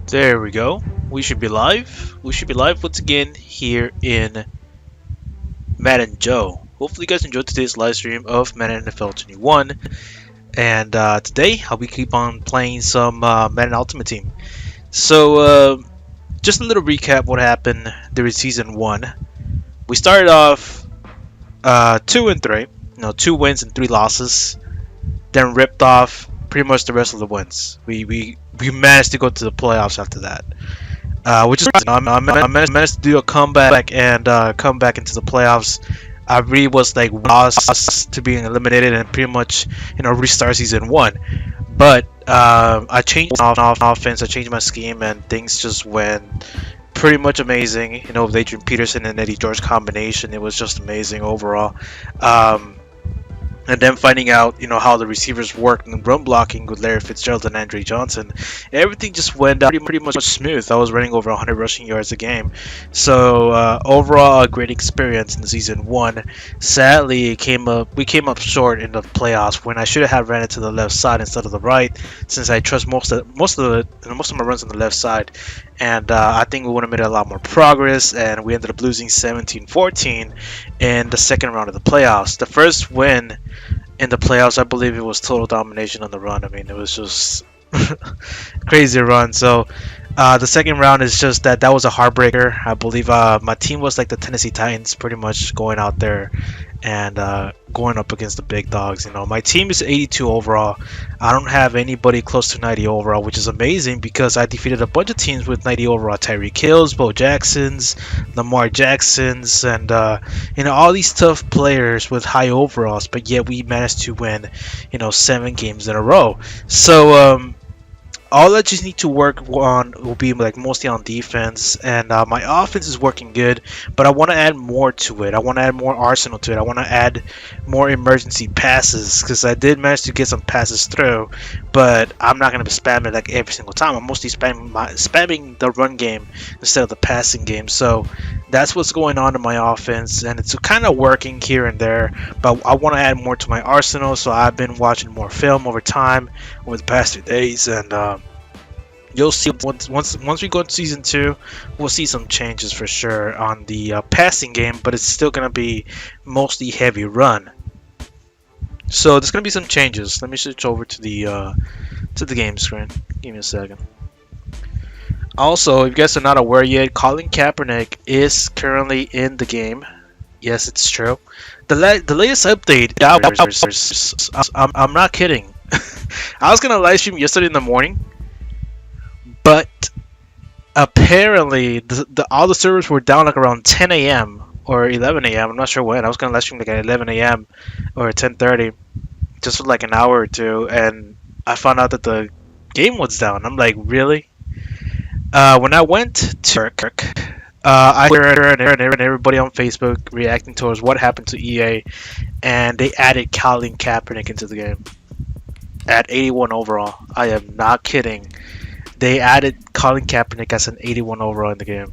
There we go. We should be live. We should be live once again here in Madden Joe. Hopefully, you guys enjoyed today's live stream of Madden NFL 21. And today, I'll be keep on playing some Madden Ultimate Team. So, just a little recap what happened during season 1. We started off 2-3. 2 wins and 3 losses. Then ripped off pretty much the rest of the wins. We managed to go to the playoffs after that. Which is I managed to do a comeback and come back into the playoffs. I really was like lost to being eliminated and pretty much restart season 1. But I changed offense, I changed my scheme, and things just went pretty much amazing. With Adrian Peterson and Eddie George combination, it was just amazing overall. And then finding out, how the receivers work and run blocking with Larry Fitzgerald and Andre Johnson, everything just went down pretty much smooth. I was running over 100 rushing yards a game. So overall, a great experience in the season 1. Sadly, we came up short in the playoffs when I should have ran it to the left side instead of the right, since I trust most of my runs on the left side. And I think we would have made a lot more progress, and we ended up losing 17-14 in the second round of the playoffs. The first win in the playoffs, I believe it was total domination on the run. I mean, it was just crazy run. So the second round is just that was a heartbreaker. I believe my team was like the Tennessee Titans, pretty much going out there and going up against the big dogs. My team is 82 overall. I don't have anybody close to 90 overall, which is amazing because I defeated a bunch of teams with 90 overall. Tyreek Hills, Bo Jacksons, Lamar Jacksons, and all these tough players with high overalls. But yet we managed to win 7 games in a row. So all I just need to work on will be like mostly on defense, and my offense is working good, but I want to add more to it. I want to add more arsenal to it. I want to add more emergency passes because I did manage to get some passes through, but I'm not going to spam it like every single time. I'm mostly spamming the run game instead of the passing game. So that's what's going on in my offense, and it's kind of working here and there, but I want to add more to my arsenal. So I've been watching more film over time over the past 2 days, and you'll see once we go into season 2, we'll see some changes for sure on the passing game, but it's still gonna be mostly heavy run. So there's gonna be some changes. Let me switch over to the game screen. Give me a second. Also, if you guys are not aware yet, Colin Kaepernick is currently in the game. Yes, it's true. The latest update, I'm not kidding. I was gonna live stream yesterday in the morning, but apparently all the servers were down like around 10 a.m. or 11 a.m. I'm not sure when. I was gonna live stream like at 11 a.m. or 10:30, just for like an hour or two, and I found out that the game was down. I'm like, really? When I went to Kirk, I heard and everybody on Facebook reacting towards what happened to EA, and they added Colin Kaepernick into the game at 81 overall. I am not kidding. They added Colin Kaepernick as an 81 overall in the game.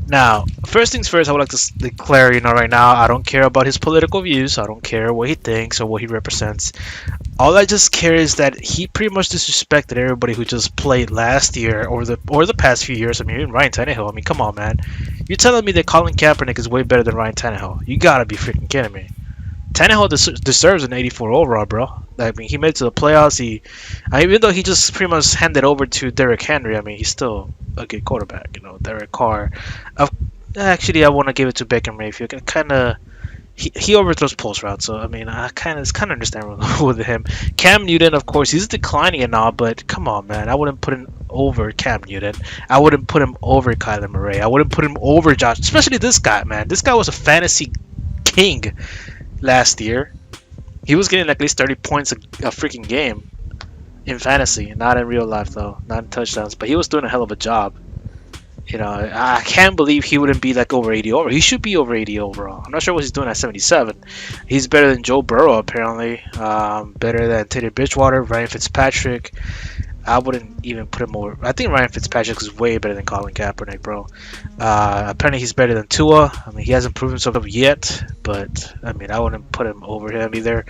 Now, first things first, I would like to declare, right now, I don't care about his political views. I don't care what he thinks or what he represents. All I just care is that he pretty much disrespected everybody who just played last year or the past few years. I mean, even Ryan Tannehill. I mean, come on, man. You're telling me that Colin Kaepernick is way better than Ryan Tannehill? You gotta be freaking kidding me. Tannehill deserves an 84 overall, bro. I mean, he made it to the playoffs. Even though he just pretty much handed over to Derrick Henry, I mean, he's still a good quarterback. Derek Carr. Actually, I want to give it to Baker Mayfield. He overthrows post routes, so I mean, it's kind of understandable with him. Cam Newton, of course, he's declining and all, but come on, man, I wouldn't put him over Cam Newton. I wouldn't put him over Kyler Murray. I wouldn't put him over Josh, especially this guy, man. This guy was a fantasy king last year. He was getting at least 30 points a freaking game in fantasy, not in real life though, not in touchdowns. But he was doing a hell of a job. I can't believe he wouldn't be like over 80 overall. He should be over 80 overall. I'm not sure what he's doing at 77. He's better than Joe Burrow apparently. Better than Teddy Bridgewater, Ryan Fitzpatrick. I wouldn't even put him over. I think Ryan Fitzpatrick is way better than Colin Kaepernick, bro. Apparently he's better than Tua. I mean, he hasn't proven himself yet, but I mean, I wouldn't put him over him either.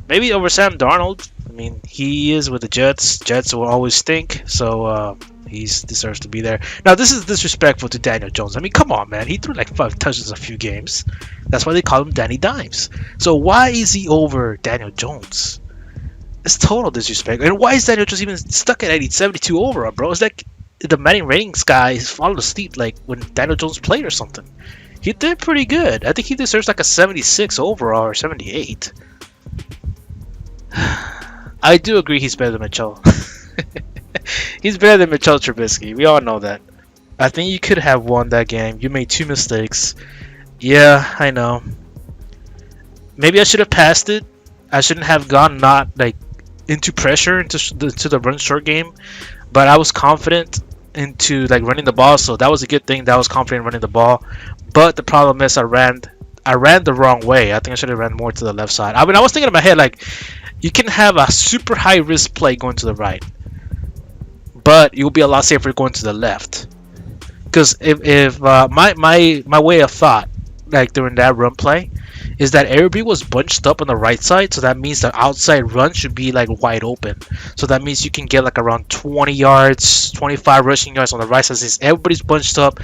Maybe over Sam Darnold. I mean, he is with the Jets. Jets will always stink, so He deserves to be there. Now, this is disrespectful to Daniel Jones. I mean, come on, man. He threw like 5 touches a few games. That's why they call him Danny Dimes. So why is he over Daniel Jones? It's total disrespect. And why is Daniel Jones even stuck at 72 overall, bro? It's like the Madden ratings guy is falling asleep like when Daniel Jones played or something. He did pretty good. I think he deserves like a 76 overall or 78. I do agree he's better than Mitchell. He's better than Mitchell Trubisky. We all know that. I think you could have won that game. You made 2 mistakes. Yeah, I know. Maybe I should have passed it. I shouldn't have gone not like into pressure into the run short game. But I was confident into like running the ball, so that was a good thing that I was confident in running the ball. But the problem is I ran the wrong way. I think I should have ran more to the left side. I mean, I was thinking in my head like you can have a super high risk play going to the right, but you'll be a lot safer going to the left. Because if my way of thought like during that run play is that everybody was bunched up on the right side, so that means the outside run should be like wide open. So that means you can get like around 20 yards, 25 rushing yards on the right side. Since everybody's bunched up,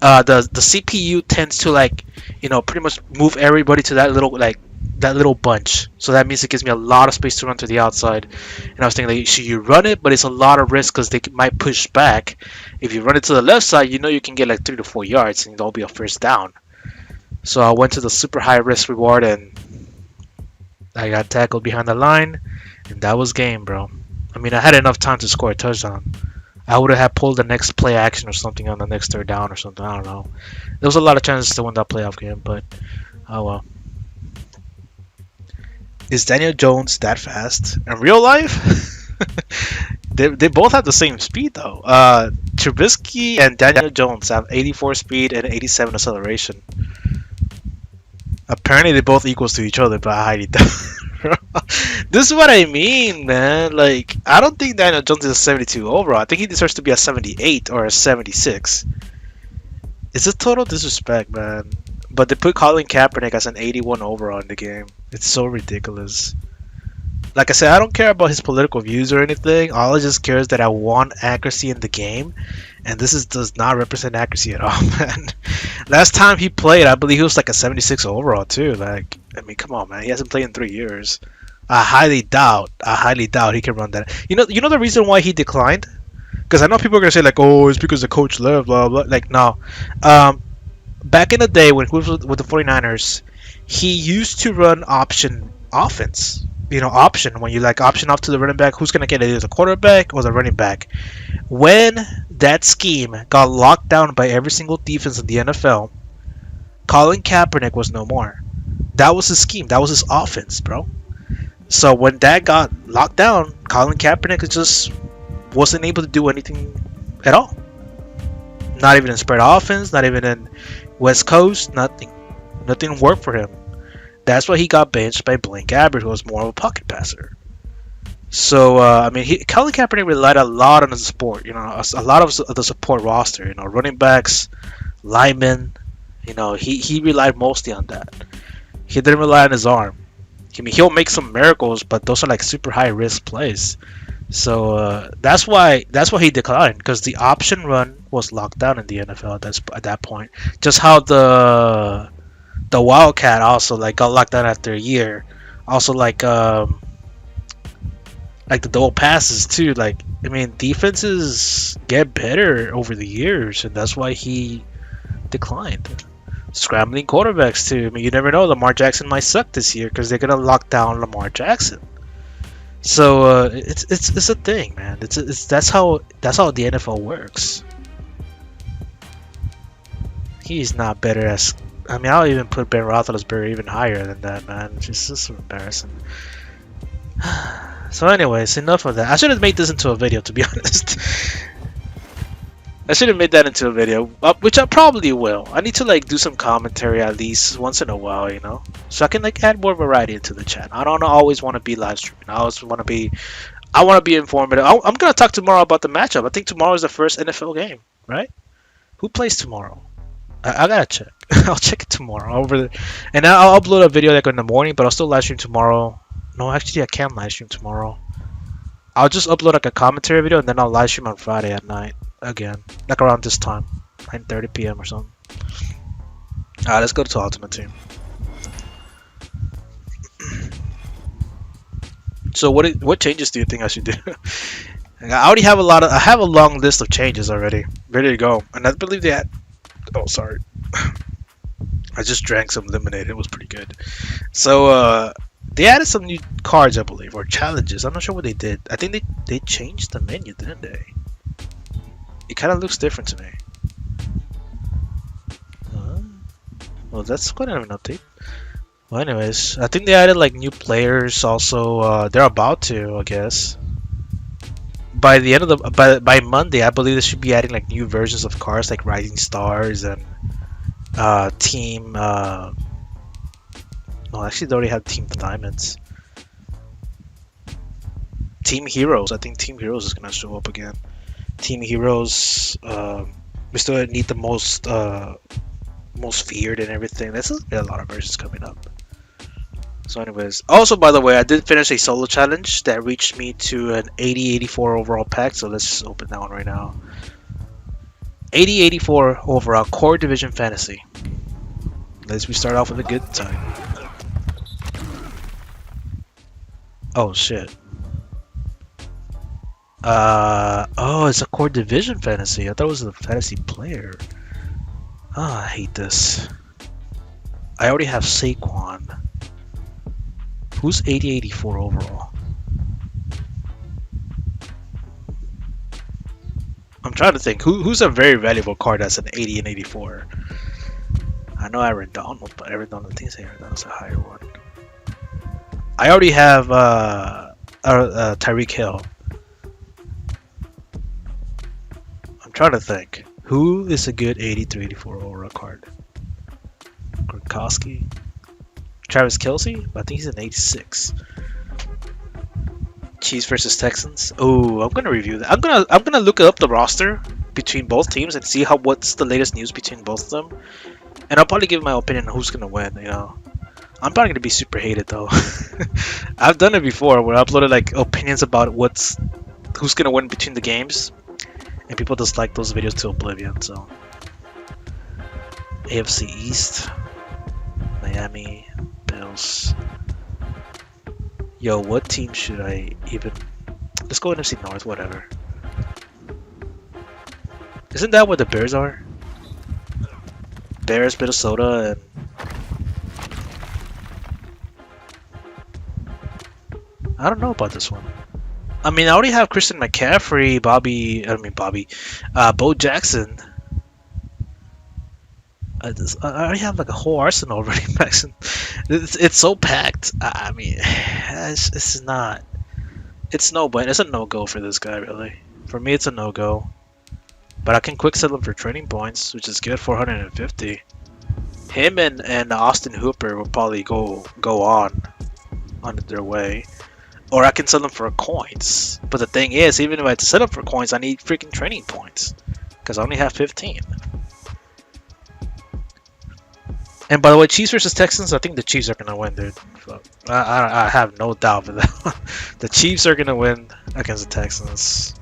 the CPU tends to like pretty much move everybody to that little bunch. So that means it gives me a lot of space to run to the outside. And I was thinking, like, should you run it? But it's a lot of risk because they might push back. If you run it to the left side, you can get like 3 to 4 yards and it'll be a first down. So I went to the super high risk reward and I got tackled behind the line, and that was game, bro. I mean, I had enough time to score a touchdown. I would have pulled the next play action or something on the next third down or something. I don't know. There was a lot of chances to win that playoff game, but oh well. Is Daniel Jones that fast in real life? They both have the same speed though. Trubisky and Daniel Jones have 84 speed and 87 acceleration. Apparently they both equals to each other, but I highly doubt. This is what I mean, man. Like, I don't think Daniel Jones is a 72 overall. I think he deserves to be a 78 or a 76. It's a total disrespect, man. But they put Colin Kaepernick as an 81 overall in the game. It's so ridiculous. Like I said, I don't care about his political views or anything. All I just care is that I want accuracy in the game. And this does not represent accuracy at all, man. Last time he played, I believe he was like a 76 overall too. Like, I mean, come on, man. He hasn't played in 3 years. I highly doubt he can run that. You know the reason why he declined? Because I know people are gonna say like, oh, it's because the coach left, blah blah. Like, no. Back in the day when he was with the 49ers, he used to run option offense. Option, when you like option off to the running back, who's going to get it, either the quarterback or the running back. When that scheme got locked down by every single defense in the NFL, Colin Kaepernick was no more. That was his scheme. That was his offense, bro. So when that got locked down, Colin Kaepernick just wasn't able to do anything at all. Not even in spread offense, not even in West Coast, nothing. Nothing worked for him. That's why he got benched by Blaine Gabbert, who was more of a pocket passer. So, I mean, Colin Kaepernick relied a lot on the support, a lot of the support roster, running backs, linemen, he relied mostly on that. He didn't rely on his arm. I mean, he'll make some miracles, but those are like super high risk plays. So that's why he declined, because the option run was locked down in the NFL at that point. Just how the Wildcat also like got locked down after a year. Also like the double passes too. Like, I mean, defenses get better over the years, and that's why he declined. Scrambling quarterbacks too. I mean, you never know. Lamar Jackson might suck this year because they're gonna lock down Lamar Jackson. So it's a thing, man. That's how the NFL works. He's not better as. I mean, I'll even put Ben Roethlisberger even higher than that, man. It's just so embarrassing. So anyways, enough of that. I should have made this into a video, to be honest. I should have made that into a video, which I probably will. I need to like do some commentary at least once in a while, so I can like add more variety into the chat. I don't always want to be live streaming. I want to be informative. I'm gonna talk tomorrow about the matchup. I think tomorrow is the first NFL game, right? Who plays tomorrow? I gotta check. I'll check it tomorrow and I'll upload a video like in the morning, but I'll still live stream tomorrow. No, actually I can live stream tomorrow. I'll just upload like a commentary video and then I'll live stream on Friday at night again, like around this time, 9:30 p.m. or something. All right, let's go to Ultimate Team. So what changes do you think I should do? I already have I have a long list of changes already ready to go, and I believe they had. Oh, sorry. I just drank some lemonade. It was pretty good. So they added some new cards, I believe, or challenges. I'm not sure what they did. I think they changed the menu, didn't they? It kind of looks different to me. Well, that's quite an update. Well, anyways, I think they added like new players. Also, they're about to, I guess. By the end of the by Monday, I believe they should be adding like new versions of cards like Rising Stars and Team. No, actually, they already have Team Diamonds. Team Heroes. I think Team Heroes is gonna show up again. Team Heroes. We still need the most feared and everything. There's a lot of versions coming up. So anyways, also by the way, I did finish a solo challenge that reached me to an 80-84 overall pack, so let's just open that one right now. 80-84 overall core division fantasy. Let's start off with a good time. Oh shit. Oh, it's a core division fantasy. I thought it was a fantasy player. Oh, I hate this. I already have Saquon. Who's 80-84 overall? I'm trying to think. Who's a very valuable card that's an 80 and 84? I know Aaron Donald, but Aaron Donald, I think Aaron Donald's a higher one. I already have Tyreek Hill. I'm trying to think. Who is a good 83-84 overall card? Gronkowski? Travis Kelce? I think he's an 86. Chiefs versus Texans. Oh, I'm gonna review that. I'm gonna look up the roster between both teams and see what's the latest news between both of them. And I'll probably give my opinion on who's gonna win. You know, I'm probably gonna be super hated though. I've done it before where I uploaded like opinions about who's gonna win between the games, and people just like those videos to oblivion. So AFC East, Miami, Bills. Yo, what team should I even... Let's go NFC North, whatever. Isn't that where the Bears are? Bears, Minnesota, and... I don't know about this one. I mean, I already have Christian McCaffrey, Bo Jackson. I already have like a whole arsenal of running backs. It's so packed. I mean, it's not. It's a no-go for this guy, really. For me, it's a no-go. But I can quick sell him for trading points, which is good, 450. Him and Austin Hooper will probably go on their way. Or I can sell them for coins. But the thing is, even if I sell them for coins, I need freaking trading points. Because I only have 15. And by the way, Chiefs versus Texans, I think the Chiefs are going to win, dude. So, I have no doubt for that. The Chiefs are going to win against the Texans.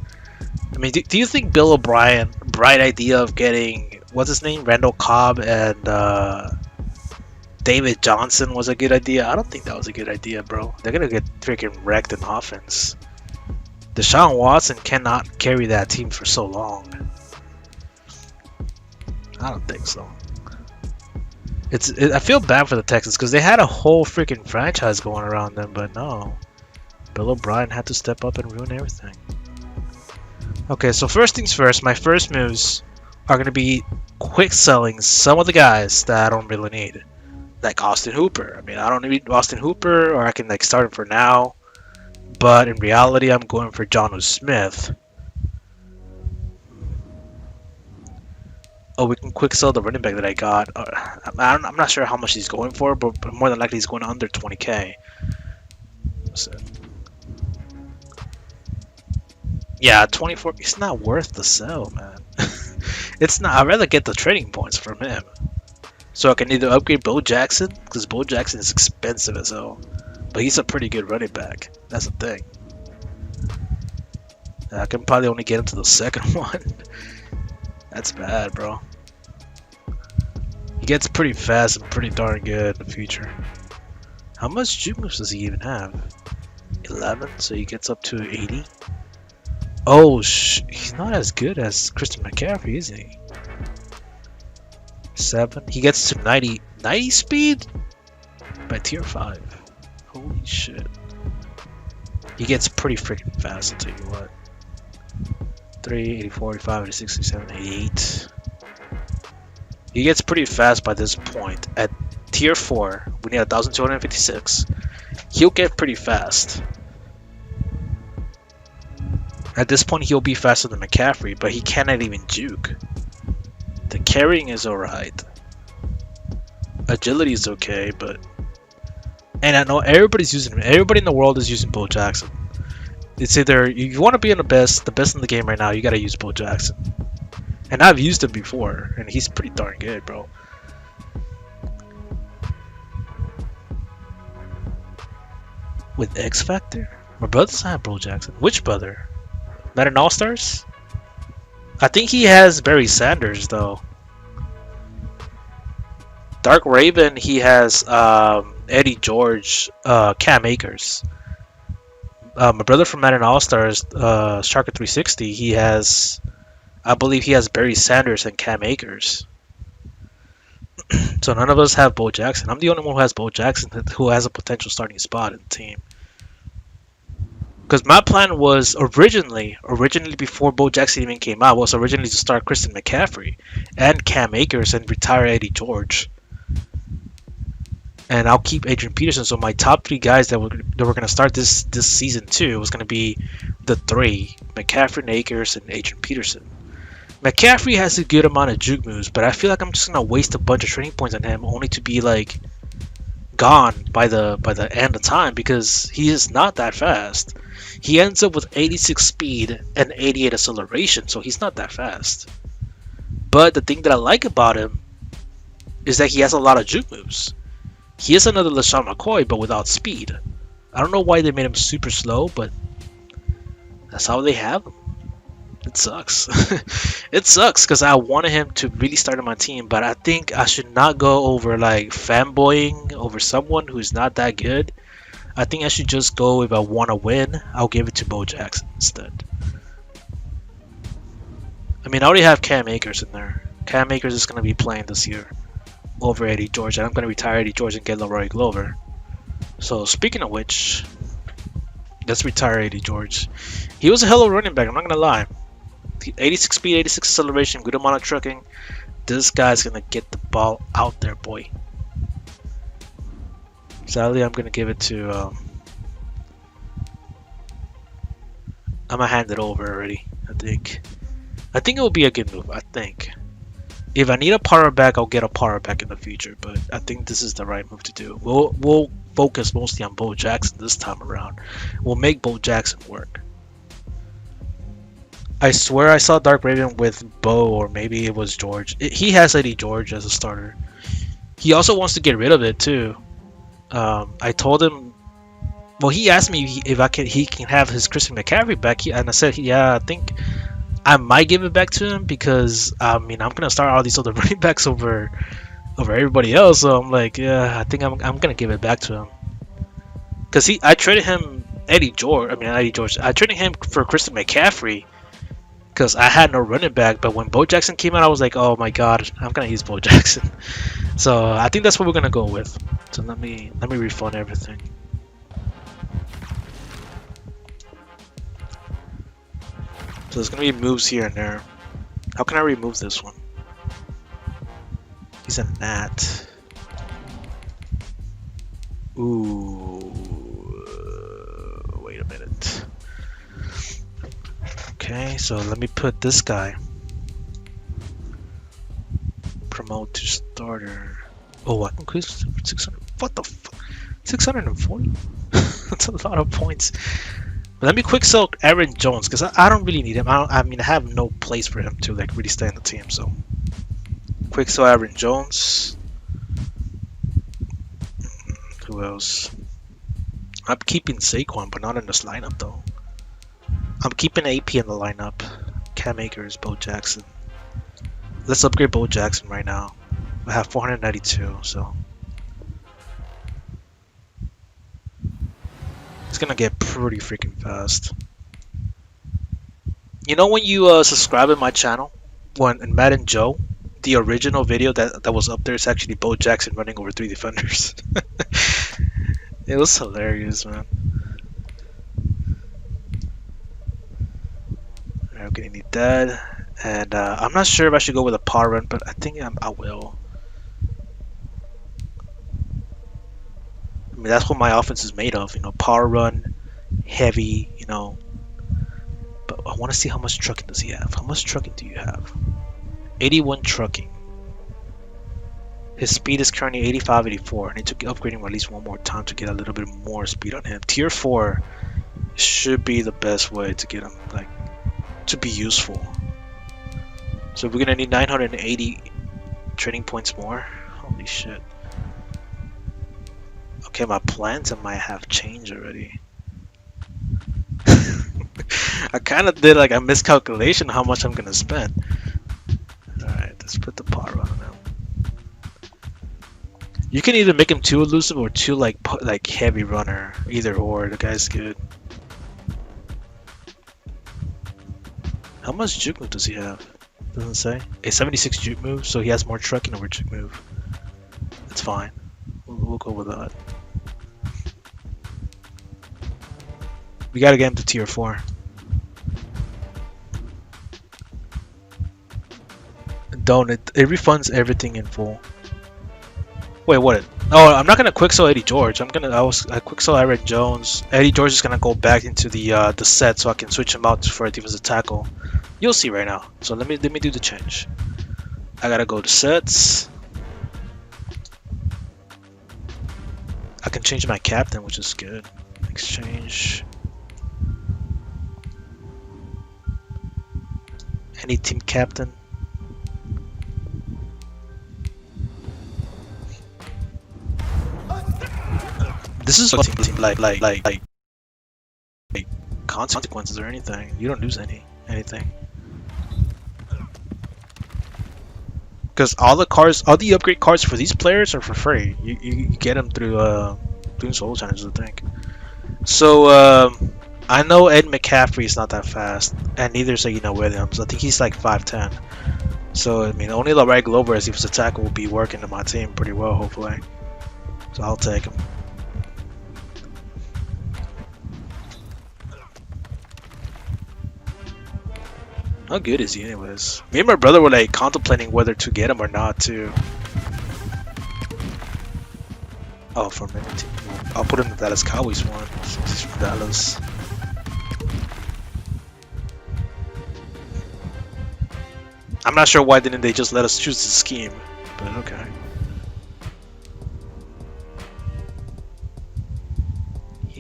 I mean, do you think Bill O'Brien, bright idea of getting, what's his name, Randall Cobb and David Johnson was a good idea? I don't think that was a good idea, bro. They're going to get freaking wrecked in offense. Deshaun Watson cannot carry that team for so long. I don't think so. I feel bad for the Texans because they had a whole freaking franchise going around them, but no. Bill O'Brien had to step up and ruin everything. Okay, so first things first, my first moves are going to be quick selling some of the guys that I don't really need. Like Austin Hooper. I mean, I don't need Austin Hooper, or I can like start him for now. But in reality, I'm going for Jonnu Smith. Oh, we can quick sell the running back that I got. I'm not sure how much he's going for, but more than likely he's going under 20k. So, yeah, 24. It's not worth the sell, man. It's not. I'd rather get the trading points from him. So I can either upgrade Bo Jackson, because Bo Jackson is expensive as hell. But he's a pretty good running back. That's the thing. I can probably only get into the second one. That's bad, bro. He gets pretty fast and pretty darn good in the future. How much juke moves does he even have? 11, so he gets up to 80. Oh, he's not as good as Christian McCaffrey, is he? 7. He gets to 90 speed by tier 5. Holy shit. He gets pretty freaking fast, I'll tell you what. 3, 84, 85, 86, 87, 88. He gets pretty fast by this point. At tier 4, we need 1,256. He'll get pretty fast. At this point, he'll be faster than McCaffrey, but he cannot even juke. The carrying is alright. Agility is okay, but... And I know everybody's using him. Everybody in the world is using Bo Jackson. It's either you want to be in the best in the game right now, you gotta use Bo Jackson. And I've used him before, and he's pretty darn good, bro. With X Factor? My brother doesn't have Bo Jackson. Which brother? Maddenallstars? I think he has Barry Sanders, though. Dark Raven, he has Eddie George, Cam Akers. My brother from Maddenallstars, Sharker360, he has, I believe he has Barry Sanders and Cam Akers. So none of us have Bo Jackson. I'm the only one who has Bo Jackson who has a potential starting spot in the team. Because my plan was originally before Bo Jackson even came out, was originally to start Christian McCaffrey and Cam Akers and retire Eddie George. And I'll keep Adrian Peterson. So my top 3 guys that were going to start this season 2 was going to be the 3: McCaffrey, Akers, and Adrian Peterson. McCaffrey has a good amount of juke moves, but I feel like I'm just going to waste a bunch of training points on him only to be like gone by the end of time because he is not that fast. He ends up with 86 speed and 88 acceleration, so he's not that fast. But the thing that I like about him is that he has a lot of juke moves. He is another LaShawn McCoy, but without speed. I don't know why they made him super slow, but that's how they have him. It sucks. It sucks because I wanted him to really start on my team, but I think I should not go over like fanboying over someone who's not that good. I think I should just go, if I want to win, I'll give it to Bo Jackson instead. I mean, I already have Cam Akers in there. Cam Akers is going to be playing this year over Eddie George, and I'm going to retire Eddie George and get Leroy Glover. So speaking of which, let's retire Eddie George. He was a hell of a running back, I'm not going to lie. 86 speed, 86 acceleration, good amount of trucking. This guy's going to get the ball out there, boy. Sadly, I'm going to give it to... I'm going to hand it over already, I think. I think it will be a good move, I think. If I need a power back, I'll get a power back in the future, but I think this is the right move to do. We'll focus mostly on Bo Jackson this time around. We'll make Bo Jackson work. I swear I saw Dark Raven with Bo, or maybe it was George. He has Eddie George as a starter. He also wants to get rid of it too. I told him, well, he asked me if he can have his Christian McCaffrey back, and I said, yeah, I think I might give it back to him because I mean I'm gonna start all these other running backs over everybody else. So I'm like, yeah, I think I'm gonna give it back to him because I traded him Eddie George. I traded him for Christian McCaffrey because I had no running back. But when Bo Jackson came out, I was like, oh my god, I'm gonna use Bo Jackson. So I think that's what we're gonna go with. So let me refund everything. So there's gonna be moves here and there. How can I remove this one? He's a gnat. Ooh. Wait a minute. Okay, so let me put this guy. Promote to starter. Oh, I can quiz 600. What the fuck? 640? That's a lot of points. But let me quick sell Aaron Jones because I don't really need him. I mean, I have no place for him to like really stay in the team. So quick sell Aaron Jones. Who else? I'm keeping Saquon, but not in this lineup though. I'm keeping AP in the lineup. Cam Akers, Bo Jackson. Let's upgrade Bo Jackson right now. I have 492, so it's gonna get pretty freaking fast. You know when you subscribe to my channel, when in Madden Joe, the original video that was up there is actually Bo Jackson running over 3 defenders. It was hilarious, man. Alright, I'm gonna need that, and I'm not sure if I should go with a power run, but I think I will. I mean, that's what my offense is made of, you know, power run, heavy, you know. But I want to see how much trucking does he have. How much trucking do you have? 81 trucking. His speed is currently 85, 84. I need to upgrade him at least one more time to get a little bit more speed on him. Tier 4 should be the best way to get him, like, to be useful. So we're gonna need 980 training points more. Holy shit. Okay, my plans I might have changed already. I kind of did like a miscalculation how much I'm gonna spend. Alright, let's put the power on him. You can either make him too elusive or too like heavy runner. Either or, the guy's good. How much juke move does he have? Doesn't say. A 76 juke move, so he has more trucking over juke move. It's fine. We'll go with that. We gotta get him to tier 4. Don't it refunds everything in full. Wait, what? Oh, I'm not gonna quick sell Eddie George. I quick sell Aaron Jones. Eddie George is gonna go back into the set so I can switch him out for a defensive tackle. You'll see right now. So let me do the change. I gotta go to sets. I can change my captain, which is good. Exchange. Any team captain. This is a team like consequences or anything. You don't lose anything. Because all the upgrade cards for these players are for free. You get them through doing solo challenges, I think. So I know Ed McCaffrey is not that fast, and neither is Williams. I think he's like 5'10". So I mean, only Larry Glover as defensive tackle will be working in my team pretty well, hopefully. So I'll take him. How good is he anyways? Me and my brother were like contemplating whether to get him or not too. Oh, from any team. I'll put him in the Dallas Cowboys one since he's from Dallas. I'm not sure why didn't they just let us choose the scheme, but okay.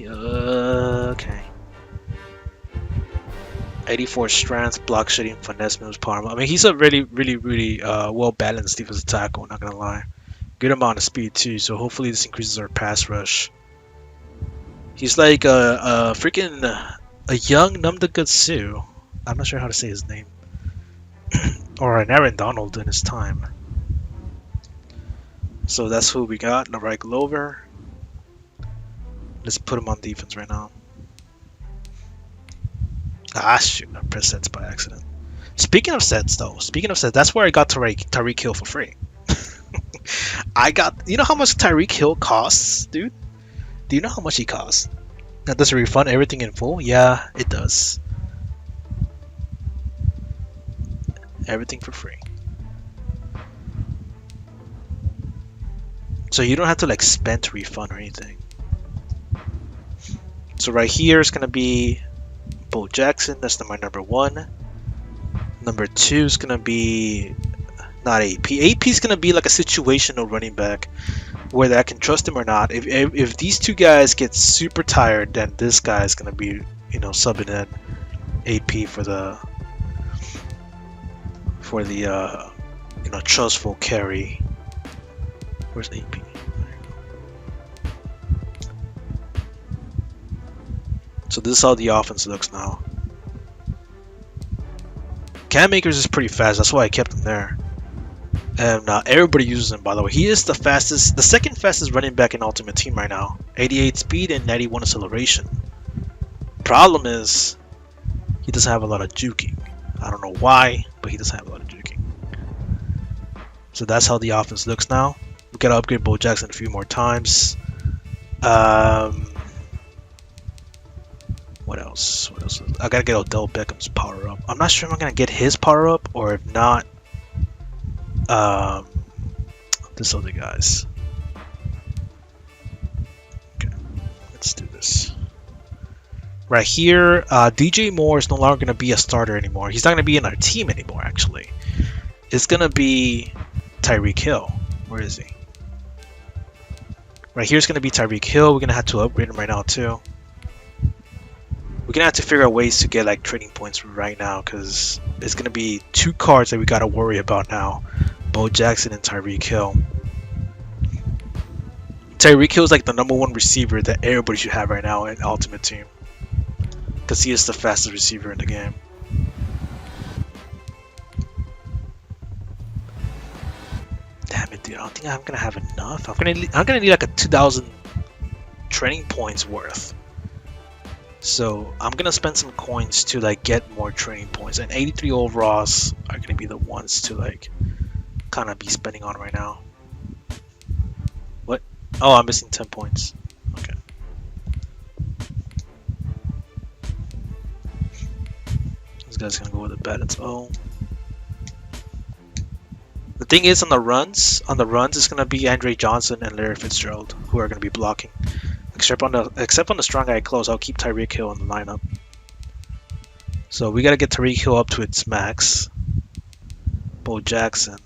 Okay. 84 strength, block shedding, finesse moves, power. I mean, he's a really well balanced defensive tackle. Not gonna lie, good amount of speed too. So hopefully this increases our pass rush. He's like a young Namdakatsu. I'm not sure how to say his name. Or an Aaron Donald in his time. So that's who we got. Larry Glover. Let's put him on defense right now. Ah, shoot, I pressed sets by accident. Speaking of sets, that's where I got Tyreek Hill for free. You know how much Tyreek Hill costs, dude? Do you know how much he costs? Now, does it refund everything in full? Yeah, it does. Everything for free. So you don't have to like spend to refund or anything. So right here is gonna be Bo Jackson, that's my number 1. Number 2 is gonna be not AP. AP is gonna be like a situational running back, whether I can trust him or not. If these two guys get super tired, then this guy is gonna be, subbing in AP for the trustful carry. Where's AP? So this is how the offense looks now. Cam Akers is pretty fast. That's why I kept him there. And everybody uses him, by the way. He is the fastest, the second fastest running back in Ultimate Team right now. 88 speed and 91 acceleration. Problem is, he doesn't have a lot of juking. I don't know why, but he doesn't have a lot of juking. So that's how the offense looks now. We gotta upgrade Bo Jackson a few more times. What else? What else? I gotta get Odell Beckham's power up. I'm not sure if I'm gonna get his power up, or if not, this other guy's. Okay, let's do this. Right here, DJ Moore is no longer gonna be a starter anymore. He's not gonna be in our team anymore. Actually, it's gonna be Tyreek Hill. Where is he? Right here is gonna be Tyreek Hill. We're gonna have to upgrade him right now too. We're gonna have to figure out ways to get like trading points right now, because it's gonna be two cards that we gotta worry about now: Bo Jackson and Tyreek Hill. Tyreek Hill is like the #1 receiver that everybody should have right now in Ultimate Team, because he is the fastest receiver in the game. Damn it, dude! I don't think I'm gonna have enough. I'm gonna need like a 2,000 training points worth. So I'm gonna spend some coins to like get more training points, and 83 overalls are gonna be the ones to like kind of be spending on right now. What? Oh, I'm missing 10 points. Okay. This guy's gonna go with a Madden's O. The thing is, on the runs, it's gonna be Andre Johnson and Larry Fitzgerald who are gonna be blocking. Except on the strong guy close, I'll keep Tyreek Hill in the lineup. So we gotta get Tyreek Hill up to its max. Bo Jackson,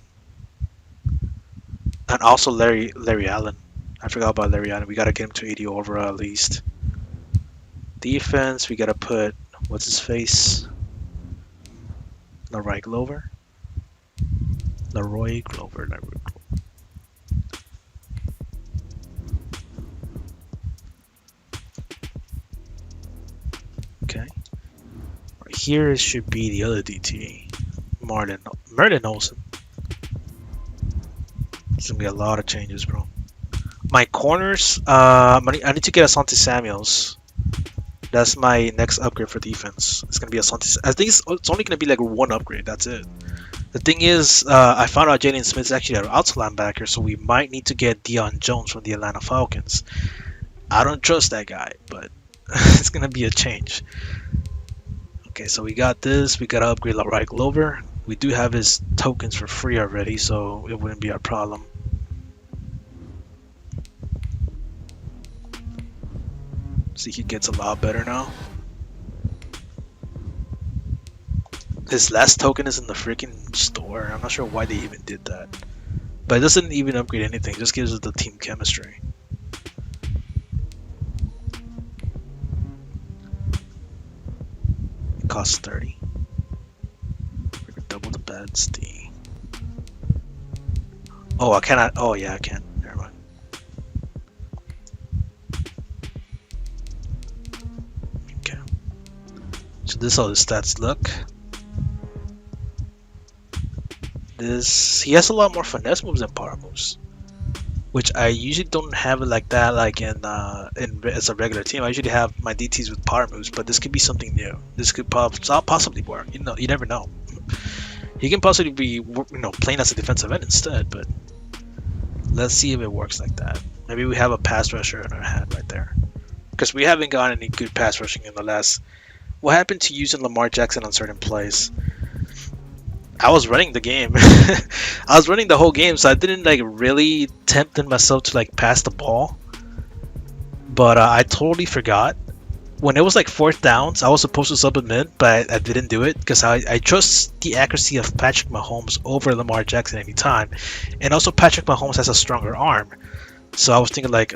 and also Larry Allen. I forgot about Larry Allen. We gotta get him to 80 overall at least. Defense, we gotta put what's his face? Leroy Glover. Okay. Right here should be the other DT. Merlin Olsen. There's gonna be a lot of changes, bro. My corners, I need to get Asante Samuels. That's my next upgrade for defense. It's gonna be Asante. I think it's only gonna be like one upgrade. That's it. The thing is, I found out Jaden Smith is actually an outside linebacker, so we might need to get Deion Jones from the Atlanta Falcons. I don't trust that guy, but it's gonna be a change. Okay, so we got this. We gotta upgrade Leroy Glover. We do have his tokens for free already, so it wouldn't be a problem. See, he gets a lot better now. His last token is in the freaking store. I'm not sure why they even did that. But it doesn't even upgrade anything. It just gives us the team chemistry. It costs 30. We're gonna double the beds. Oh, I cannot. Oh, yeah, I can. Never mind. Okay. So this is how the stats look. He has a lot more finesse moves than power moves, which I usually don't have it like that. Like in as a regular team, I usually have my DTs with power moves, but this could be something new. This could possibly work. You know, you never know. He can possibly be, playing as a defensive end instead. But let's see if it works like that. Maybe we have a pass rusher in our hand right there, because we haven't gotten any good pass rushing in the last. What happened to using Lamar Jackson on certain plays? I was running the game. I was running the whole game, so I didn't like really tempt myself to like pass the ball. But I totally forgot. When it was like 4th downs, I was supposed to submit, but I didn't do it because I trust the accuracy of Patrick Mahomes over Lamar Jackson anytime. And also Patrick Mahomes has a stronger arm. So I was thinking like,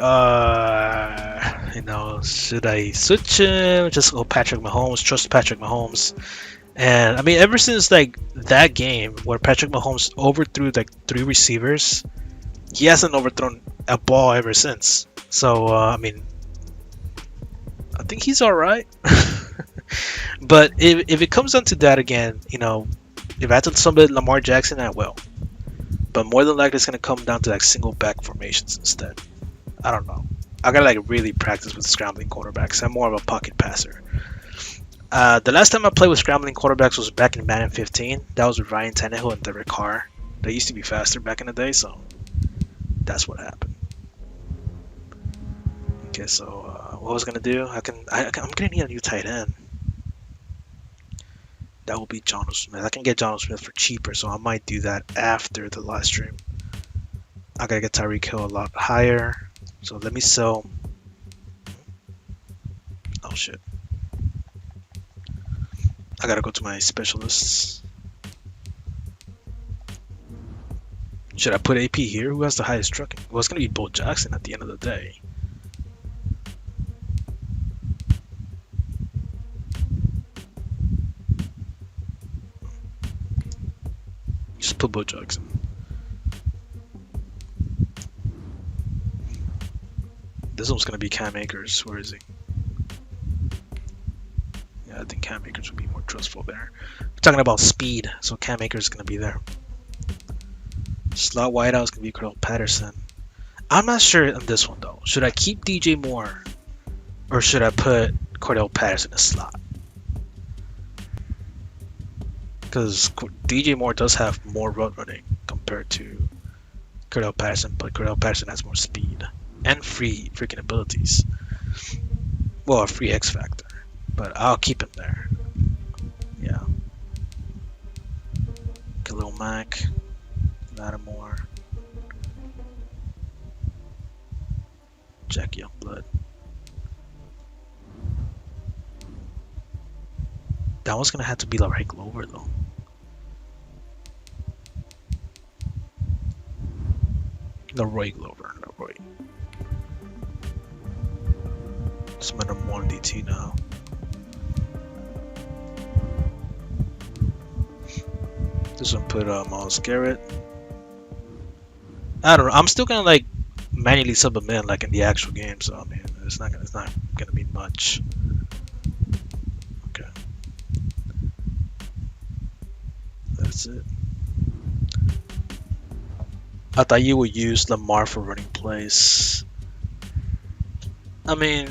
should I switch him? Just go Patrick Mahomes, trust Patrick Mahomes. And I mean, ever since like that game where Patrick Mahomes overthrew like 3 receivers, he hasn't overthrown a ball ever since. So I mean, I think he's all right. But if it comes down to that again, If I had to sub it Lamar Jackson, I will. But more than likely, it's gonna come down to like single back formations instead. I don't know. I gotta like really practice with scrambling quarterbacks. I'm more of a pocket passer. The last time I played with scrambling quarterbacks was back in Madden 15. That was with Ryan Tannehill and Derek Carr. They used to be faster back in the day, so that's what happened. Okay, so what I was gonna do? I'm gonna need a new tight end. That will be John Smith. I can get John Smith for cheaper, so I might do that after the live stream. I gotta get Tyreek Hill a lot higher. So let me sell. Oh shit. I gotta go to my specialists. Should I put AP here? Who has the highest trucking? Well, it's gonna be Bo Jackson at the end of the day. Just put Bo Jackson. This one's gonna be Cam Akers. Where is he? Yeah, I think Cam Akers would be more trustful there. We're talking about speed, so Cam Akers is gonna be there. Slot wideout is gonna be Cordell Patterson. I'm not sure on this one though. Should I keep DJ Moore, or should I put Cordell Patterson in a slot? Because DJ Moore does have more route running compared to Cordell Patterson, but Cordell Patterson has more speed and free freaking abilities. Well, a free X factor, but I'll keep him there. Yeah. Khalil Mack, Lattimore, Jack Youngblood. That one's gonna have to be Larry Glover though. Leroy Glover, Leroy. It's my number 1 DT now. This one put Myles Garrett. I don't know. I'm still gonna like manually sub him in like in the actual game, so I mean it's not gonna be much. Okay. That's it. I thought you would use Lamar for running plays. I mean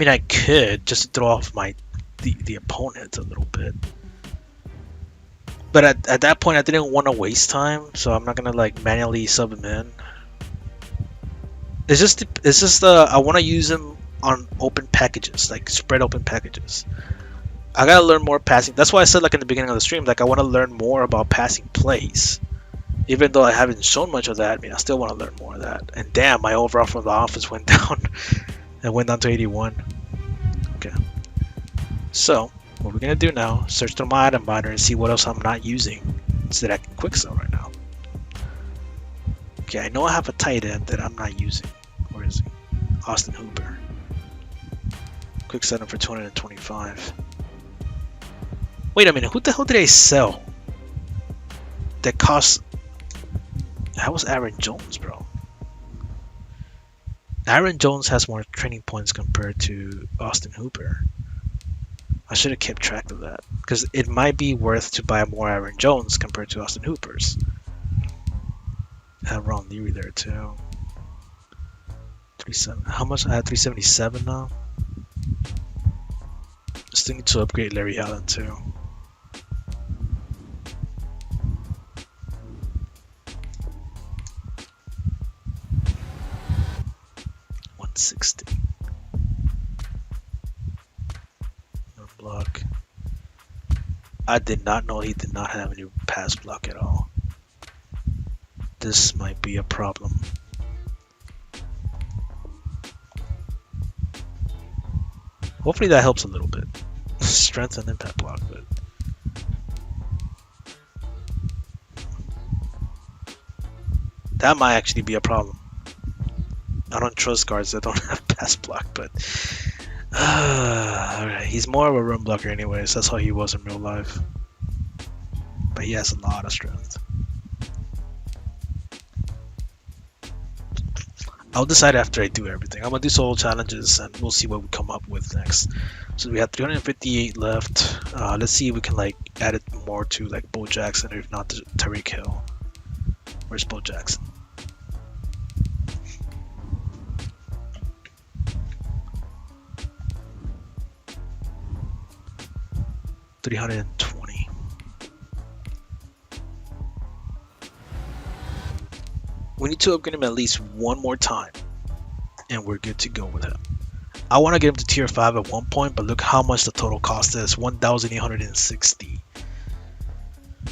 I could just to throw off the opponent a little bit. But at that point I didn't want to waste time, so I'm not gonna like manually sub him in. It's just I want to use him on open packages, like spread open packages. I gotta learn more passing. That's why I said like in the beginning of the stream, like I want to learn more about passing plays. Even though I haven't shown much of that, I mean I still want to learn more of that. And damn, my overall from the office went down. It went down to 81. Okay. So what we're gonna do now, search through my item binder and see what else I'm not using so that I can quick sell right now. Okay, I know I have a tight end that I'm not using. Where is he? Austin Hooper. Quick sell him for 225. Wait a minute, who the hell did I sell? That cost... That was Aaron Jones, bro. Aaron Jones has more training points compared to Austin Hooper. I should have kept track of that. Because it might be worth to buy more Aaron Jones compared to Austin Hooper's. I have Ron Leary there too. 37. How much? I have 377 now. Still need to upgrade Larry Allen too. $160. No block. I did not know he did not have any pass block at all. This might be a problem. Hopefully that helps a little bit. Strength and impact block, but that might actually be a problem. I don't trust guards that don't have pass block, but alright, he's more of a run blocker anyways. That's how he was in real life. But he has a lot of strength. I'll decide after I do everything. I'm gonna do solo challenges and we'll see what we come up with next. So we have 358 left. Let's see if we can like add it more to like Bo Jackson, or if not, to Tyreek Hill. Where's Bo Jackson? $320. We need to upgrade him at least one more time, and we're good to go with him. I want to get him to tier 5 at one point, but look how much the total cost is, 1,860.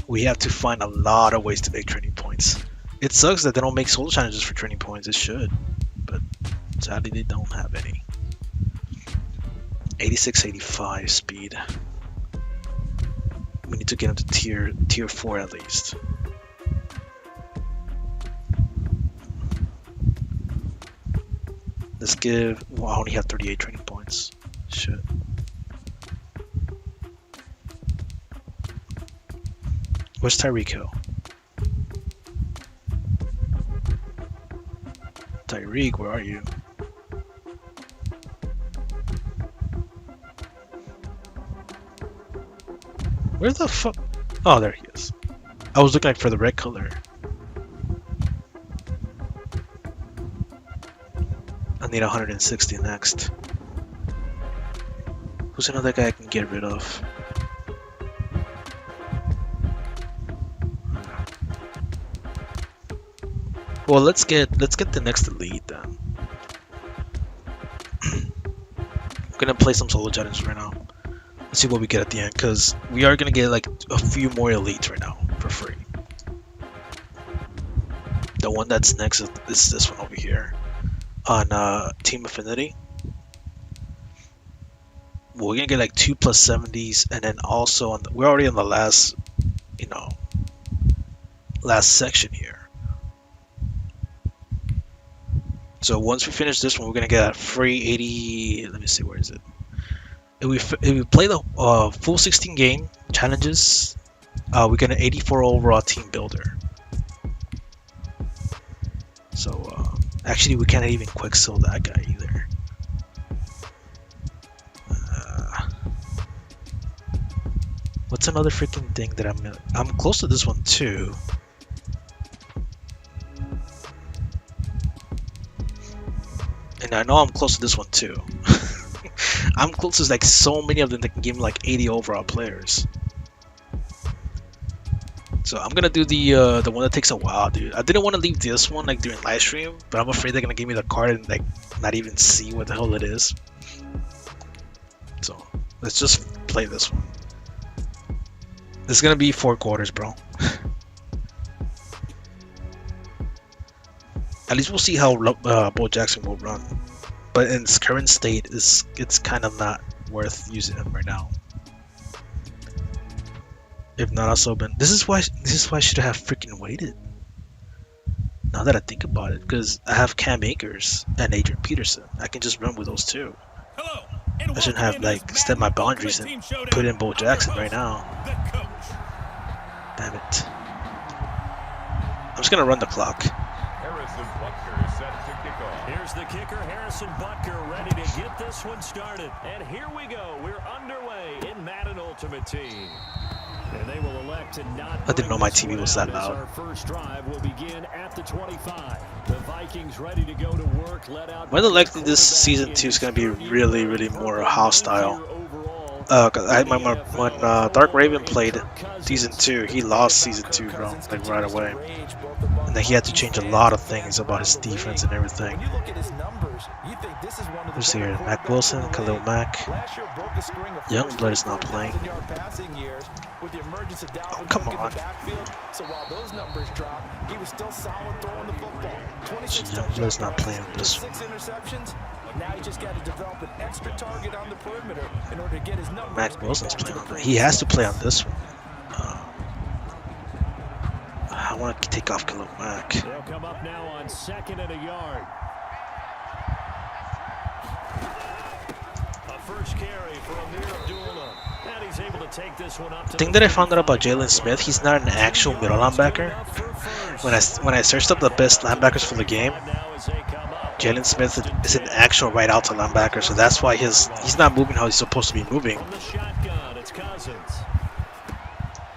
We have to find a lot of ways to make training points. It sucks that they don't make solo challenges for training points. It should, but sadly they don't have any. 86, 85 speed. We need to get him to tier 4 at least. Let's give. Well, I only have 38 training points. Shit. Where's Tyreek Hill? Tyreek, where are you? Where the fuck? Oh, there he is. I was looking like for the red color. I need 160 next. Who's another guy I can get rid of? Well, let's get the next elite then. I'm gonna play some solo challenges right now. Let's see what we get at the end, because we are gonna get like a few more elites right now for free. The one that's next is this one over here on Team Affinity. We're gonna get like 2 plus 70s, and then also on we're already on the last, last section here. So once we finish this one, we're gonna get a free 80. Let me see, where is it? If we play the full 16 game challenges, we get an 84 overall team builder. So actually, we can't even quick sell that guy either. What's another freaking thing that I'm close to this one too. And I know I'm close to this one too. I'm close to like so many of them that can give me like 80 overall players. So I'm gonna do the one that takes a while, dude. I didn't want to leave this one like during live stream, but I'm afraid they're gonna give me the card and like not even see what the hell it is. So let's just play this one. This is gonna be 4 quarters, bro. At least we'll see how Bo Jackson will run. But in its current state, it's kind of not worth using him right now. If not, also been. This is why I should have freaking waited. Now that I think about it, because I have Cam Akers and Adrian Peterson, I can just run with those two. I shouldn't have like set my boundaries and put in Bo Jackson right now. Damn it! I'm just gonna run the clock. Here's the kicker, Harrison Butker, ready to get this one started. And here we go. We're underway in Madden Ultimate Team. And they will elect to not. I didn't know my TV was that loud. Our first drive will begin at the 25. The Vikings ready to go to work. Let out. More than likely, this season 2 is gonna be really more hostile. When Dark Raven played season 2, he lost season 2, bro, like right away. And then he had to change a lot of things about his defense and everything. Who's here? Mac Wilson, Khalil Mack. Youngblood is not playing. Oh, come on. Youngblood is not playing this one. Now he just got to develop an extra target on the perimeter in order to get his numbers. Mac Wilson's playing on that. He has to play on this one. I want to take off Khalil Mack. They'll come up now on 2nd and a yard. A first carry for Amir Abdullah. And he's able to take this one up to the thing that I found out about Jalen Smith, he's not an actual middle linebacker. When I searched up the best linebackers for the game, Jalen Smith is an actual right outside linebacker, so that's why he's not moving how he's supposed to be moving. From the shotgun, it's Cousins.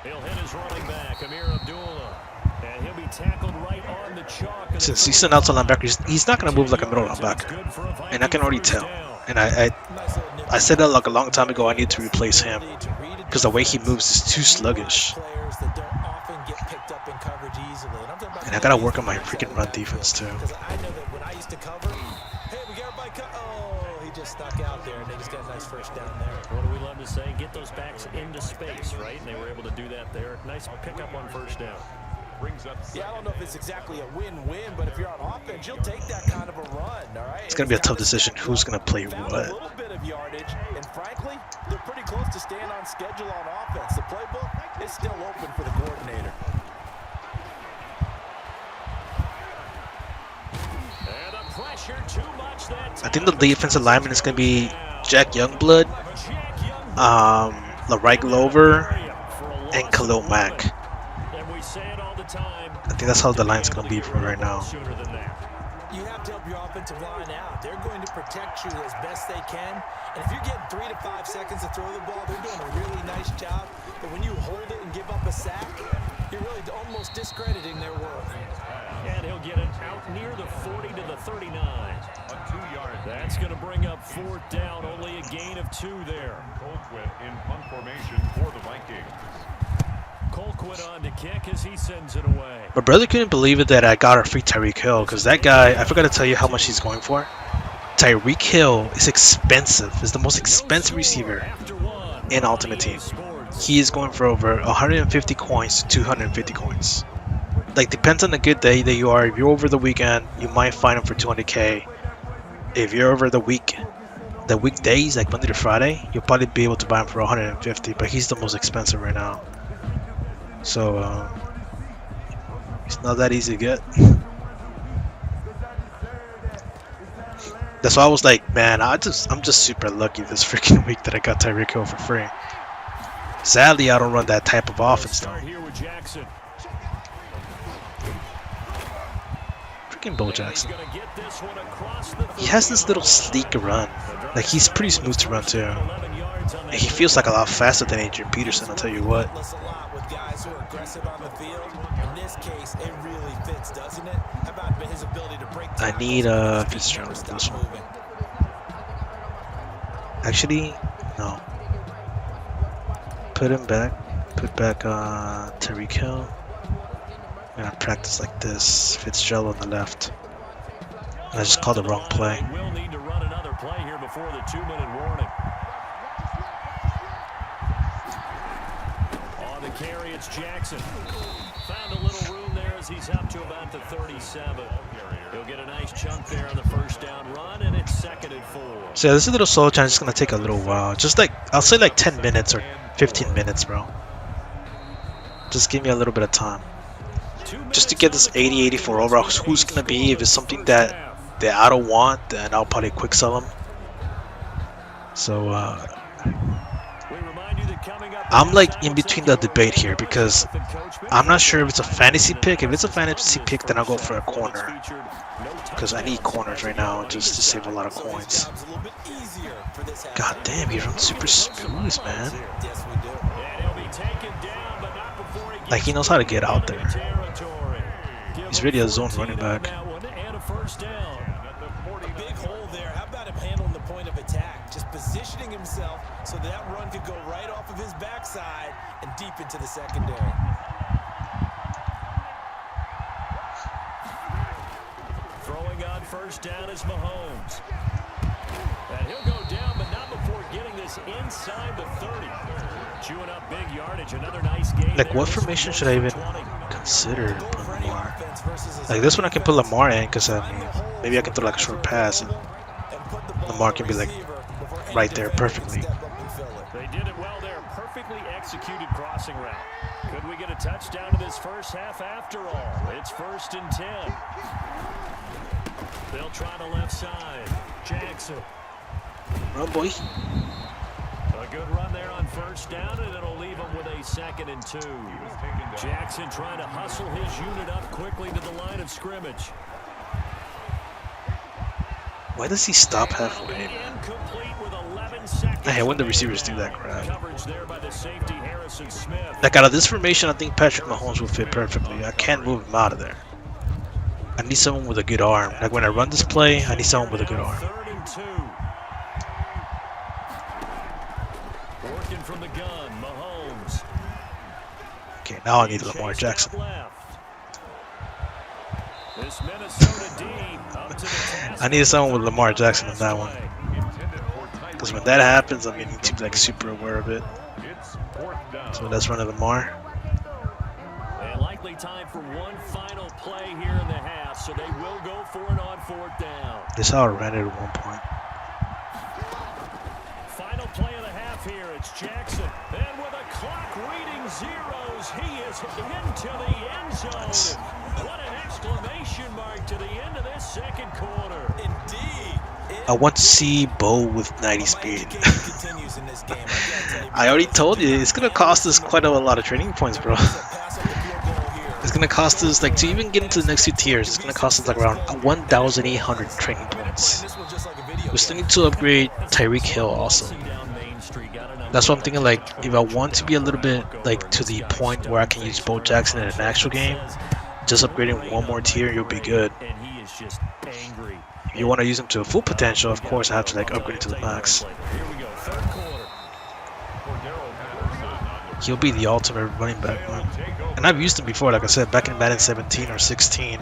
He'll hit his running back, Amir Abdullah. And he'll be tackled right on the chalk. Since he's an outside linebacker, he's not going to move like a middle linebacker. And I can already tell. And I said that like a long time ago, I need to replace him. Because the way he moves is too sluggish. And I got to work on my freaking run defense too. Just stuck out there, and they just got a nice first down there. What do we love to say? Get those backs into space, right? And they were able to do that there. Nice pickup on first down. Yeah, I don't know if it's exactly a win-win, but if you're on offense, you'll take that kind of a run, all right? It's going to be a tough decision who's going to play what. A little bit of yardage, and frankly, they're pretty close to staying on schedule on offense. The playbook is still open for the coordinator. I think the defensive lineman is going to be Jack Youngblood, LaRye Glover, and Khalil Mack. I think that's how the line's going to be for right now. You have to help your offensive line out. They're going to protect you as best they can. And if you're getting 3 to 5 seconds to throw the ball, they're doing a really nice job. But when you hold it and give up a sack, you're really almost discrediting their work. And he'll get it out near the 40 to the 39. That's going to bring up fourth down. Only a gain of 2 there. Colquitt in punt formation for the Vikings. Colquitt on to kick as he sends it away. My brother couldn't believe it that I got a free Tyreek Hill, because that guy, I forgot to tell you how much he's going for. Tyreek Hill is expensive. He's the most expensive receiver in Ultimate Team. He is going for over 150 coins to 250 coins. Like, depends on the good day that you are. If you're over the weekend, you might find him for 200k. If you're over the weekdays, like Monday to Friday, you'll probably be able to buy him for 150, but he's the most expensive right now. So, it's not that easy to get. That's why I was like, man, I'm just super lucky this freaking week that I got Tyreek Hill for free. Sadly, I don't run that type of offense though. Freaking Bo Jackson. He has this little sleek run. Like, he's pretty smooth to run too. And he feels like a lot faster than Adrian Peterson, I'll tell you what. I need Fitzgerald in this one. Actually, no. Put him back. Put back Tyreek Hill. I'm gonna practice like this. Fitzgerald on the left. And I just called the wrong play. We'll need to run another play here before the 2-minute warning. On the carry, it's Jackson. Found a little room there as he's up to about the 37. He'll get a nice chunk there on the first down run, and it's 2nd and 4. So yeah, this is a little solo challenge. It's gonna take a little while. Just like, I'll say like 10 minutes or 15 minutes, bro. Just give me a little bit of time. Just to get this 80-84 overall. Who's gonna be? If it's something that I don't want, then I'll probably quick sell them. So I'm like in between the debate here, because I'm not sure if it's a fantasy pick. If it's a fantasy pick, then I'll go for a corner, because I need corners right now just to save a lot of coins. God damn, he runs super smooth, man. Like, he knows how to get out there. He's really a zone running back. Big hole there. How about him handling the point of attack? Just positioning himself so that run could go right off of his backside and deep into the secondary. Throwing on first down is Mahomes. And he'll go down, but not before getting this inside the 30. Chewing up big yardage, another nice game. Like, what formation should I even consider putting Lamar? Like, this one I can put Lamar in, because maybe I can throw like a short pass and Lamar can be like right there perfectly. They did it well there. Perfectly executed crossing route. Could we get a touchdown in this first half after all? It's 1st and 10. They'll try the left side. Jackson. Run, boy. A good run there on first down, and it'll leave him with a 2nd and 2. Jackson trying to hustle his unit up quickly to the line of scrimmage. Why does he stop halfway, man? I hate when the receivers do that crap. Like out of this formation, I think Patrick Mahomes will fit perfectly. I can't move him out of there. I need someone with a good arm. Like when I run this play, I need someone with a good arm. Working from the gun, Mahomes. Okay, now I need Lamar Jackson. I need someone with Lamar Jackson in that one. Because when that happens, I'm getting to be like super aware of it. So let's run to Lamar. And likely time for one final play here in the half, so they will go for it on 4th down. This is how I ran it at one point. Final play of the half here, it's Jackson. And with a clock reading zeros, he is into the end zone. Nice. What an exclamation mark to the end of this second quarter. Indeed. I want to see Bo with 90 speed. I already told you, it's going to cost us quite a lot of training points, bro. It's going to cost us, like, to even get into the next 2 tiers, it's going to cost us like around 1,800 training points. We still need to upgrade Tyreek Hill also. That's what I'm thinking, like, if I want to be a little bit, like, to the point where I can use Bo Jackson in an actual game, just upgrading one more tier, you'll be good. If you want to use him to a full potential, of course, I have to, like, upgrade to the max. He'll be the ultimate running back, man. And I've used him before, like I said, back in Madden 17 or 16.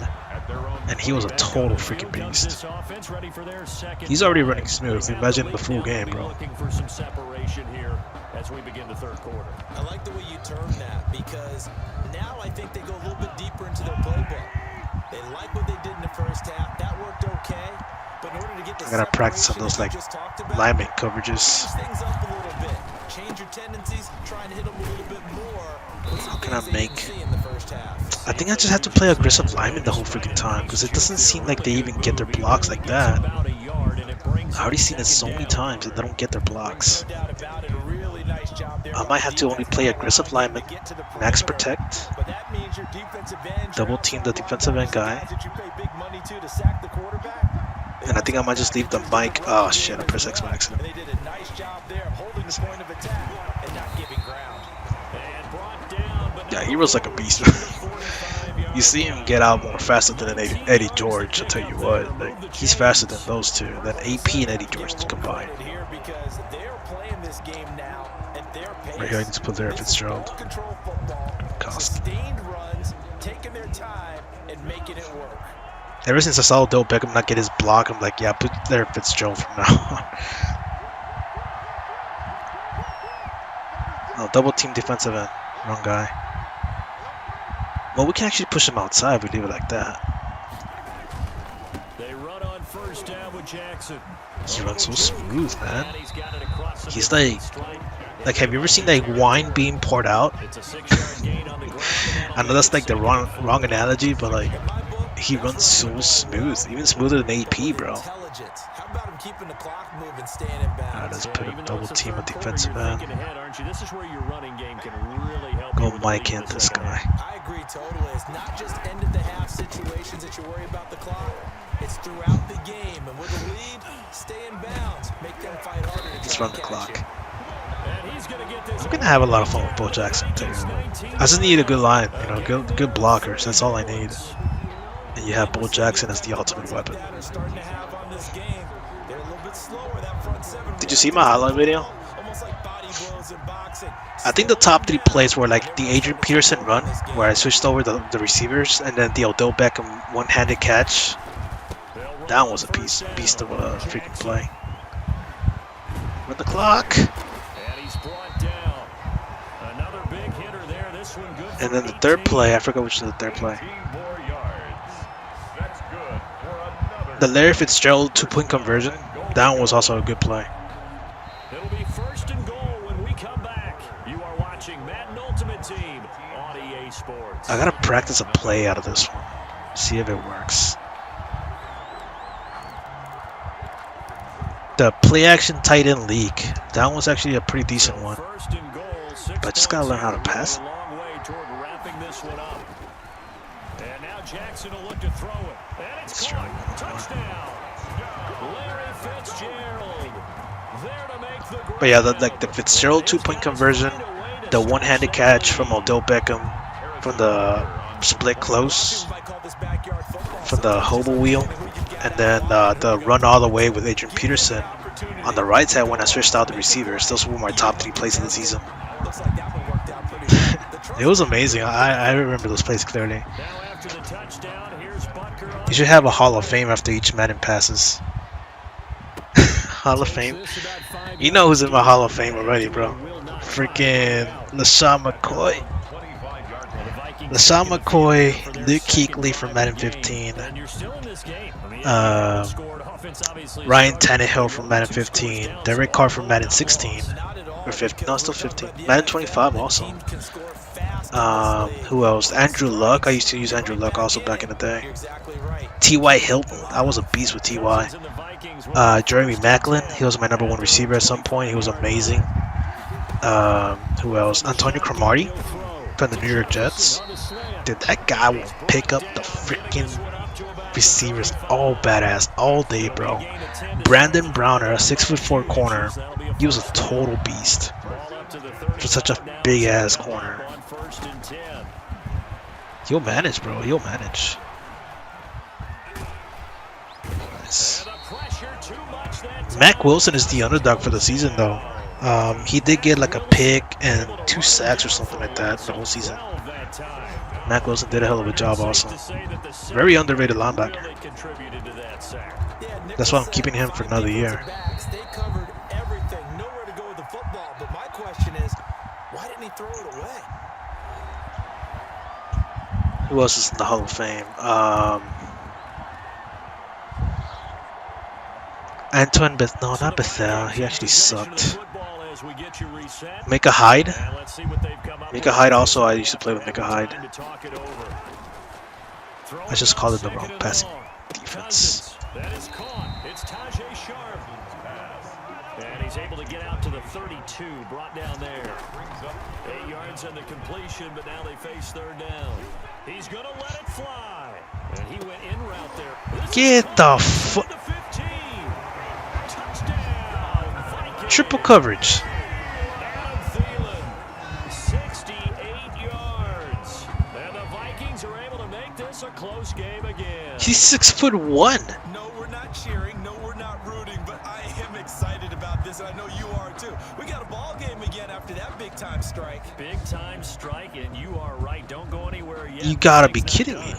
And he was a total freaking beast. He's already running smooth. Imagine the full game, bro. As we begin the 3rd quarter. I like the way you term that, because now I think they go a little bit deeper into their playbook. They like what they did in the first half. That worked okay. But in order to get the I gotta practice on those, like, lineman coverages. Things up a little bit. Change your tendencies, try and hit them a little bit more. How can I make... I think I just have to play aggressive lineman the whole freaking time, because it doesn't seem like they even get their blocks like that. I already seen it so many times that they don't get their blocks. I might have to only play aggressive lineman, max protect, double team the defensive end guy, and I think I might just leave the mic. Oh shit, I pressed X by accident. Yeah, he was like a beast. You see him get out more faster than Eddie George, I'll tell you what. Like, he's faster than those two, than AP and Eddie George combined. Right here, I need to put there Fitzgerald. Cost. Ever since I saw Odell Beckham not get his block, I'm like, yeah, put there Fitzgerald from now on. No, double team defensive end. Wrong guy. Well, we can actually push him outside if we leave it like that. They run on 1st down with Jackson. He runs so smooth, man. He's like, have you ever seen like wine being poured out? I know that's like the wrong analogy, but like, he runs so smooth, even smoother than AP, bro. Alright, let's put a double team at defensive end. Go Mike in this guy. I agree totally. It's not just end of the half situations that you worry about the clock. It's throughout the game, and with a lead, stay in bounds. Make them fight harder. Let's run the clock. I'm gonna have a lot of fun with Bo Jackson too. I just need a good line, you know, good blockers. That's all I need. And you have Bo Jackson as the ultimate weapon. Did you see my highlight video? I think the top 3 plays were like the Adrian Peterson run, where I switched over the receivers, and then the Odell Beckham one-handed catch. That was a beast of a freaking play. Run the clock. And then the 3rd play, I forgot which was the 3rd play. The Larry Fitzgerald 2-point conversion. That one was also a good play. It'll be 1st and goal when we come back. You are watching Madden Ultimate Team on EA Sports. I gotta practice a play out of this one. See if it works. The play action tight end leak. That one was actually a pretty decent one. But I just gotta learn how to pass it. And now Jackson will look to throw it. And it's caught. Touchdown. Larry Fitzgerald. There to make the But yeah, the Fitzgerald 2-point conversion, the one-handed catch from Odell Beckham from the split close, from the hobo wheel, and then the run all the way with Adrian Peterson on the right side when I switched out the receivers. Those were my top 3 plays of the season. It was amazing. I remember those plays clearly. You should have a Hall of Fame after each Madden passes. Hall of Fame. You know who's in my Hall of Fame already, bro. Freaking LaShawn McCoy. LaShawn McCoy, Luke Kuechly from Madden 15. Ryan Tannehill from Madden 15. Derek Carr from Madden 16. Or 15. No, still 15. Madden 25 also. Who else? Andrew Luck. I used to use Andrew Luck also back in the day. T.Y. Hilton. I was a beast with T.Y. Jeremy Maclin. He was my #1 receiver at some point. He was amazing. Who else? Antonio Cromartie from the New York Jets. Dude, that guy will pick up the freaking receivers all badass all day, bro. Brandon Browner, a 6'4" corner. He was a total beast for such a big ass corner. He'll manage, bro. He'll manage. Nice. Mac Wilson is the underdog for the season, though. He did get like a pick and 2 sacks or something like that the whole season. Mac Wilson did a hell of a job also. Very underrated linebacker. That's why I'm keeping him for another year. Who else is in the Hall of Fame? Antoine Beth, no, not Bethel. He actually sucked. Micah Hyde. Micah Hyde also, I used to play with Micah Hyde. I just called it the wrong passing defense. And he's able to get out to the 32, brought down there. 8 yards on the completion, but now they face 3rd down. He's going to let it fly. And he went in route there. Get the fuck. Triple coverage. Adam Thielen, 68 yards. And the Vikings are able to make this a close game again. He's 6'1". No, we're not cheering. No, we're not rooting. But I am excited about this, and I know you are too. We got a ball game again after that big-time strike. Big-time strike, and you are right. Don't go anywhere yet. You gotta be kidding me.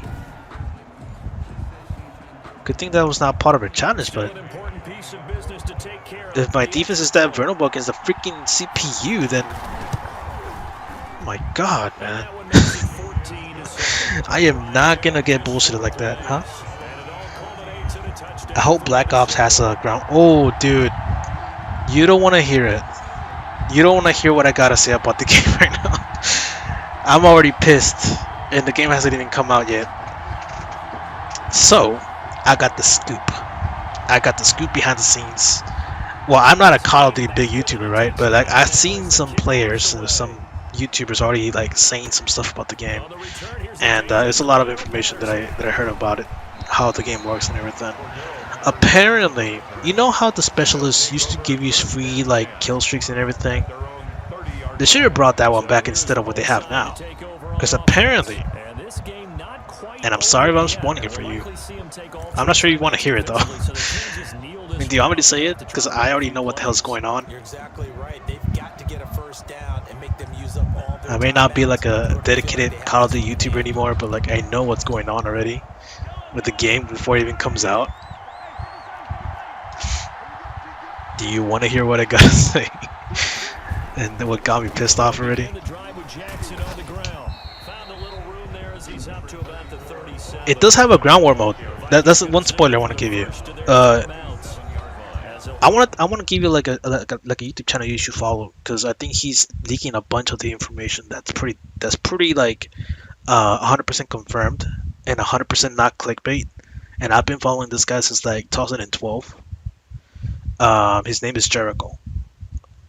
Good thing that was not part of a challenge, but if my defense is that vulnerable against the freaking CPU, then oh my god, man. I am not gonna get bullshitted like that, huh? I hope Black Ops has a ground. Oh, dude, you don't want to hear it. You don't want to hear what I gotta say about the game right now. I'm already pissed, and the game hasn't even come out yet. So I got the scoop. I got the scoop behind the scenes. Well, I'm not a Call of Duty big YouTuber, right? But like, I've seen some players, some YouTubers already like saying some stuff about the game, and it's a lot of information that I heard about it, how the game works and everything. Apparently, you know how the specialists used to give you free like kill streaks and everything? They should have brought that one back instead of what they have now. Because apparently, and I'm sorry if I'm spoiling it for you, I'm not sure you want to hear it though. I mean, do you want me to say it? Because I already know what the hell's going on. You're exactly right. They've got to get a first down and make them use up all their I may not be like a dedicated Call of Duty YouTuber anymore, but like I know what's going on already with the game before it even comes out. Do you want to hear what I gotta say? And then what got me pissed off already? It does have a ground war mode. That's one spoiler I want to give you. I want to give you like a YouTube channel you should follow, because I think he's leaking a bunch of the information that's pretty like 100% confirmed and 100% not clickbait. And I've been following this guy since like 2012. His name is Jericho.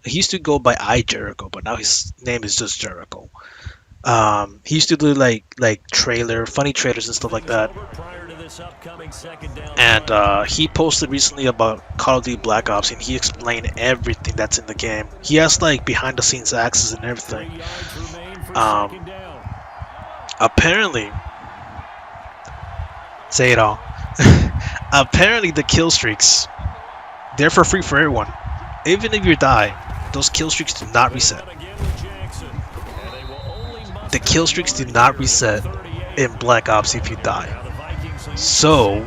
He used to go by Jericho, but now his name is just Jericho. He used to do like funny trailers and stuff like that. this upcoming second down. And he posted recently about Call of Duty Black Ops, and he explained everything that's in the game. He has like behind the scenes access and everything. 3 yards remain for Um, second down. Apparently, say it all. Apparently, the kill streaks, they're for free for everyone. Even if you die, those kill streaks do not reset. The kill streaks do not reset in Black Ops if you die. So,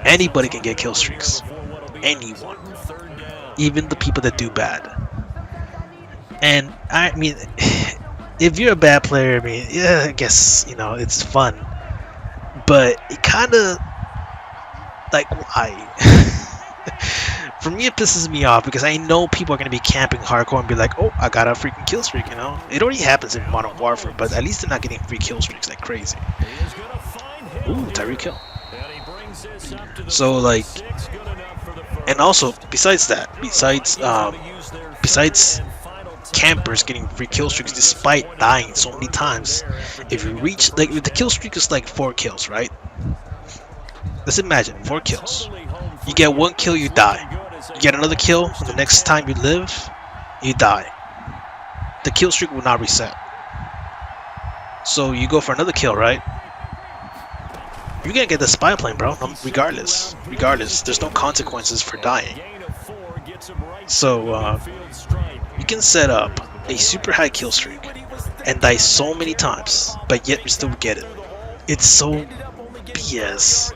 anybody can get kill streaks. Anyone. Even the people that do bad. And, I mean, if you're a bad player, I mean, yeah, I guess, you know, it's fun. But it kind of, like, why? For me, it pisses me off because I know people are going to be camping hardcore and be like, oh, I got a freaking kill streak, you know? It already happens in Modern Warfare, but at least they're not getting free kill streaks like crazy. Ooh, Tyreek Hill. So, like, and also, besides that, besides campers getting free kill streaks despite dying so many times, if you reach, like, if the kill streak is like 4 kills, right? Let's imagine 4 kills. You get 1 kill, you die. You get another kill, and the next time you live, you die. The kill streak will not reset. So you go for another kill, right? You're gonna get the spy plane, bro. Regardless, there's no consequences for dying. So you can set up a super high kill streak and die so many times, but yet you still get it. It's so BS.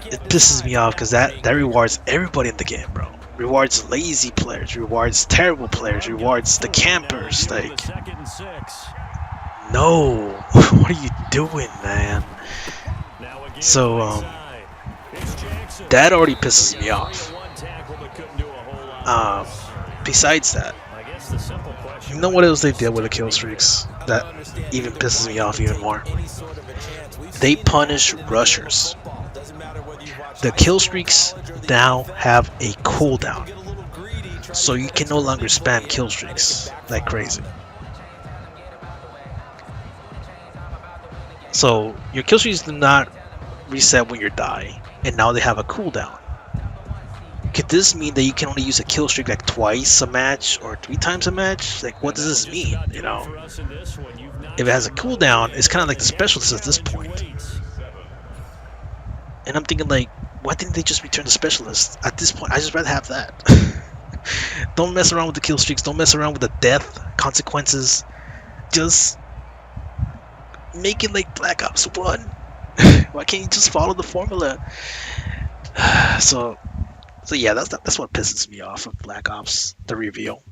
It pisses me off because that rewards everybody in the game, bro. Rewards lazy players, rewards terrible players, rewards the campers. Like, no, what are you doing, man? So that already pisses me off. Besides that, you know what else they did with the kill streaks that even pisses me off even more? They punish rushers. The kill streaks now have a cooldown, so you can no longer spam kill streaks like crazy. So your kill streaks do not reset when you die, and now they have a cooldown. Could this mean that you can only use a kill streak like twice a match or 3 times a match? Like, what does this mean? You know, if it has a cooldown, it's kind of like the specialist at this point. And I'm thinking, like, why didn't they just return the specialist? At this point, I just rather have that. Don't mess around with the kill streaks. Don't mess around with the death consequences. Just make it like Black Ops 1. Why can't you just follow the formula? So yeah, that's what pisses me off of Black Ops, the reveal.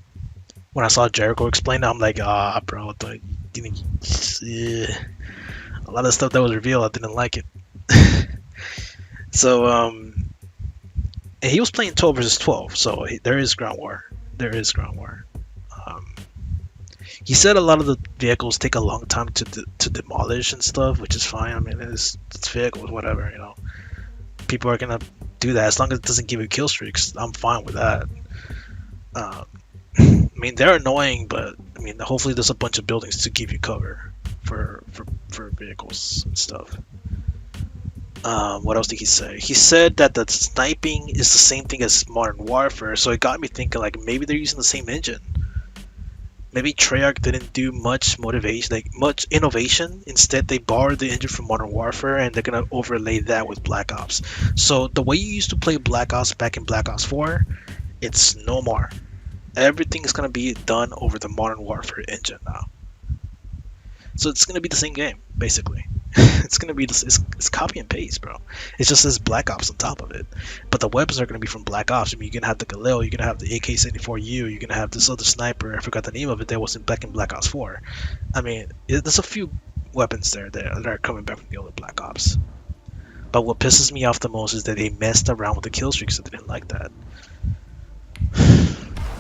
When I saw Jericho explain it, I'm like, bro, a lot of stuff that was revealed, I didn't like it. So, and he was playing 12 versus 12, so there is ground war. He said a lot of the vehicles take a long time to demolish and stuff, which is fine. I mean, it's vehicles, whatever, you know. People are gonna do that as long as it doesn't give you kill streaks. I'm fine with that. I mean, they're annoying, but I mean, hopefully there's a bunch of buildings to give you cover for vehicles and stuff. What else did he say? He said that the sniping is the same thing as Modern Warfare, so it got me thinking, like, maybe they're using the same engine. Maybe Treyarch didn't do much innovation. Instead, they borrowed the engine from Modern Warfare, and they're gonna overlay that with Black Ops. So the way you used to play Black Ops back in Black Ops 4, it's no more. Everything is gonna be done over the Modern Warfare engine now. So it's gonna be the same game, basically. It's gonna be it's copy and paste, bro. It just says Black Ops on top of it, but the weapons are gonna be from Black Ops. I mean, you're gonna have the Galil, you're gonna have the AK-74U, you're gonna have this other sniper. I forgot the name of it. That wasn't back in Black Ops 4. I mean, there's a few weapons there that are coming back from the older Black Ops. But what pisses me off the most is that they messed around with the kill streaks. I didn't like that.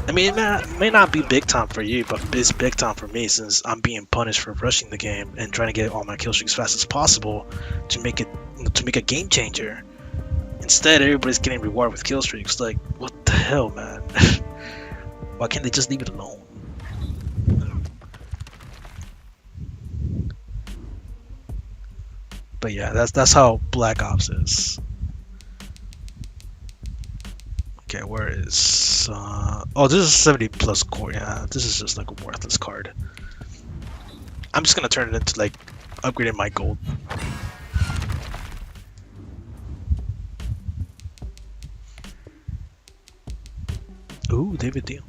I mean, it may not be big time for you, but it's big time for me since I'm being punished for rushing the game and trying to get all my kill streaks as fast as possible to make a game changer. Instead, everybody's getting rewarded with kill streaks. Like, what the hell, man? Why can't they just leave it alone? But yeah, that's how Black Ops is. Okay, where is oh, this is 70 plus core. Yeah, this is just like a worthless card. I'm just gonna turn it into like upgrading my gold. Ooh, David Deal.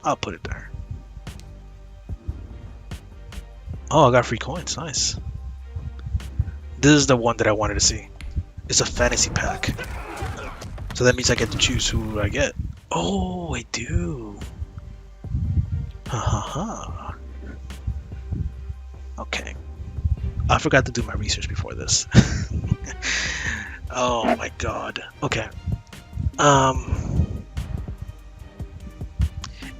I'll put it there. Oh, I got free coins. Nice. This is the one that I wanted to see. It's a fantasy pack. So that means I get to choose who I get. Oh, I do. Ha ha ha. Okay. I forgot to do my research before this. Oh my god. Okay.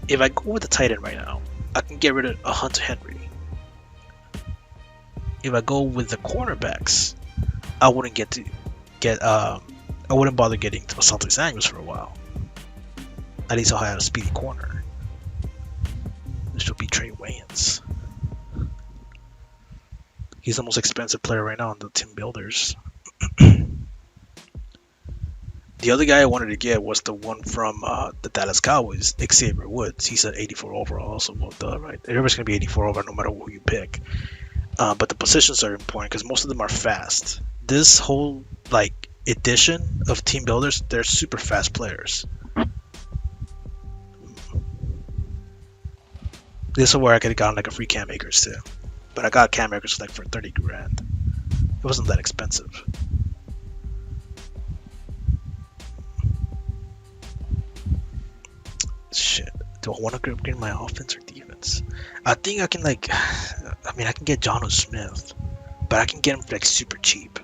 If I go with the tight end right now, I can get rid of a Hunter Henry. If I go with the cornerbacks, I wouldn't I wouldn't bother getting to Asante Samuels for a while. At least I'll have a speedy corner. This will be Trey Wayans. He's the most expensive player right now on the team builders. The other guy I wanted to get was the one from the Dallas Cowboys, Xavier Woods. He's at 84 overall, so well done, right? Everybody's gonna be 84 overall no matter who you pick. But the positions are important because most of them are fast. This whole like edition of team builders, they're super fast players. This is where I could have gotten like a free Cam Akers too, but I got Cam Akers like for 30 grand. It wasn't that expensive. Shit. Do I want to upgrade my offense or defense? I think I can like, I mean I can get Jonnu Smith, but I can get him for like super cheap.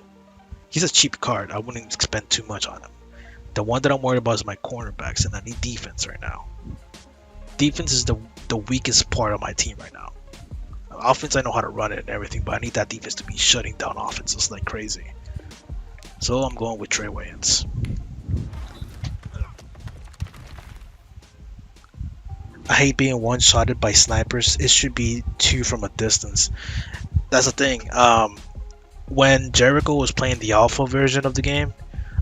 He's a cheap card. I wouldn't spend too much on him. The one that I'm worried about is my cornerbacks, and I need defense right now. Defense is the weakest part of my team right now. Offense, I know how to run it and everything, but I need that defense to be shutting down offenses like crazy. So I'm going with Trey Wayans. I hate being one-shotted by snipers. It should be 2 from a distance. That's the thing. When Jericho was playing the alpha version of the game,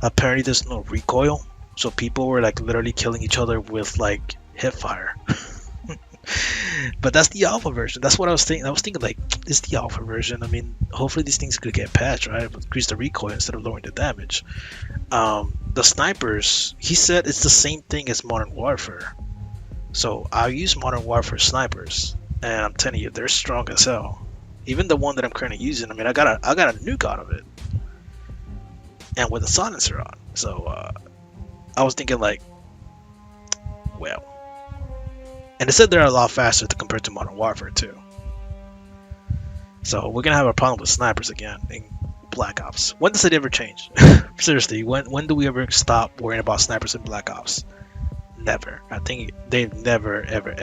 apparently there's no recoil, so people were like literally killing each other with like hip fire. But that's the alpha version. That's what I was thinking. I was thinking like, it's the alpha version. I mean, hopefully these things could get patched, right? Increase the recoil instead of lowering the damage. The snipers, he said it's the same thing as Modern Warfare. So I'll use Modern Warfare snipers, and I'm telling you, they're strong as hell. Even the one that I'm currently using, I mean, I got a nuke out of it, and with a silencer on. So I was thinking like, well, and they said they're a lot faster compared to Modern Warfare too. So we're gonna have a problem with snipers again in Black Ops. When does it ever change? Seriously, when do we ever stop worrying about snipers in Black Ops? Never. I think they've never, ever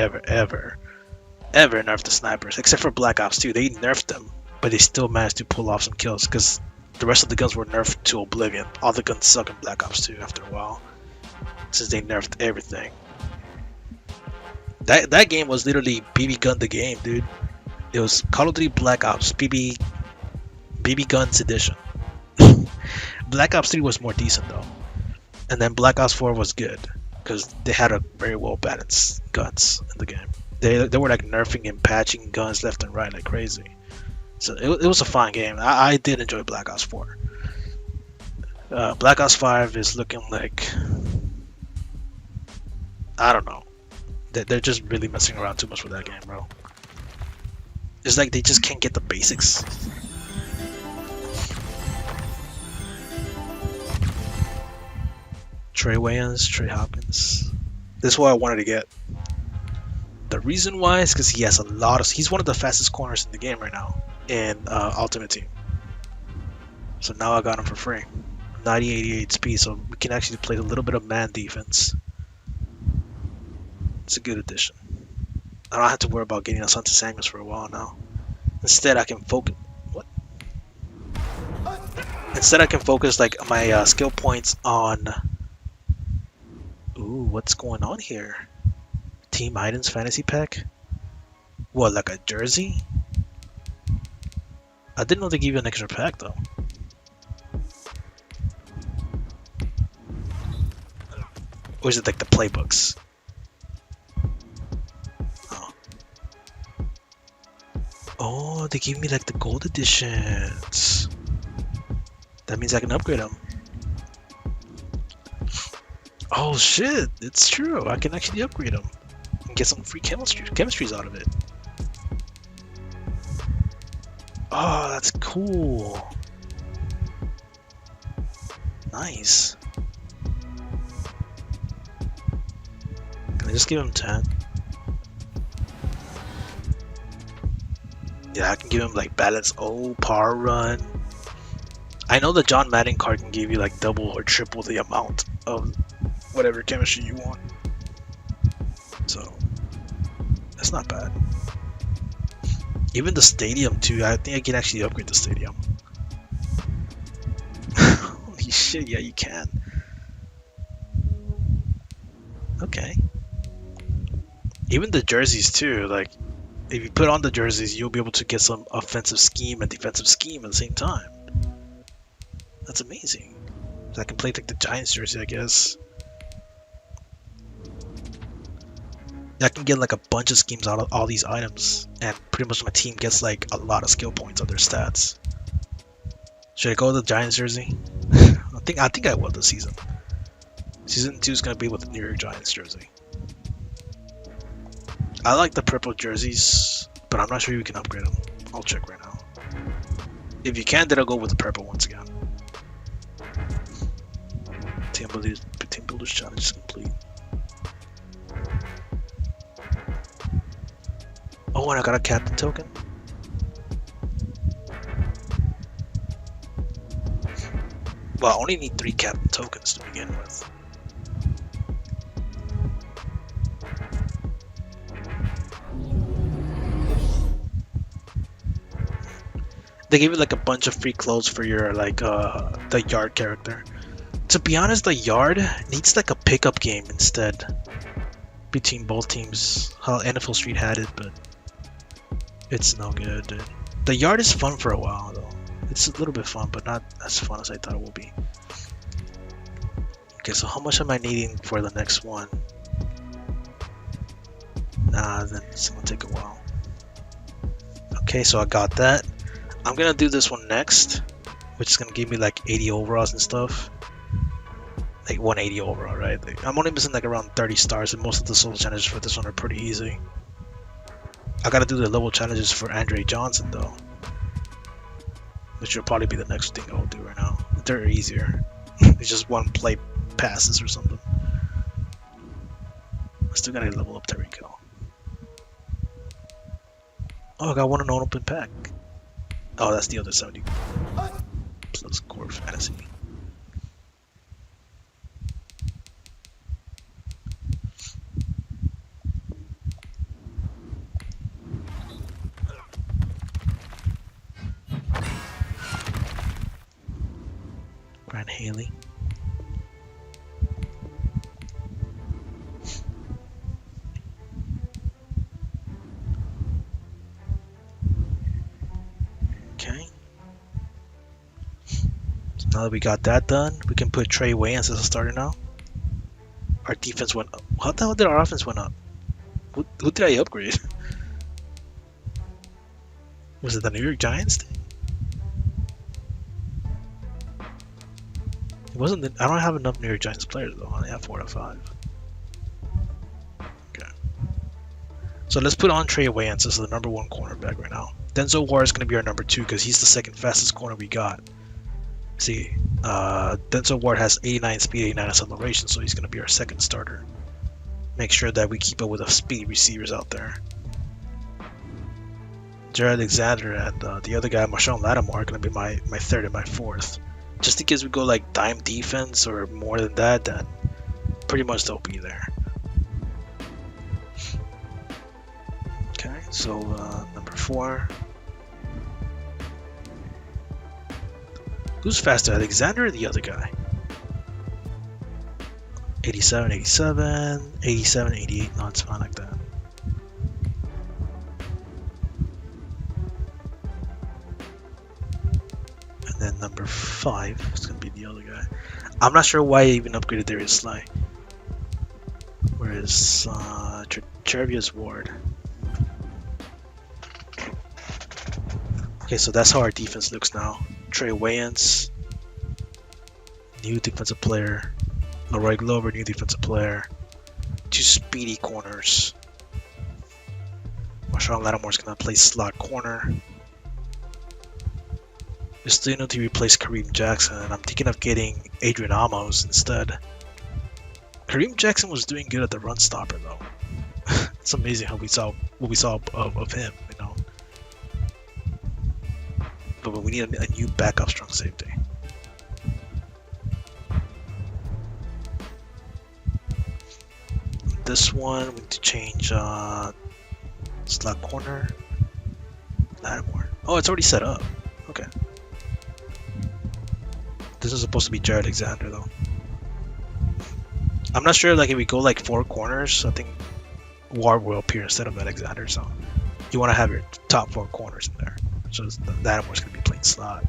nerfed the snipers, except for Black Ops 2. They nerfed them, but they still managed to pull off some kills because the rest of the guns were nerfed to oblivion. All the guns suck in Black Ops 2 after a while, since they nerfed everything. That game was literally BB gun the game, dude. It was Call of Duty Black Ops BB Guns Edition. Black Ops 3 was more decent though, and then Black Ops 4 was good because they had a very well balanced guns in the game. They were like nerfing and patching guns left and right like crazy. So it was a fun game. I did enjoy Black Ops 4. Black Ops 5 is looking like, I don't know. They're just really messing around too much with that game, bro. It's like they just can't get the basics. Trey Wayans, Trey Hopkins. This is what I wanted to get. The reason why is because he has a lot of. He's one of the fastest corners in the game right now in Ultimate Team. So now I got him for free. 90-88 speed, so we can actually play a little bit of man defense. It's a good addition. I don't have to worry about getting Asante Samuels for a while now. Instead, I can focus. What? Instead, I can focus like my skill points on. Ooh, what's going on here? Team items fantasy pack? What, like a jersey? I didn't know they gave you an extra pack though. Or is it like the playbooks? Oh. Oh, they gave me like the gold editions. That means I can upgrade them. Oh shit, it's true. I can actually upgrade them and get some free chemistries out of it. Oh, that's cool. Nice. Can I just give him 10? Yeah, I can give him like balance. Oh, power run. I know the John Madden card can give you like double or triple the amount of whatever chemistry you want. So that's not bad. Even the stadium too. I think I can actually upgrade the stadium. Holy shit! Yeah, you can. Okay. Even the jerseys too. Like, if you put on the jerseys, you'll be able to get some offensive scheme and defensive scheme at the same time. That's amazing. So I can play like the Giants jersey, I guess. I can get like a bunch of schemes out of all these items, and pretty much my team gets like a lot of skill points on their stats. Should I go with the Giants jersey? I think I will this season. Season 2 is gonna be with the New York Giants jersey. I like the purple jerseys, but I'm not sure you can upgrade them. I'll check right now. If you can, then I'll go with the purple once again. Team Builders challenge is complete. Oh, and I got a captain token. Well, I only need 3 captain tokens to begin with. They gave you like a bunch of free clothes for your like the yard character. To be honest, the yard needs like a pickup game instead between both teams. How NFL Street had it, but it's no good, dude. The yard is fun for a while though. It's a little bit fun, but not as fun as I thought it would be. Okay, so how much am I needing for the next one? Nah, then it's gonna take a while. Okay, so I got that. I'm gonna do this one next, which is gonna give me like 80 overalls and stuff. Like 180 overall, right? Like, I'm only missing like around 30 stars, and most of the solo challenges for this one are pretty easy. I gotta do the level challenges for Andre Johnson though, which will probably be the next thing I'll do right now. They're easier. It's just one play passes or something. I still gotta level up Tyreek Hill. Oh, I got one unopened pack. Oh, that's the other 70 plus core fantasy. Brian Haley. Okay. So now that we got that done, we can put Trey Wayans as a starter now. Our defense went up. How the hell did our offense went up? Who did I upgrade? Was it the New York Giants thing? It wasn't. I don't have enough New York Giants players though. I only have 4 out of 5. Okay. So let's put on Trey Wayans as the number 1 cornerback right now. Denzel Ward is going to be our number 2 because he's the second fastest corner we got. See, Denzel Ward has 89 speed, 89 acceleration, so he's going to be our second starter. Make sure that we keep up with the speed receivers out there. Jared Alexander and the other guy, Marshawn Lattimore, are going to be my third and my fourth. Just in case we go like dime defense or more than that, then pretty much they'll be there. Okay, so number 4. Who's faster, Alexander or the other guy? 87, 87, 87, 88. No, it's fine like that. then number 5 is gonna be the other guy. I'm not sure why I even upgraded Darius Slay. Where is Trevius Ward? Okay, so that's how our defense looks now. Trey Wayans, new defensive player. Leroy Glover, new defensive player. 2 speedy corners. Marshawn Lattimore's gonna play slot corner. We still need to replace Kareem Jackson, and I'm thinking of getting Adrian Amos instead. Kareem Jackson was doing good at the run stopper though. It's amazing how what we saw of him, you know. But we need a new backup strong safety. This one we need to change slot corner. Lattimore. Oh, it's already set up. Okay. This is supposed to be Jared Alexander though. I'm not sure like if we go like 4 corners, I think Ward will appear instead of Alexander, so you want to have your top 4 corners in there. So Lattimore's gonna be playing slot.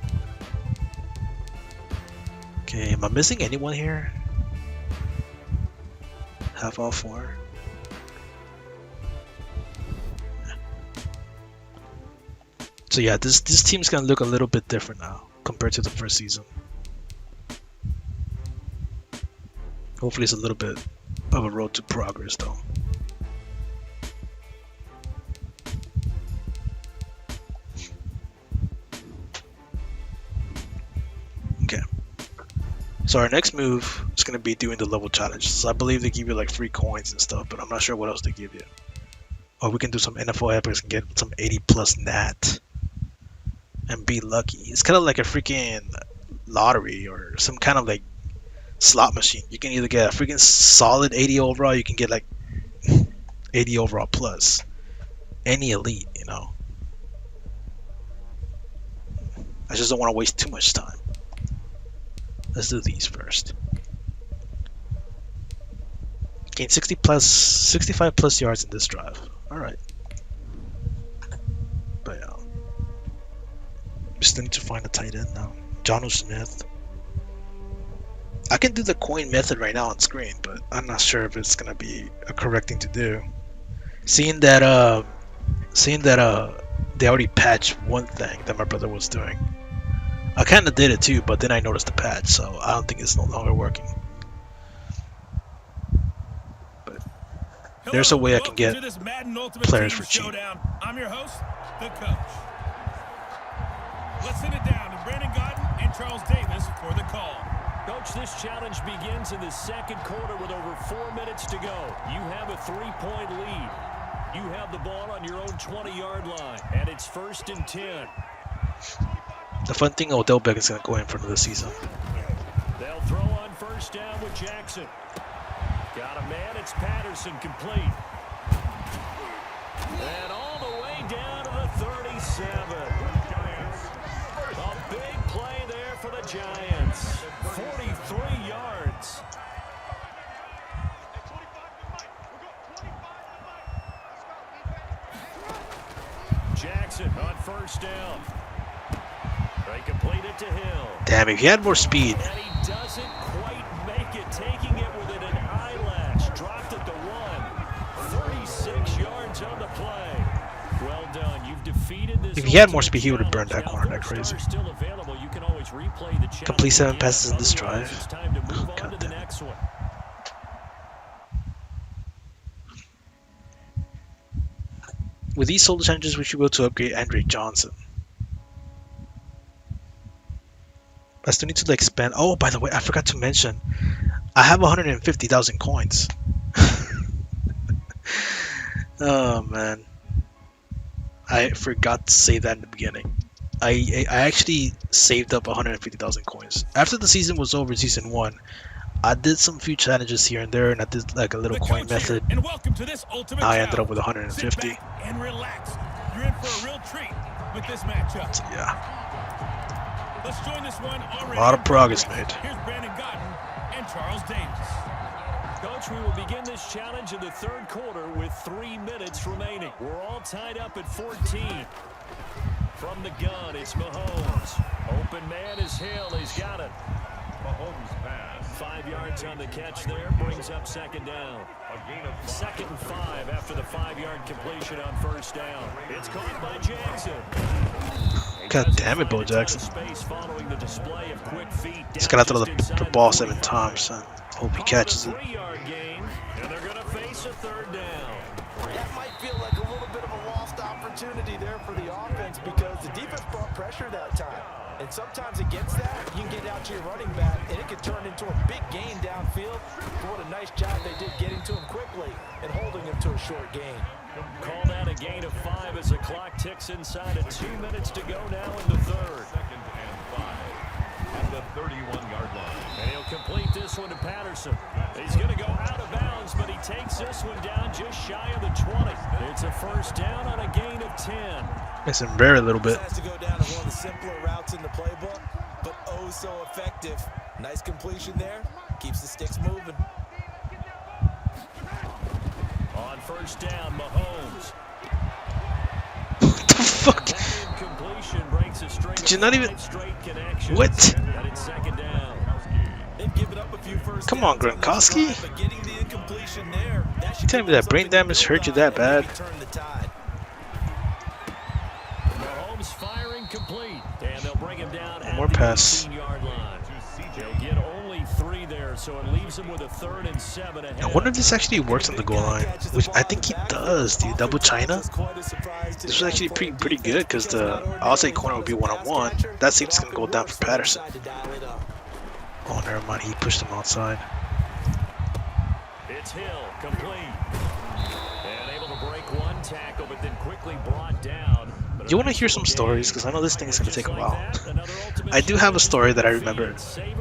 Okay, am I missing anyone here? Have all 4? Yeah. So yeah, this team's gonna look a little bit different now compared to the first season. Hopefully it's a little bit of a road to progress though. Okay. So our next move is going to be doing the level challenge. So I believe they give you like free coins and stuff, but I'm not sure what else they give you. Or we can do some NFL epics and get some 80 plus nat and be lucky. It's kind of like a freaking lottery or some kind of like slot machine. You can either get a freaking solid 80 overall, you can get like 80 overall plus any elite, you know. I just don't want to waste too much time. Let's do these first. Gain 65 plus yards in this drive. Alright. But yeah. We still need to find a tight end now. Jonnu Smith. I can do the coin method right now on screen, but I'm not sure if it's gonna be a correct thing to do. Seeing that they already patched one thing that my brother was doing. I kinda did it too, but then I noticed the patch, so I don't think it's no longer working. But there's a way I can get players for cheap. I'm your host, the coach. Let's send it down to Brandon Godden and Charles Davis for the call. Coach, this challenge begins in the second quarter with over 4 minutes to go. You have a 3-point lead. You have the ball on your own 20-yard line, and it's 1st and 10. The fun thing, Odell Beckham's going to go in for another season. They'll throw on 1st down with Jackson. Got a man, it's Patterson, complete. And all the way down to the 37. A big play there for the Giants. 43 yards. Jackson on 1st down. They complete it to Hill. Damn, if he had more speed. And he doesn't quite make it, taking it within an eyelash. Dropped at the 1. 36 yards on the play. Well done. You've defeated this. If he had more speed, he would have burned that corner like crazy. Still available. You can always replay the Complete 7 passes in this drive. It's time to move on God to the damn. next one. With these solo challenges, we should be able to upgrade Andre Johnson. I still need to like spend. Oh, by the way, I forgot to mention, I have 150,000 coins. Oh man, I forgot to say that in the beginning. I actually saved up 150,000 coins. After the season was over, season 1, I did some few challenges here and there, and I did like a little coin method. And welcome to this ultimate I ended up challenge. with 150. Sit back and relax. You're in for a real treat with this matchup. So yeah, Let's join this one already. a lot of progress made. Here's Brandon Godden and Charles Davis. Coach, we will begin this challenge in the 3rd quarter with 3 minutes remaining. We're all tied up at 14. From the gun, it's Mahomes. Open man is Hill. He's got it. Mahomes pass. 5 yards on the catch there. Brings up second down. A gain of 5. 2nd and 5 after the 5-yard completion on first down. It's caught by Jackson. God damn it, Bo Jackson. He's gonna throw the ball 7 times. And hope he catches it. 3-yard gain, and they're gonna face a 3rd down. That might feel like a little bit of a lost opportunity there for the offense because the defense brought pressure that time. And sometimes against that, you can get out to your running back, and it can turn into a big gain downfield. But what a nice job they did getting to him quickly and holding him to a short gain. Call that a gain of 5 as the clock ticks inside of 2 minutes to go now in the 3rd. 2nd and 5 at the 31-yard line. And he'll complete this one to Patterson. He's going to go out of bounds, but he takes this one down just shy of the 20. It's a first down on a gain of 10. Missing very little bit. Has to go down to one of the simpler routes in the playbook, but oh so effective. Nice completion there. Keeps the sticks moving. On first down, Mahomes. What the fuck? That incompletion breaks a string Did you of not even... 5 straight connections. What? And it's second down. They've given up a few first Come on, downs this Gronkowski. drive, but getting the incompletion there, that should Tell me give them that brain something to damage build hurt you on that and bad. maybe turn the tide. Mahomes firing complete, and they'll bring him down at more the pass. 18-yard line. They'll get only 3 there, so it leaves him with a 3rd and 7 ahead. I wonder if this actually works on the goal line, which I think he does, dude. Double China. This was actually pretty good because the outside corner would be 1-on-1. That safety's gonna go down for Patterson. Oh, never mind. He pushed him outside. It's Hill, complete. And able to break one tackle, but then quickly brought down. You want to hear some stories? Because I know this thing is going to take a while. I do have a story that I remember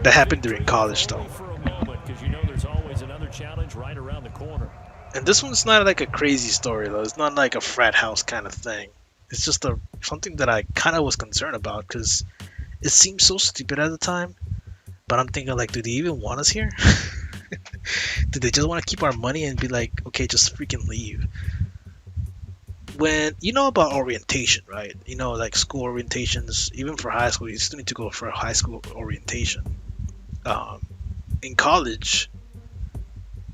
that happened during college, though. And this one's not like a crazy story, though. It's not like a frat house kind of thing. It's just something that I kind of was concerned about because it seemed so stupid at the time. But I'm thinking, like, do they even want us here? Do they just want to keep our money and be like, okay, just freaking leave? When you know about orientation, right? You know, like school orientations, even for high school, you still need to go for a high school orientation. In college,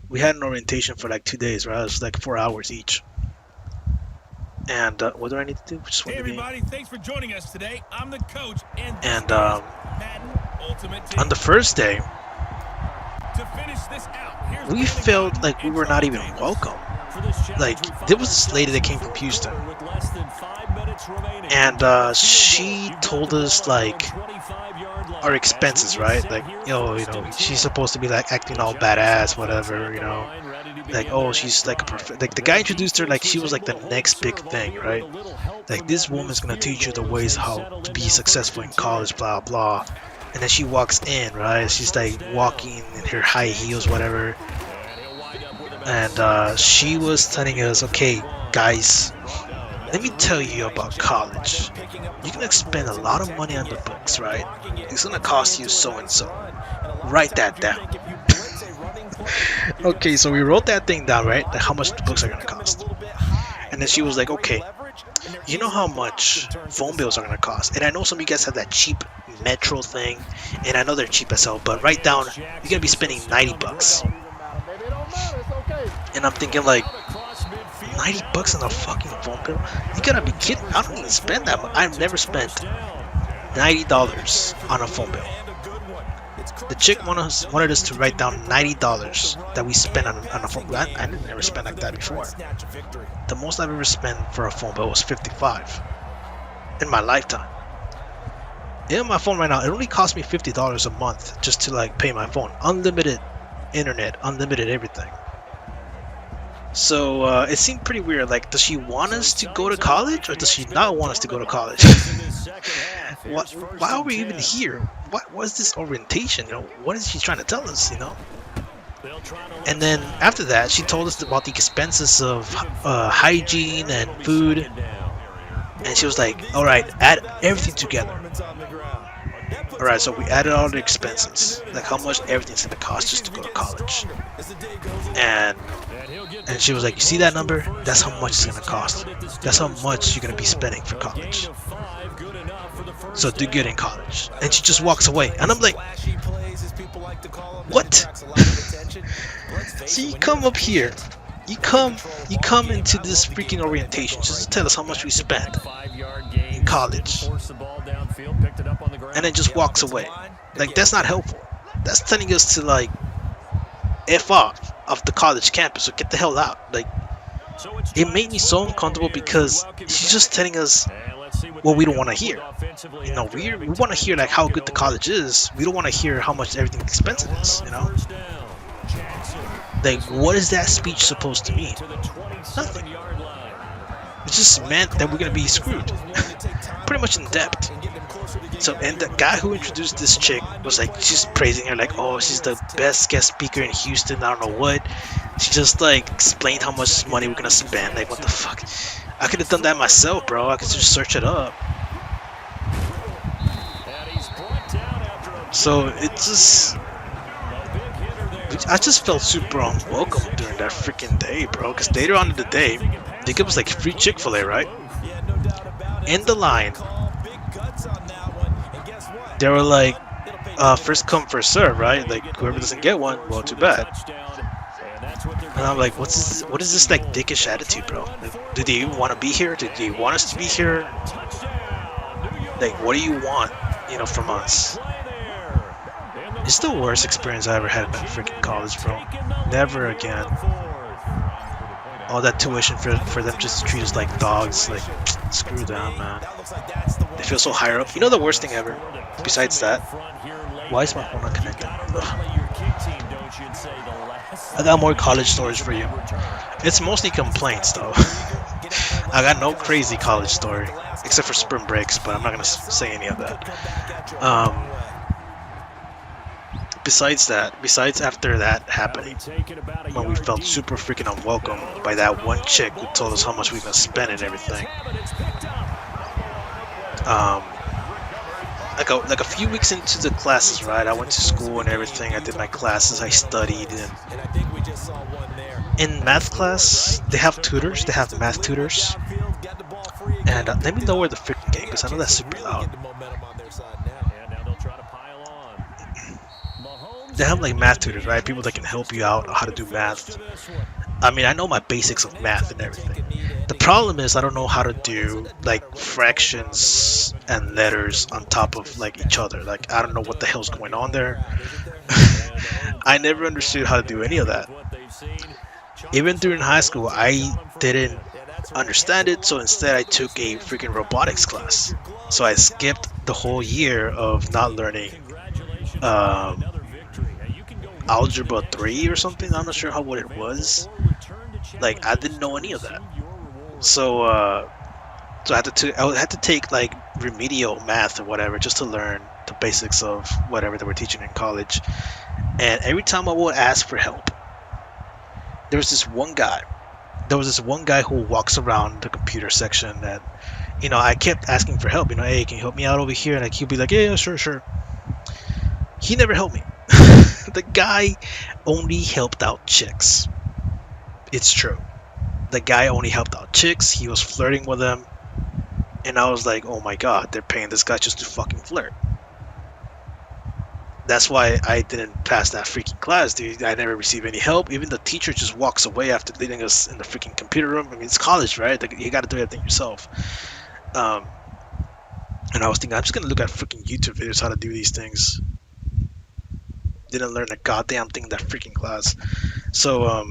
we had an orientation for like 2 days, right? It was like 4 hours each. And what do I need to do? Just Hey everybody, thanks for joining us today. I'm the coach, and Madden Ultimate on the first day, to finish this out, we felt like we were not even welcome. Like, there was this lady that came from Houston, and she told us like our expenses, right? Like, she's supposed to be like acting all badass, whatever, like, oh, she's like like the guy introduced her like she was like the next big thing, right? Like, this woman's gonna teach you the ways how to be successful in college, blah blah. And then she walks in, right? She's like walking in her high heels, whatever. And she was telling us, okay, guys, let me tell you about college. You're gonna spend a lot of money on the books, right? It's gonna cost you so and so. Write that down. Okay, so we wrote that thing down, right? Like how much the books are gonna cost. And then she was like, okay, you know how much phone bills are gonna cost? And I know some of you guys have that cheap Metro thing, and I know they're cheap as hell, but write down, you're gonna be spending 90 bucks. And I'm thinking like, 90 bucks on a fucking phone bill? You gotta be kidding. I don't even spend that much. I've never spent $90 on a phone bill. The chick wanted us to write down $90 that we spent on a phone bill. I never spent like that before. The most I've ever spent for a phone bill was $55 in my lifetime. In my phone right now, it only costs me $50 a month just to like pay my phone. Unlimited internet, unlimited everything. So it seemed pretty weird. Like, does she want us to go to college, or does she not want us to go to college? Why are we even here? What was this orientation? What is she trying to tell us? And then after that, she told us about the expenses of hygiene and food, and she was like, "All right, add everything together." All right, so we added all the expenses, like how much everything's gonna cost just to go to college, and And she was like, you see that number? That's how much it's gonna cost. That's how much you're gonna be spending for college. So do good in college. And she just walks away. And I'm like, what? So you come up here. You come into this freaking orientation just to tell us how much we spent in college. And then just walks away. Like, that's not helpful. That's telling us to, like, F off the college campus or get the hell out. Like, it made me so uncomfortable because she's just telling us what we don't want to hear. You know, we want to hear like how good the college is. We don't want to hear how much everything expensive is, you know? Like, what is that speech supposed to mean? Nothing. It just meant that we're gonna be screwed. Pretty much in depth. So, and the guy who introduced this chick was like, she's praising her like, oh, she's the best guest speaker in Houston, I don't know what. She just like explained how much money we're gonna spend. Like, what the fuck? I could have done that myself, bro. I could just search it up. So it just, I just felt super unwelcome during that freaking day, bro. Because later on in the day, they gave us like free Chick-fil-A, right? In the line, they were like, first come, first serve, right? Like, whoever doesn't get one, well, too bad. And I'm like, what is this like dickish attitude, bro? Like, do they even want to be here? Do they want us to be here? Like, what do you want, you know, from us? It's the worst experience I ever had in that freaking college, bro. Never again. All that tuition for them just to treat us like dogs. Like, screw them, man. They feel so higher up. You know the worst thing ever? Besides that, why is my phone not connected? Ugh. I got more college stories for you. It's mostly complaints, though. I got no crazy college story, except for spring breaks, but I'm not gonna say any of that. Besides after that happening, when we felt super freaking unwelcome by that one chick who told us how much we were gonna spend and everything. Like a few weeks into the classes, right? I went to school and everything. I did my classes. I studied. And in math class, they have tutors. They have math tutors. And let me lower the freaking game because I know that's super loud. They have like math tutors, right? People that can help you out how to do math. I mean, I know my basics of math and everything. The problem is I don't know how to do like fractions and letters on top of like each other. Like, I don't know what the hell's going on there. I never understood how to do any of that. Even during high school, I didn't understand it, so instead I took a freaking robotics class. So I skipped the whole year of not learning algebra 3 or something. I'm not sure what it was. Like, I didn't know any of that. So I had to take like remedial math or whatever just to learn the basics of whatever they were teaching in college. And every time I would ask for help, there was this one guy who walks around the computer section, and you know, I kept asking for help. You know, hey, can you help me out over here? And like, he'd be like, yeah, sure. He never helped me. The guy only helped out chicks. It's true. The guy only helped out chicks. He was flirting with them. And I was like, oh my god, they're paying this guy just to fucking flirt. That's why I didn't pass that freaking class, dude. I never received any help. Even the teacher just walks away after leading us in the freaking computer room. I mean, it's college, right? Like, you gotta do everything yourself. And I was thinking, I'm just gonna look at freaking YouTube videos how to do these things. Didn't learn a goddamn thing in that freaking class. So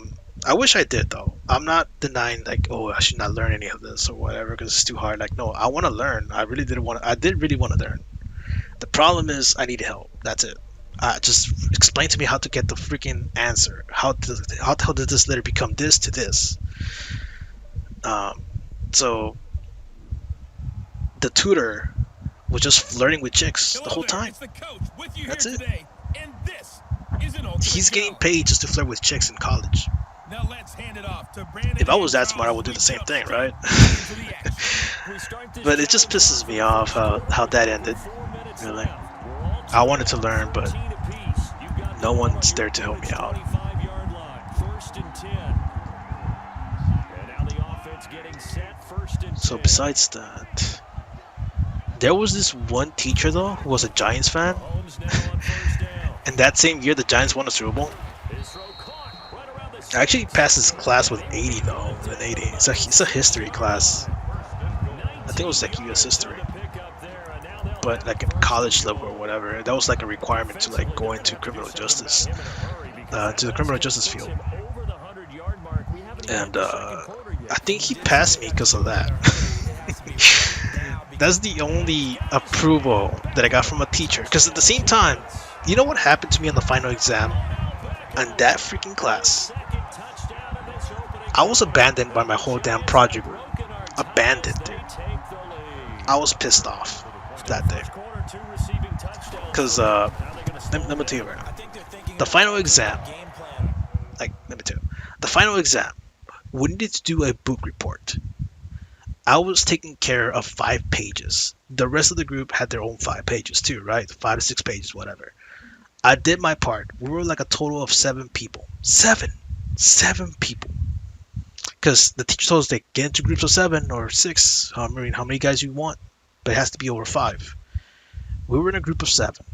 I wish I did, though. I'm not denying like, oh, I should not learn any of this or whatever because it's too hard. Like, no, I want to learn. I did really want to learn. The problem is I need help. That's it. Just explain to me how to get the freaking answer. How did this letter become this to this? So the tutor was just flirting with chicks the whole time. That's it. He's getting paid just to flirt with chicks in college. If I was that smart, I would do the same thing, right? But it just pisses me off how that ended. Really, I wanted to learn, but no one's there to help me out. So besides that, there was this one teacher though who was a Giants fan, and that same year the Giants won a Super Bowl. I actually passed his class with 80 though, with an 80. It's a history class. I think it was like U.S. history, but like in college level or whatever. That was like a requirement to like go into criminal justice, to the criminal justice field. And I think he passed me because of that. That's the only approval that I got from a teacher. Because at the same time, you know what happened to me on the final exam? On that freaking class, I was abandoned by my whole damn project group. Abandoned, dude. I was pissed off that day. Because, let me tell you right now. The final exam, the final exam, we needed to do a book report. I was taking care of 5 pages. The rest of the group had their own 5 pages too, right? 5 to 6 pages, whatever. I did my part. We were like a total of 7 people. 7 people. Because the teacher told us they get into groups of 7 or 6. I mean, how many guys you want, but it has to be over 5. We were in a group of 7.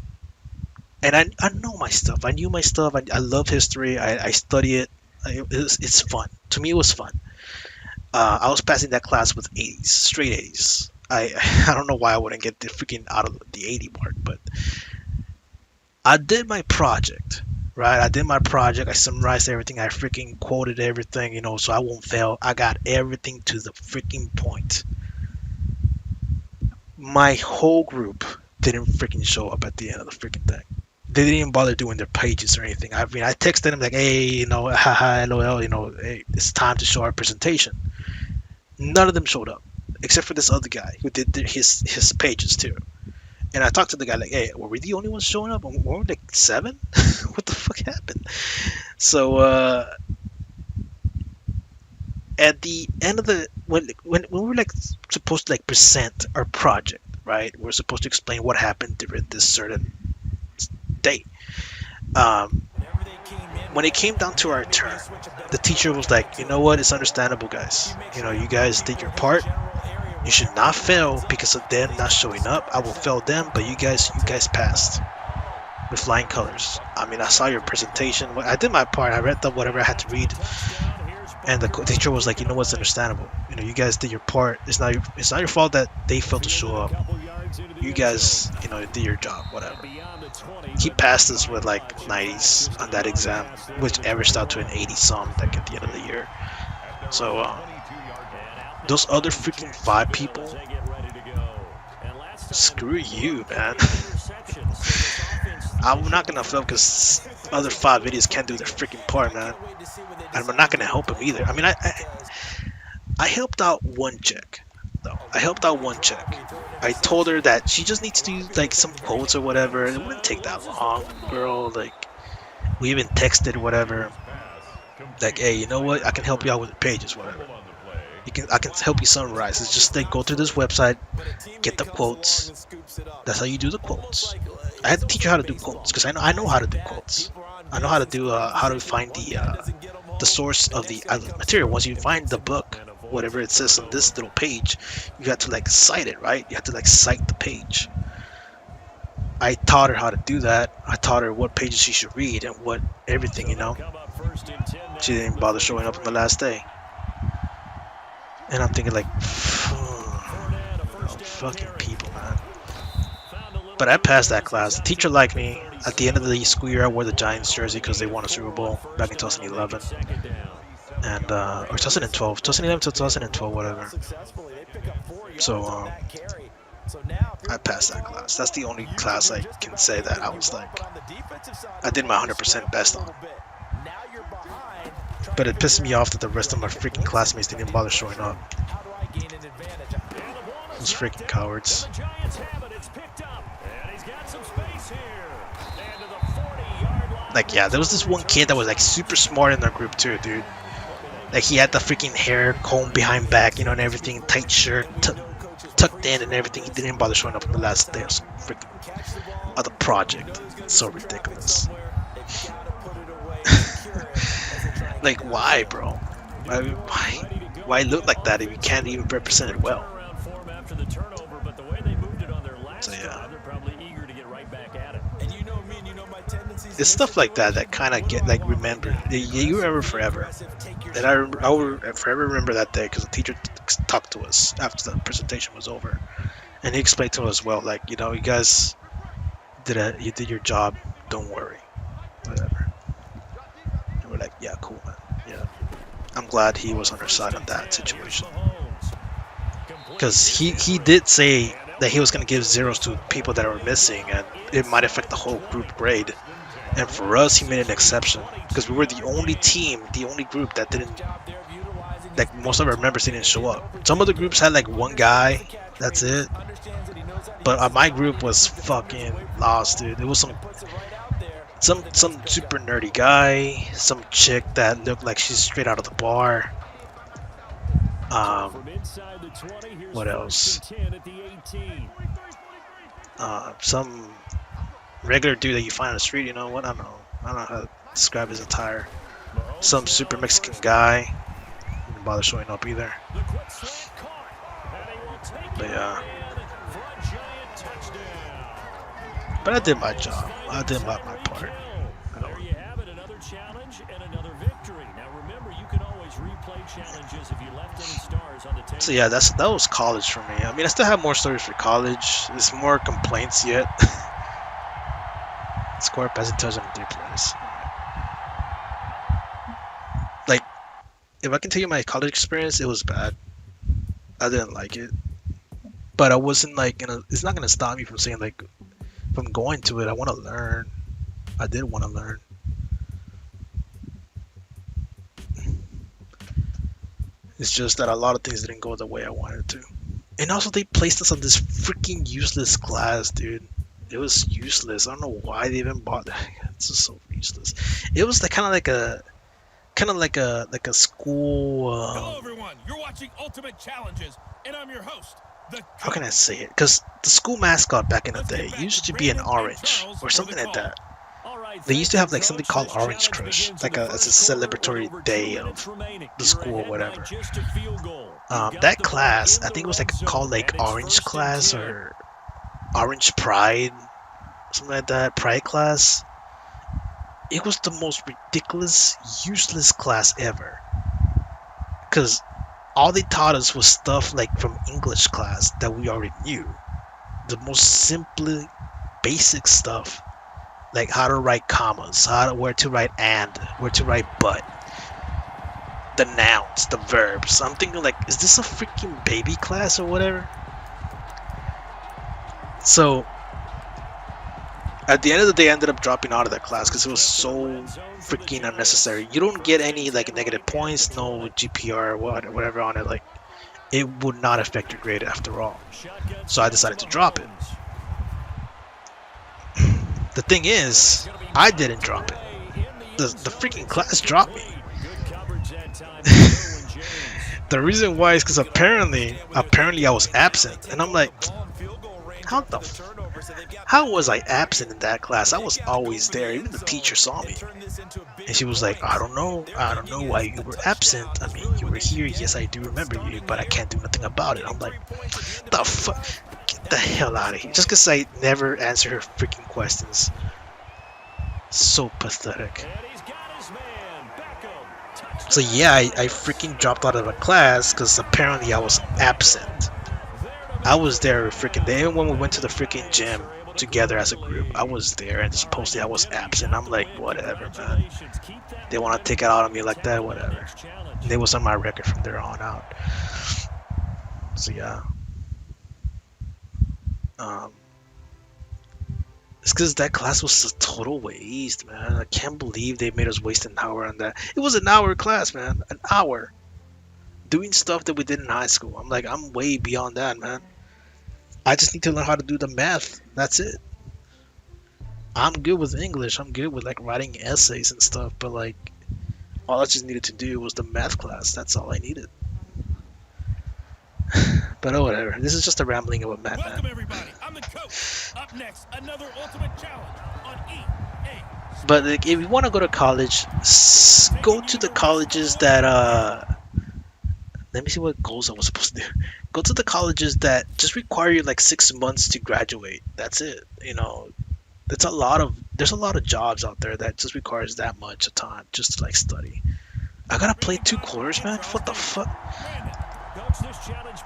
And I know my stuff. I knew my stuff. I love history. I study it. It's fun. To me, it was fun. I was passing that class with 80s, straight 80s. I don't know why I wouldn't get the freaking out of the 80 mark, but I did my project, right? I did my project. I summarized everything. I freaking quoted everything, you know, so I won't fail. I got everything to the freaking point. My whole group didn't freaking show up at the end of the freaking thing. They didn't even bother doing their pages or anything. I mean, I texted them like, hey, you know, haha, lol, you know, hey, it's time to show our presentation. None of them showed up, except for this other guy who did his pages too. And I talked to the guy like, hey, were we the only ones showing up? Were we like 7? What the fuck happened? So at the end of the when we were like supposed to like present our project, right? We're supposed to explain what happened during this certain day. When it came down to our turn, the teacher was like, you know what, it's understandable, guys. You know, you guys did your part. You should not fail because of them not showing up. I will fail them, but you guys passed with flying colors. I mean, I saw your presentation. I did my part. I read whatever I had to read, and the teacher was like, you know what's understandable. You know, you guys did your part. It's not your fault that they failed to show up. You guys, you know, did your job, whatever. He passed us with like 90s on that exam, which averaged out to an 80 some like at the end of the year. So those other freaking 5 people, screw you, man. I'm not gonna fail because other 5 idiots can't do their freaking part, man. And I'm not gonna help them either. I mean, I helped out one chick, though. I helped out one chick. I told her that she just needs to do like some quotes or whatever. It wouldn't take that long, girl. Like, we even texted whatever. Like, hey, you know what? I can help you out with the pages, whatever. I can help you summarize. It's just like go through this website, get the quotes. That's how you do the quotes. I had to teach you how to do quotes because I know how to do quotes. I know how to do how to find the source of the material. Once you find the book, whatever it says on this little page, you have to like cite it, right? You have to like cite the page. I taught her how to do that. I taught her what pages she should read and what everything, you know. She didn't bother showing up on the last day. And I'm thinking like, fucking people, man. But I passed that class. The teacher liked me. At the end of the school year, I wore the Giants jersey because they won a Super Bowl back in 2011. And, or 2012. 2011 to 2012, whatever. So, I passed that class. That's the only class I can say that I was like, I did my 100% best on. But it pissed me off that the rest of my freaking classmates didn't bother showing up. Those freaking cowards. Like, yeah, there was this one kid that was like super smart in our group too, dude. Like, he had the freaking hair combed behind back, you know, and everything, tight shirt, tucked in and everything. He didn't bother showing up on the last day of the project. It's so ridiculous. Like, why, bro? Why? why look like that if you can't even represent it well? Turnaround for 'em after the turnover, but the way they moved it on their last So, yeah. drive, they're probably eager to get right back at it. And you know me, and you know my tendencies. It's stuff like that that kind of get like remembered. You remember forever. And I will forever remember that day because the teacher talked to us after the presentation was over, and he explained to us, well, like, you know, you guys you did your job. Don't worry, whatever. And we're like, yeah, cool, man. Yeah, I'm glad he was on our side on that situation, because he did say that he was gonna give zeros to people that were missing, and it might affect the whole group grade. And for us, he made an exception because we were the only team, the only group that didn't, like, most of our members didn't show up. Some of the groups had like one guy, that's it. But my group was fucking lost, dude. It was some super nerdy guy, some chick that looked like she's straight out of the bar. What else? Some regular dude that you find on the street, you know what? I don't know how to describe his attire. Some super Mexican guy. Didn't bother showing up either. But yeah. But I did my job. I did my part. There you have it, another challenge and another victory. Now remember, you can always replay challenges if you left any stars on the table. So yeah, that was college for me. I mean, I still have more stories for college. There's more complaints yet. Score passing touchdown in 3 plays. Like, if I can tell you my college experience, it was bad. I didn't like it, but I wasn't like, it's not gonna stop me from saying, like, from going to it. I want to learn. I did want to learn. It's just that a lot of things didn't go the way I wanted to. And also, they placed us on this freaking useless class, dude. It was useless. I don't know why they even bought. It's just so useless. It was like kind of like a school. Hello, everyone. You're watching Ultimate Challenges, and I'm your host. How can I say it? Because the school mascot back in the day used to be an orange or something like that. They used to have like something called Orange Crush, like as a celebratory day of the school or whatever. That class, I think it was like called like Orange Class or Orange Pride, something like that. Pride class. It was the most ridiculous, useless class ever. Because all they taught us was stuff like from English class that we already knew. The most simply basic stuff. Like how to write commas, where to write and, where to write but. The nouns, the verbs. I'm thinking like, is this a freaking baby class or whatever? So, at the end of the day, I ended up dropping out of that class because it was so freaking unnecessary. You don't get any like negative points, no GPR, whatever on it. Like, it would not affect your grade after all. So I decided to drop it. The thing is, I didn't drop it. The freaking class dropped me. The reason why is because apparently I was absent, and I'm like, how was I absent in that class? I was always there. Even the teacher saw me, and she was like, I don't know why you were absent. I mean, you were here. Yes, I do remember you, but I can't do nothing about it. I'm like, the fuck. Get the hell out of here. Just because I never answer her freaking questions. So pathetic. So yeah, I freaking dropped out of a class because apparently I was absent. I was there freaking day. Even when we went to the freaking gym together as a group, I was there, and supposedly I was absent. I'm like, whatever, man. They want to take it out on me like that, whatever. And it was on my record from there on out. So yeah. It's because that class was a total waste, man. I can't believe they made us waste an hour on that. It was an hour class, man. An hour. Doing stuff that we did in high school. I'm like, I'm way beyond that, man. I just need to learn how to do the math. That's it. I'm good with English. I'm good with like writing essays and stuff. But like, all I just needed to do was the math class. That's all I needed. But oh, whatever. This is just a rambling about Madden. Welcome everybody. I'm the coach. Up next, another Ultimate Challenge on EA. But like, if you want to go to college, go to the colleges that let me see what goals I was supposed to do. Go to the colleges that just require you like 6 months to graduate. That's it. You know, there's a lot of jobs out there that just requires that much of time just to like study. I gotta play 2 quarters, man. What the fuck?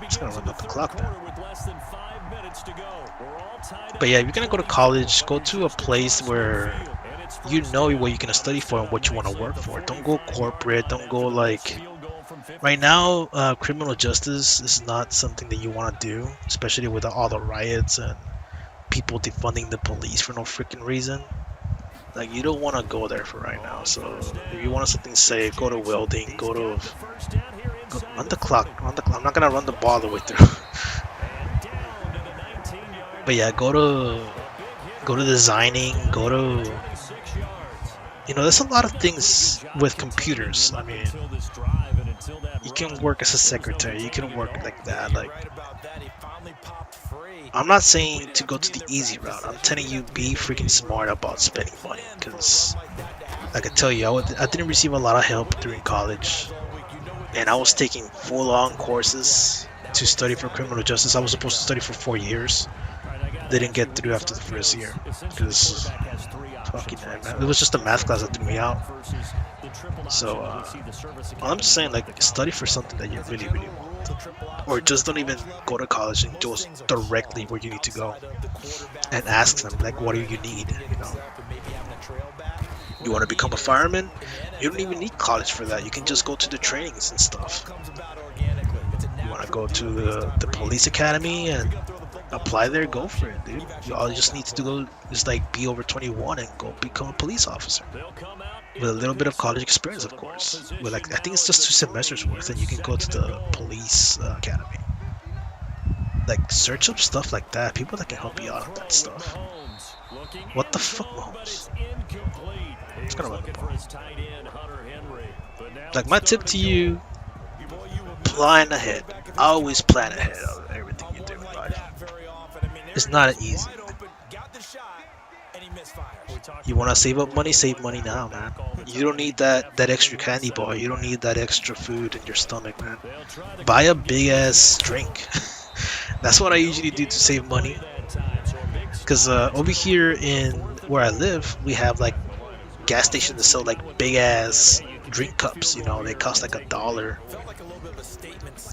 Just gonna run up the clock now. But yeah, if you're gonna go to college, go to a place where you know what you're gonna study for and what you want to work for. Don't go corporate. Don't go like right now. Criminal justice is not something that you want to do, especially with all the riots and people defunding the police for no freaking reason. Like you don't want to go there for right now. So if you want something safe, go to welding. Run the clock. I'm not gonna run the ball all the way through. But yeah, go to designing. There's a lot of things with computers. I mean, you can work as a secretary. You can work like that. Like, I'm not saying to go to the easy route. I'm telling you, be freaking smart about spending money. Because, like I tell you, I didn't receive a lot of help during college. And I was taking full-on courses to study for criminal justice. I was supposed to study for 4 years. Didn't get through after the first year. Because, fucking man, it was just a math class that threw me out. So, I'm just saying, like, study for something that you really, really want. Or just don't even go to college and go directly where you need to go. And ask them, like, what do you need, you know? You want to become a fireman? You don't even need college for that. You can just go to the trainings and stuff. You want to go to the police academy and apply there? Go for it, dude. All you just need to do is like be over 21 and go become a police officer. With a little bit of college experience, of course. With like I think it's just 2 semesters worth, and you can go to the police academy. Like search up stuff like that. People that can help you out on that stuff. What the fuck, Mahomes? It's gonna run the ball. Like my tip to you, plan ahead. Always plan ahead of everything you do in life. It's not easy. You want to save up money? Save money now, man. You don't need that extra candy bar. You don't need that extra food in your stomach, man. Buy a big ass drink. That's what I usually do to save money. Because over here in where I live, we have like gas stations that sell like big ass drink cups. You know, they cost like $1.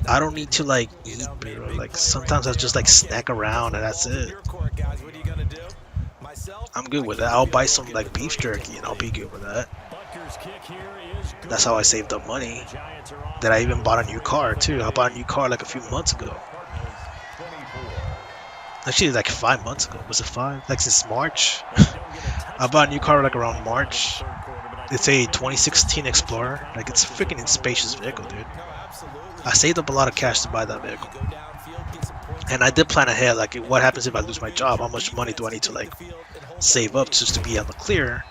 I don't need to like eat, bro. Like sometimes I just like snack around and that's it. I'm good with that. I'll buy some like beef jerky and I'll be good with that. That's how I saved up money. That I even bought a new car too. I bought a new car like a few months ago. Actually, like 5 months ago. Was it 5? Like since March. I bought a new car like around March. It's a 2016 Explorer. Like it's a freaking spacious vehicle, dude. I saved up a lot of cash to buy that vehicle. And I did plan ahead, like what happens if I lose my job? How much money do I need to like save up just to be on the clear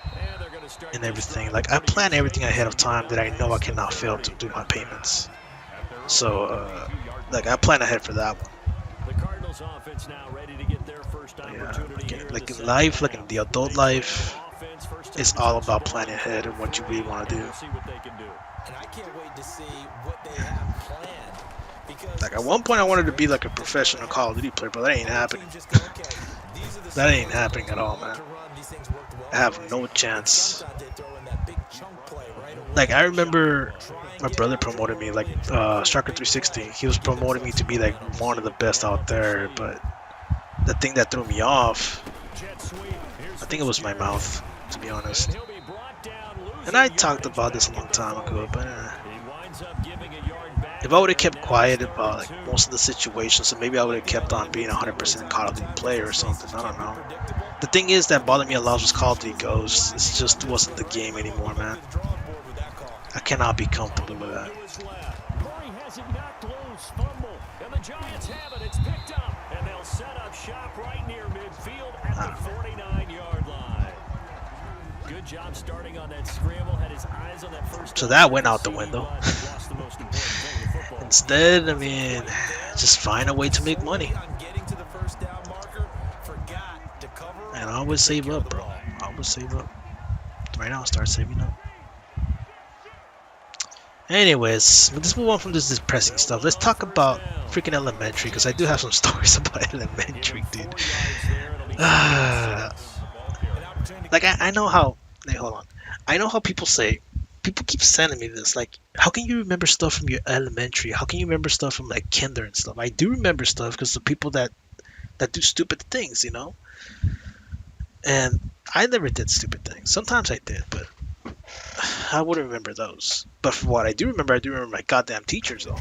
and everything? Like I plan everything ahead of time that I know I cannot fail to do my payments. So like I plan ahead for that one. Yeah, like in life, like in the adult life, it's all about planning ahead and what you really want to do. And I can't wait to see what they have planned. Like at one point I wanted to be like a professional Call of Duty player, but that ain't happening. That ain't happening at all, man. I have no chance. Like I remember my brother promoted me, like Striker 360. He was promoting me to be like one of the best out there, but the thing that threw me off, I think it was my mouth, to be honest. And I talked about this a long time ago, but if I would have kept quiet about like most of the situations, so maybe I would have kept on being 100% Call of Duty player or something. I don't know. The thing is that bothered me a lot was Call of Duty Ghosts. It just wasn't the game anymore, man. I cannot be comfortable with that. So that went out the window. Instead, I mean, just find a way to make money. And I always save up, bro. I always save up. Right now, start saving up. Anyways, let's move on from this depressing stuff. Let's talk about freaking elementary, because I do have some stories about elementary, dude. Like, I know how. Hey, hold on. I know how people say. People keep sending me this. Like, how can you remember stuff from your elementary? How can you remember stuff from like kinder and stuff? I do remember stuff because the people that do stupid things, you know. And I never did stupid things. Sometimes I did, but I wouldn't remember those. But for what I do remember my goddamn teachers, though.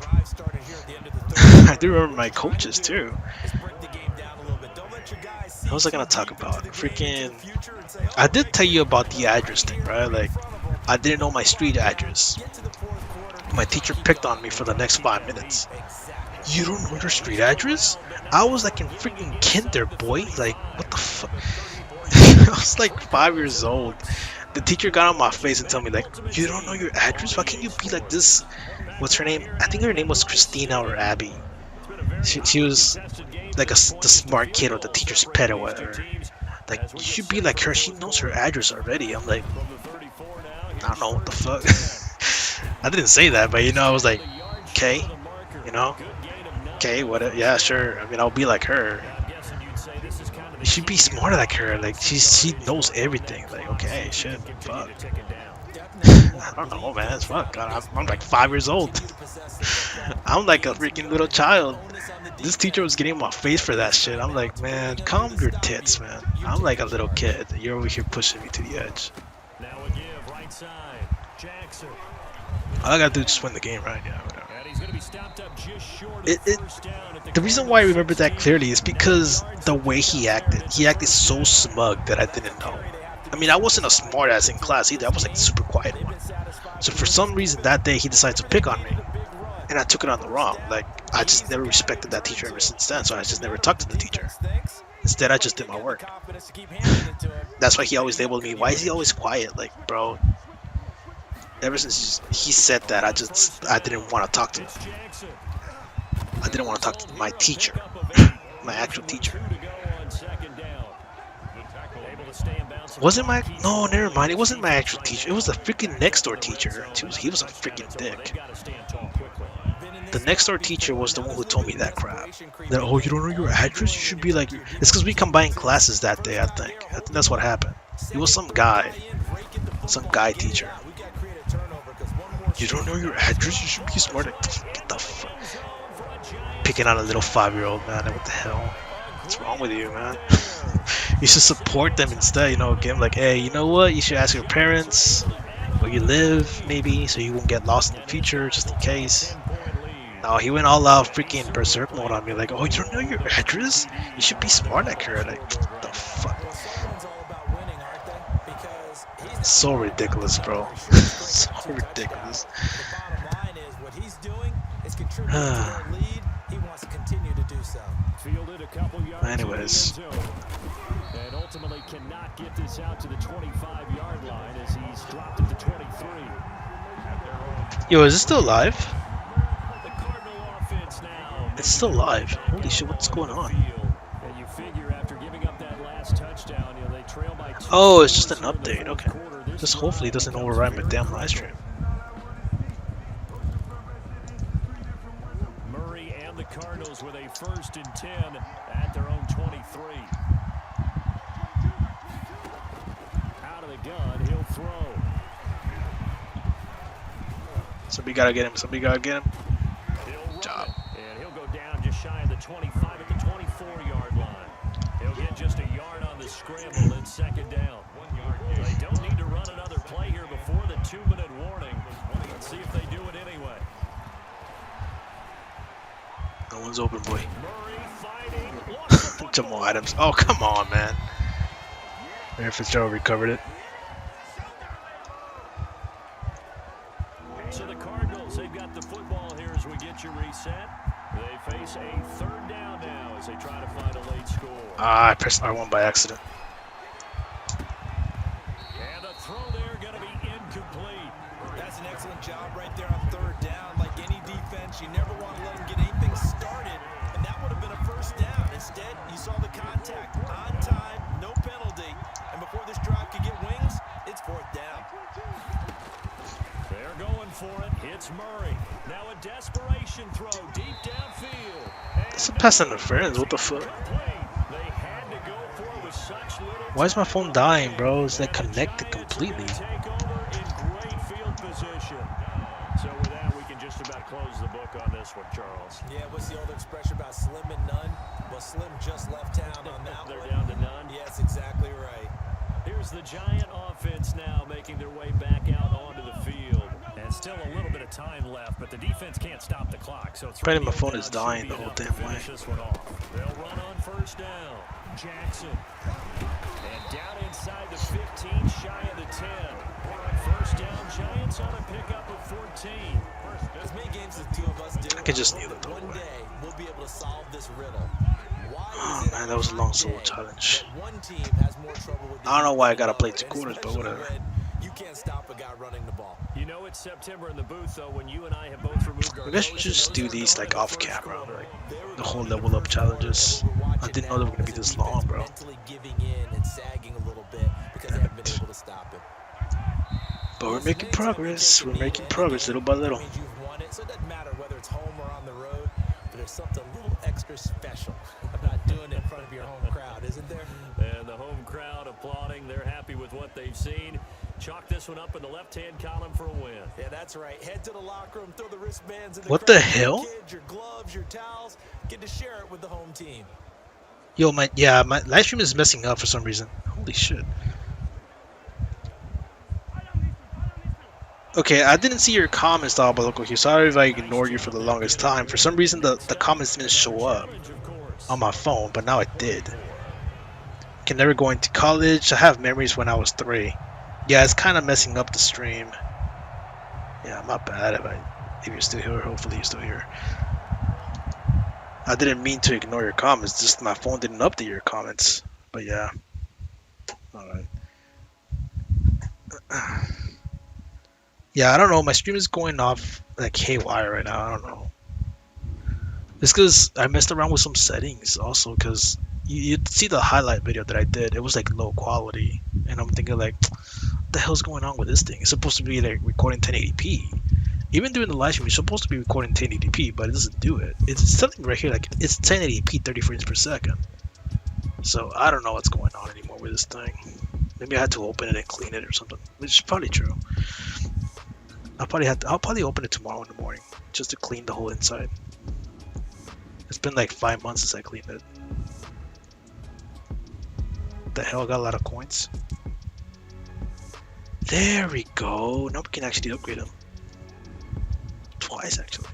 I do remember my coaches, too. What was I gonna talk about? Freaking... I did tell you about the address thing, right? Like, I didn't know my street address. My teacher picked on me for the next 5 minutes. You don't know your street address? I was like in freaking kinder, boy. Like, what the fuck? I was like 5 years old. The teacher got on my face and told me like, you don't know your address? Why can't you be like this? What's her name? I think her name was Christina or Abby. She was like the smart kid or the teacher's pet or whatever. Like, you should be like her. She knows her address already. I'm like, I don't know what the fuck. I didn't say that, but you know, I was like, okay, you know, okay, what? Yeah, sure. I mean, I'll be like her. You should be smarter like her. Like, she knows everything. Like, okay, shit, fuck. I don't know, man. It's fuck. God, I'm like 5 years old. I'm like a freaking little child. This teacher was getting in my face for that shit. I'm like, man, calm your tits, man. I'm like a little kid. You're over here pushing me to the edge. All I gotta do is just win the game, right? Yeah, whatever. The reason why I remember that clearly is because the way he acted. He acted so smug that I didn't know. I mean, I wasn't a smart ass in class either. I was like super quiet one. So for some reason that day he decided to pick on me. And I took it on the wrong. Like, I just never respected that teacher ever since then. So I just never talked to the teacher. Instead, I just did my work. That's why he always labeled me. Why is he always quiet? Like, bro. Ever since he said that, I didn't want to talk to him. I didn't want to talk to my teacher. My actual teacher. Was it my... No, never mind. It wasn't my actual teacher. It was the freaking next door teacher. He was a freaking dick. The next door teacher was the one who told me that crap. That, oh, you don't know your address? You should be like... It's because we combined classes that day, I think. I think that's what happened. It was some guy. Some guy teacher. You don't know your address? You should be smart. Get the fuck... Picking on a little 5-year-old, man. What the hell? What's wrong with you, man? You should support them instead, you know, give them like, hey, you know what? You should ask your parents where you live, maybe, so you won't get lost in the future, just in case. No, he went all out freaking berserk mode on me, like, oh, you don't know your address? You should be smart like her. Like, what the fuck? So ridiculous, bro. So ridiculous. Anyways. And ultimately cannot get this out to the 25-yard line as he's dropped it to 23. Yo, is it still live? The Cardinal offense now. It's still live. Holy shit, what's going on? And you figure after giving up that last touchdown, you know, they trail by 2. Oh, it's just an update. Okay. Just hopefully it doesn't override my damn live stream. Murray and the Cardinals with a 1st and 10 at their own 23. Out of the gun, he'll throw. Somebody gotta get him. Somebody gotta get him. Good job. And he'll go down just shy of the 25 at the 24-yard line. He'll get just a yard on the scramble and 2nd down. They don't need to run another play here before the 2-minute warning. Let's see if they do it anyway. No one's open, boy. Jamal Adams. Oh, come on, man. Larry Fitzgerald recovered it. So the Cardinals, they've got the football here as we get you reset. They face a 3rd down now as they try to find a late score. Ah, I pressed R1 by accident. And the throw there going to be incomplete. That's an excellent job right there on 3rd down. Like any defense, you never want to let them get anything started. And that would have been a 1st down. Instead, you saw the contact on time, no penalty. And before this drive could get wings, it's 4th down. They're going for it. It's Murray. Pass interference, what the fuck? Why is my phone dying, bro? It's like connected completely. So with that, we can just about close the book on this one, Charles. Yeah, what's the old expression about slim and none? Well, Slim just left town on that They're one. down to none. Yes, exactly right. Here's the Giant offense now making their way back out onto the field. And still a little bit of time left, but the defense can't stop the clock. So Apparently my phone is dying the whole damn way. They'll run on first down. Jackson. And down inside the 15, shy of the 10. First down, Giants on a pickup of 14. As many games as the two of us do, I can just kneel it the one whole way. day we'll be able to solve this riddle. Oh man, that was a long solo challenge. One team has more trouble with the I don't know why I gotta play other, 2 quarters, but especially whatever. when you can't stop a guy running the ball. You know it's September in the booth, though, when you and I have both removed our I guess you just do these like off camera, like the whole level up challenges. I didn't know they were gonna be this long, bro. Mentally giving in and sagging a little bit because they haven't been able to stop it. But we're making progress. We're making progress little by little. Means you've won it, so it doesn't matter whether it's home or on the road. But there's something a little extra special about doing it in front of your home crowd, isn't there? And the home crowd applauding. They're happy with what they've seen. Chalk this one up in the left-hand column for a win. Yeah, that's right. Head to the locker room, throw the wristbands in the What the crowd. hell? Your kids, your gloves, your towels. Get to share it with the home team. Yo, my live stream is messing up for some reason. Holy shit. Okay, I didn't see your comments, Local here. Sorry if I ignored you for the longest time. For some reason, the comments didn't show up on my phone, but now it did. Can never go into college. I have memories when I was 3. Yeah, it's kind of messing up the stream. Yeah, my bad if you're still here. Hopefully you're still here. I didn't mean to ignore your comments. Just my phone didn't update your comments. But yeah. Alright. Yeah, I don't know. My stream is going off like haywire right now. I don't know. It's because I messed around with some settings also because you see the highlight video that I did. It was like low quality. And I'm thinking like, what the hell's going on with this thing? It's supposed to be like recording 1080p. Even during the live stream, you're supposed to be recording 1080p, but it doesn't do it. It's something right here like it's 1080p 30 frames per second. So I don't know what's going on anymore with this thing. Maybe I had to open it and clean it or something, which is probably true. I'll probably open it tomorrow in the morning just to clean the whole inside. It's been like 5 months since I cleaned it. What the hell, I got a lot of coins. There we go. Now we can actually upgrade them. Twice actually.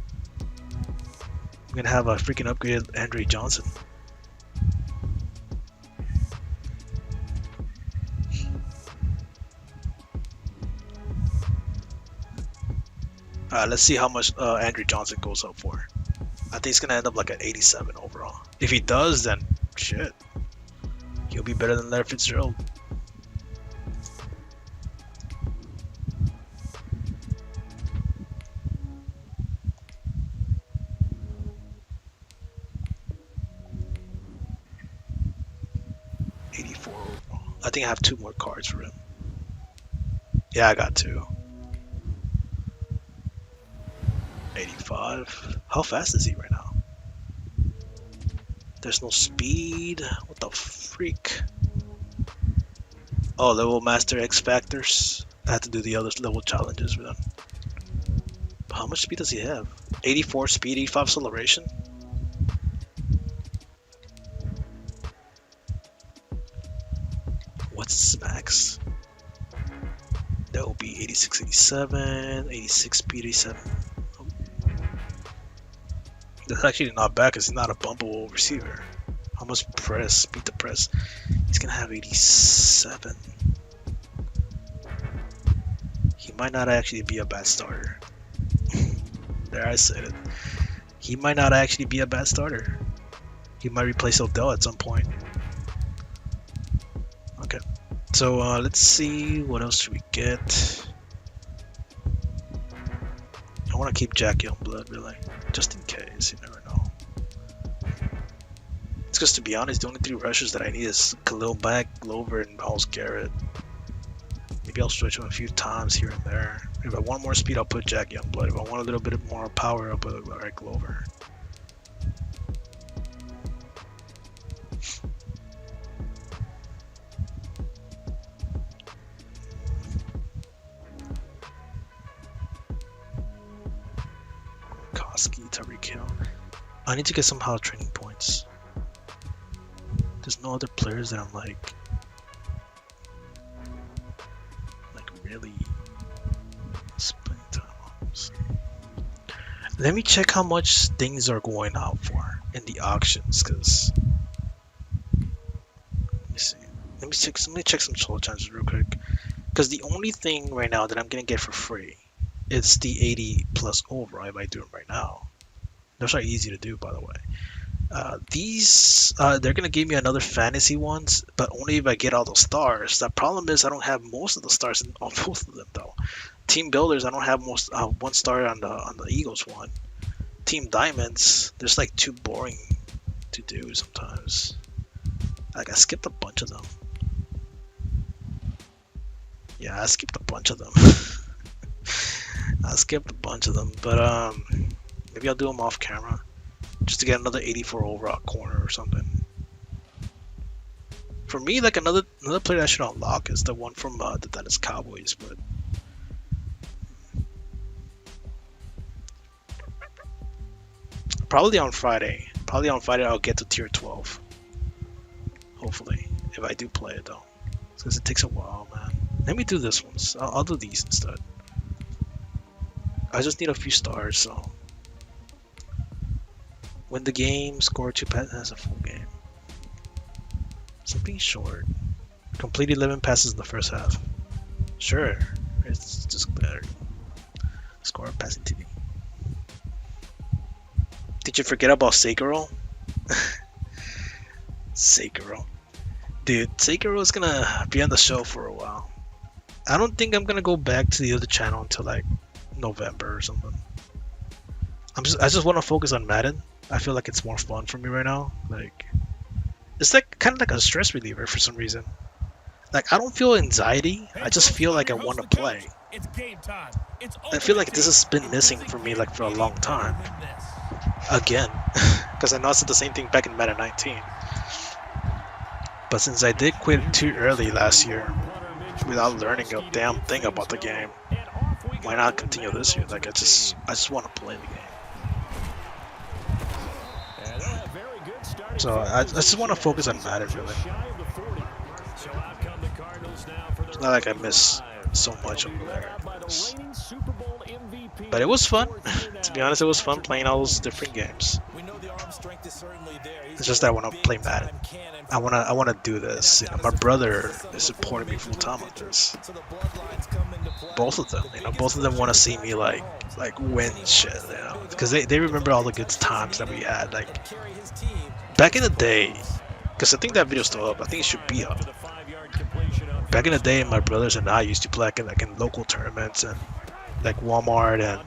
I'm gonna have a freaking upgraded Andre Johnson. Let's see how much Andrew Johnson goes up for. I think he's gonna end up like at 87 overall. If he does, then shit, he'll be better than Larry Fitzgerald. I think I have 2 more cards for him. Yeah, I got 2. 85. How fast is he right now? There's no speed. What the freak? Oh, level master X factors. I had to do the other level challenges with him. How much speed does he have? 84 speed, 85 acceleration. What's his max? That will be 86, 87, 86 speed, 87. That's actually not bad because he's not a bumpable receiver. How much press? Beat the press. He's gonna have 87. He might not actually be a bad starter. There, I said it. He might not actually be a bad starter. He might replace Odell at some point. Okay. So let's see what else should we get. I want to keep Jack Youngblood really, just in case. You never know. It's because to be honest, the only 3 rushers that I need is Khalil Mack, Glover, and Myles Garrett. Maybe I'll switch him a few times here and there. If I want more speed, I'll put Jack Youngblood. If I want a little bit more power, I'll put Glover. Gronkowski, Tyreek Hill. I need to get some Hall training points. There's no other players that I'm like really spending time on. Let me check how much things are going out for in the auctions, because let me see. Let me check some soul chances real quick. Because the only thing right now that I'm gonna get for free is the 80 plus over. I might do them right now. Those are easy to do, by the way. These they're gonna give me another fantasy ones, but only if I get all those stars. The problem is I don't have most of the stars on both of them though. Team builders, I don't have most 1 star on the Eagles one. Team diamonds, there's like too boring to do sometimes. Like I skipped a bunch of them. Yeah, I skipped a bunch of them. I skipped a bunch of them, but maybe I'll do them off camera. Just to get another 84 overall corner or something. For me, like another player that I should unlock is the one from the Dallas Cowboys, but probably on Friday. Probably on Friday I'll get to tier 12. Hopefully, if I do play it though, because it takes a while, man. Let me do this one. I'll do these instead. I just need a few stars, so. Win the game, score 2 passes, that's a full game. Something short. Complete 11 passes in the first half. Sure, it's just better. Score a passing TD. Did you forget about Sekiro? Sekiro. Dude, Sekiro is gonna be on the show for a while. I don't think I'm gonna go back to the other channel until like November or something. I just want to focus on Madden. I feel like it's more fun for me right now. Like, it's like kind of like a stress reliever for some reason. Like, I don't feel anxiety. I just feel like I want to play. It's game time. I feel like this has been missing for me like for a long time. Again, because I know I said the same thing back in Madden 19. But since I did quit too early last year, without learning a damn thing about the game, why not continue this year? Like, I just want to play the game. So I just want to focus on Madden, really. It's not like I miss so much over there. But it was fun. To be honest, it was fun playing all those different games. It's just that I want to play Madden. I want to do this. You know, my brother is supporting me full time on this. Both of them, you know, both of them want to see me like win shit, you know, because they remember all the good times that we had, like back in the day. Because I think that video's still up. I think it should be up. Back in the day, my brothers and I used to play like in local tournaments and like Walmart and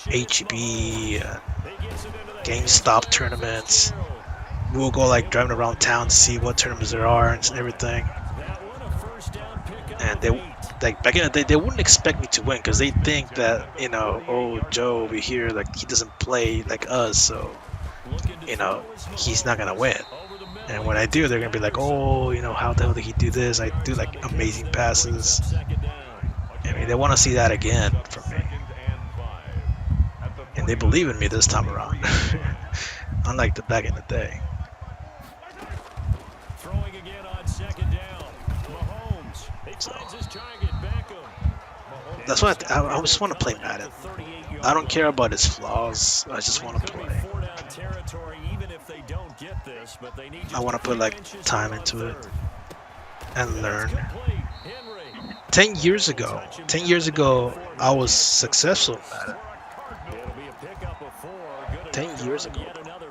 HEB and GameStop tournaments. We'll go like driving around town to see what tournaments there are and everything. And they like back in the day, they wouldn't expect me to win because they think that, you know, oh, Joe over here, like he doesn't play like us, so you know he's not gonna win. And when I do, they're gonna be like, oh, you know, how the hell did he do this? I do like amazing passes. I mean, they want to see that again from me, and they believe in me this time around, unlike the back in the day. Throwing again on second down. Mahomes. He finds his target, Beckham. That's why I just want to play Madden. I don't care about his flaws. I just want to play. I want to put like time into it and learn. 10 years ago, I was successful in Madden. 10 years ago.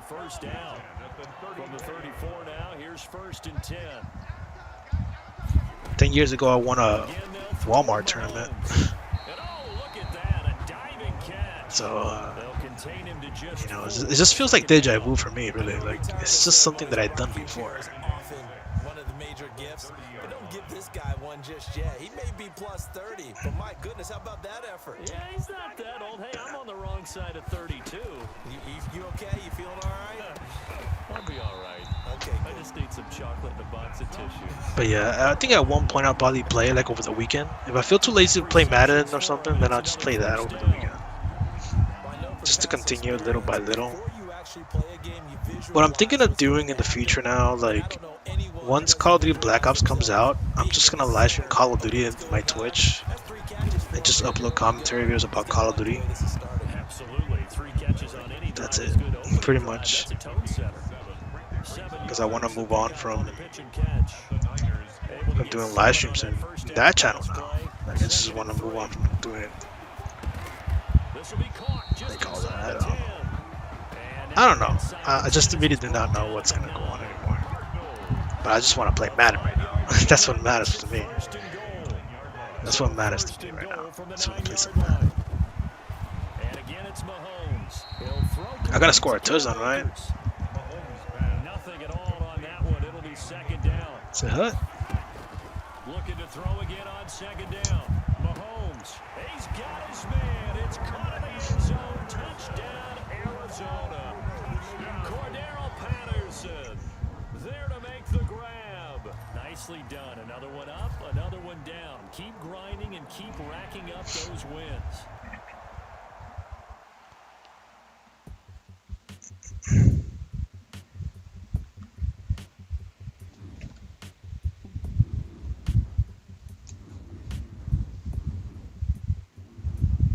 From the 34 now, here's 1st and 10. 10 years ago, I won a Walmart tournament. So, you know, it just feels like deja vu for me, really. Like, it's just something that I've done before. One of the major gifts, but don't give this guy one just yet. He may be plus 30, but my goodness, how about that effort? Yeah, he's not that old. Hey, I'm on the wrong side of 32. You okay? You feeling all right? I'll be all right. Okay, I just need some chocolate and a box of tissue. But yeah, I think at one point I'll probably play like over the weekend. If I feel too lazy to play Madden or something, then I'll just play that over the weekend. just to continue little by little. Before you actually play a game, you What I'm thinking visualize of what's gonna doing in the happen. future now, And I like don't know anyone once that Call of would Duty Black visualize Ops comes out, themselves I'm being just in gonna the live stream center Call of of Duty what's into my going on. Twitch That's 3 catches for and him. just Maybe upload he'll get commentary videos going. He's about gonna Call of like the Duty. way this is starting. Absolutely. 3 catches on any That's drive it, is good opening pretty drive. much. That's a tone setter. 7 Because I want to yards to move pick on up from on the pitch and catch. Able to get doing live 7 on streams that in first down that on channel this now. play. Like, I just 2nd want and to move 3. on from doing it. This will be caught They just call that. inside I the don't 10. know. And I now don't know. inside the I just 10 really as do it's not brought know down what's at gonna the go on 9. anymore. But I just want to play Madden right now. That's what matters to me. First and goal. That's what matters First to me and right now. goal from the Just want to play some 9-yard Madden. line. And again, it's Mahomes. He'll throw I gotta complete score a to touchdown, Cam right? Akers. Nothing at all on that one. It'll be 2nd down. It's a hut. Looking to throw again on 2nd down. Mahomes. He's got his man. It's caught in the end zone. Touchdown, Arizona. Cordero Patterson there to make the grab. Nicely done. Another one up, another one down. Keep grinding and keep racking up those wins.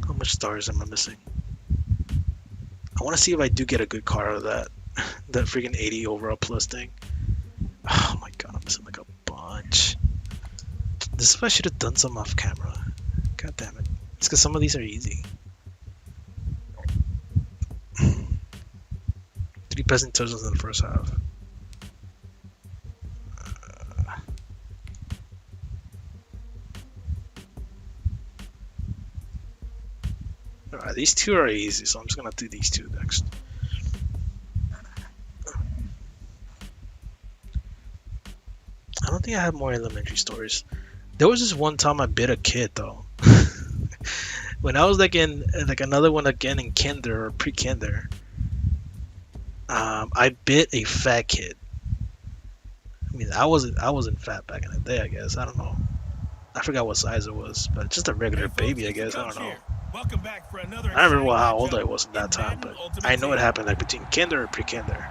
How much stars am I missing? I want to see if I do get a good card out of that. That freaking 80 overall plus thing. Oh my god, I'm missing like a bunch. This is why I should have done some off camera. God damn it. It's because some of these are easy. 3 passing touchdowns in the first half. Alright, these 2 are easy, so I'm just gonna do these 2 next. I don't think I have more elementary stories. There was this one time I bit a kid though. When I was like in like another one again in kinder or pre-kinder. I bit a fat kid. I mean, I wasn't fat back in the day, I guess. I don't know. I forgot what size it was, but just a regular Hey, folks, baby, I it's the guess. I coach don't know. here. Welcome back for another I don't remember exciting how old matchup I was at that in time, Madden but Ultimate I know it Team. happened like between kinder or pre-kinder.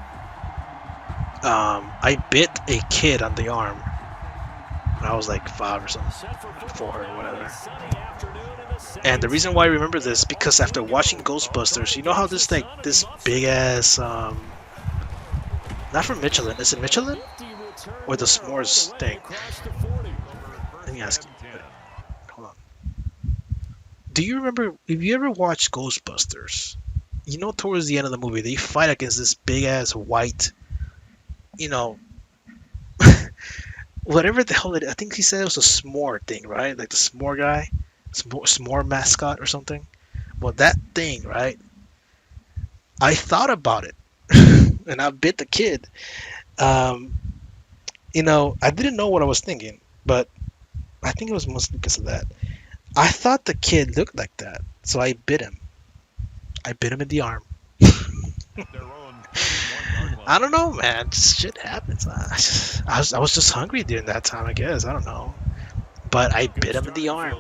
I bit a kid on the arm when I was like 5 or something, 4 or whatever. And the reason why I remember this is because after watching Ghostbusters, you know how this like this big ass not from Michelin, is it Michelin? Or the s'mores thing? Let me ask you. Hold on. Do you remember, if you ever watched Ghostbusters, you know towards the end of the movie they fight against this big ass white, you know, whatever the hell it, I think he said it was a s'more thing, right? Like the s'more guy, s'more mascot or something. Well, that thing, right? I thought about it, and I bit the kid. You know, I didn't know what I was thinking, but I think it was mostly because of that. I thought the kid looked like that, so I bit him. I bit him in the arm. I don't know, man. Just shit happens. I was just hungry during that time, I guess. I don't know. But I bit him in the arm.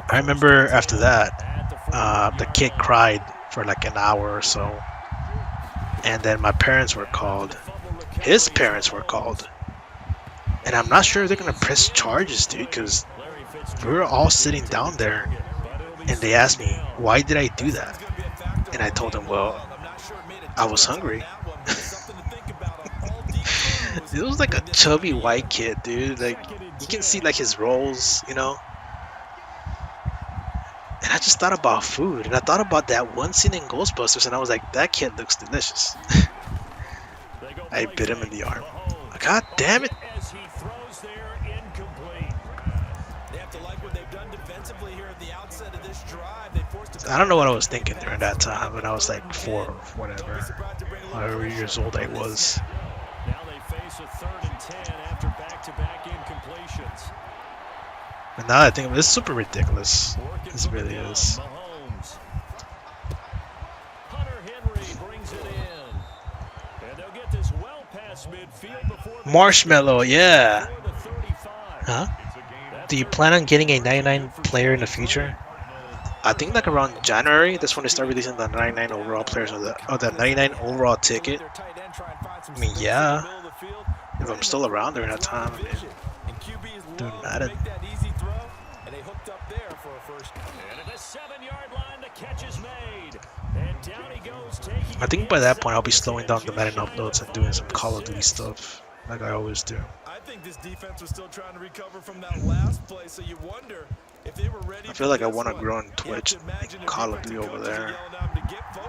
I remember after that, the kid cried for like an hour or so. And then my parents were called. His parents were called. And I'm not sure if they're going to press charges, dude, because we were all sitting down there. And they asked me, why did I do that? And I told them, well, I was hungry. It was like a chubby white kid, dude. Like, you can see like his rolls, you know. And I just thought about food, and I thought about that one scene in Ghostbusters, and I was like, that kid looks delicious. I bit him in the arm. God damn it! I don't know what I was thinking during that time when I was like 4 or whatever, however years old I was. Now they face a 3rd and 10 after back-to-back incompletions. And now I think it's super ridiculous. This really is. Hunter Henry brings it in. And they'll get this well past midfield before Marshmallow, yeah. before the 35. Huh? Do you plan on getting a 99 player in the future? I think like around January, that's when they start releasing the 99 overall players or the 99 overall ticket. I mean, yeah, if I'm still around during that time, I mean, doing Madden. And they hooked up there for a first. And at the 7-yard line, the catch is made. And down he goes, taking I think by that point I'll be slowing down the Madden uploads and doing some Call of Duty stuff, like I always do. I think this defense was still trying to recover from that last play, so you wonder if they were ready. I feel like I want to grow on Twitch and Call of Duty over there.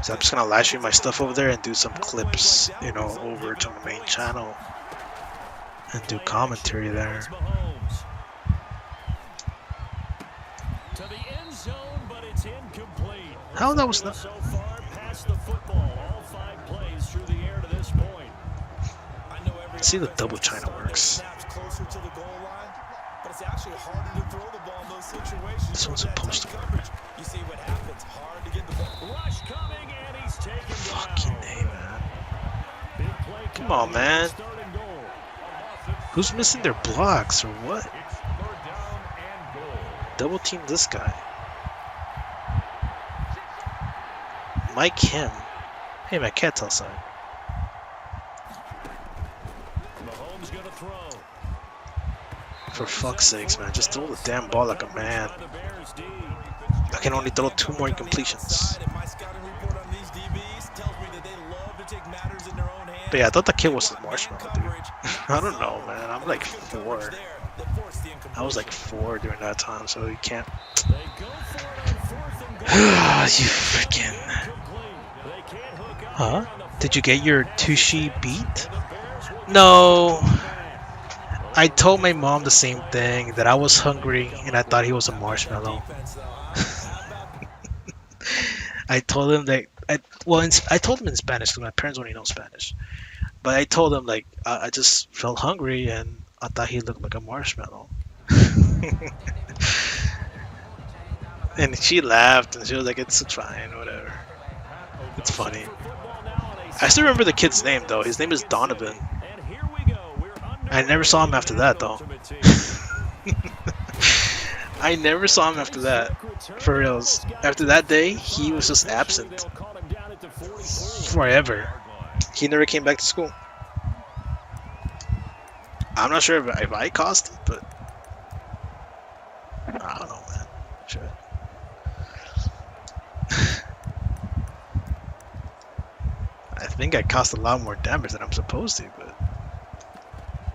So I'm just gonna live stream my stuff over there and do some clips, you know, over to my main channel and do commentary there. To the end zone, but it's incomplete. How that was not. So far past the football, all 5 plays through the air to this point. I know every See the double China works. snaps closer to the goal line, but it's actually harder to throw the ball in those situations. This one's supposed to work. You see what happens? Hard to get the ball. Rush coming, and he's taken Fucking down. A, man. Big play Come on, man. third and goal. Who's missing their blocks or what? It's third down and goal. Double team this guy. Mike him. Hey man, cat's outside. Mahomes gonna throw. For fuck's sakes, man, just throw the damn ball like a man. By the Bears D. I can only throw 2 more incompletions. My scouting report on these DBs tells me that they love to take matters in their own hands. But yeah, I thought the kid was a marshmallow, dude. I don't know, man. I'm like 4. I was like 4 during that time, so you can't. They go for it on 4th and goal. You freaking. They can't hook up Huh? on the Did you get your Tushy beat? No. I told my mom the same thing, that I was hungry and I thought he was a marshmallow. I told him that I told him in Spanish because my parents only know Spanish. But I told him like I just felt hungry and I thought he looked like a marshmallow. And she laughed and she was like, "It's fine, whatever. It's funny." I still remember the kid's name though. His name is Donovan. And here we go. We're under I never saw him after that though. I never saw him after that. For reals. After that day, he was just absent. Forever. He never came back to school. I'm not sure if I caused it, but I don't know, man. Sure. I think I caused a lot more damage than I'm supposed to, but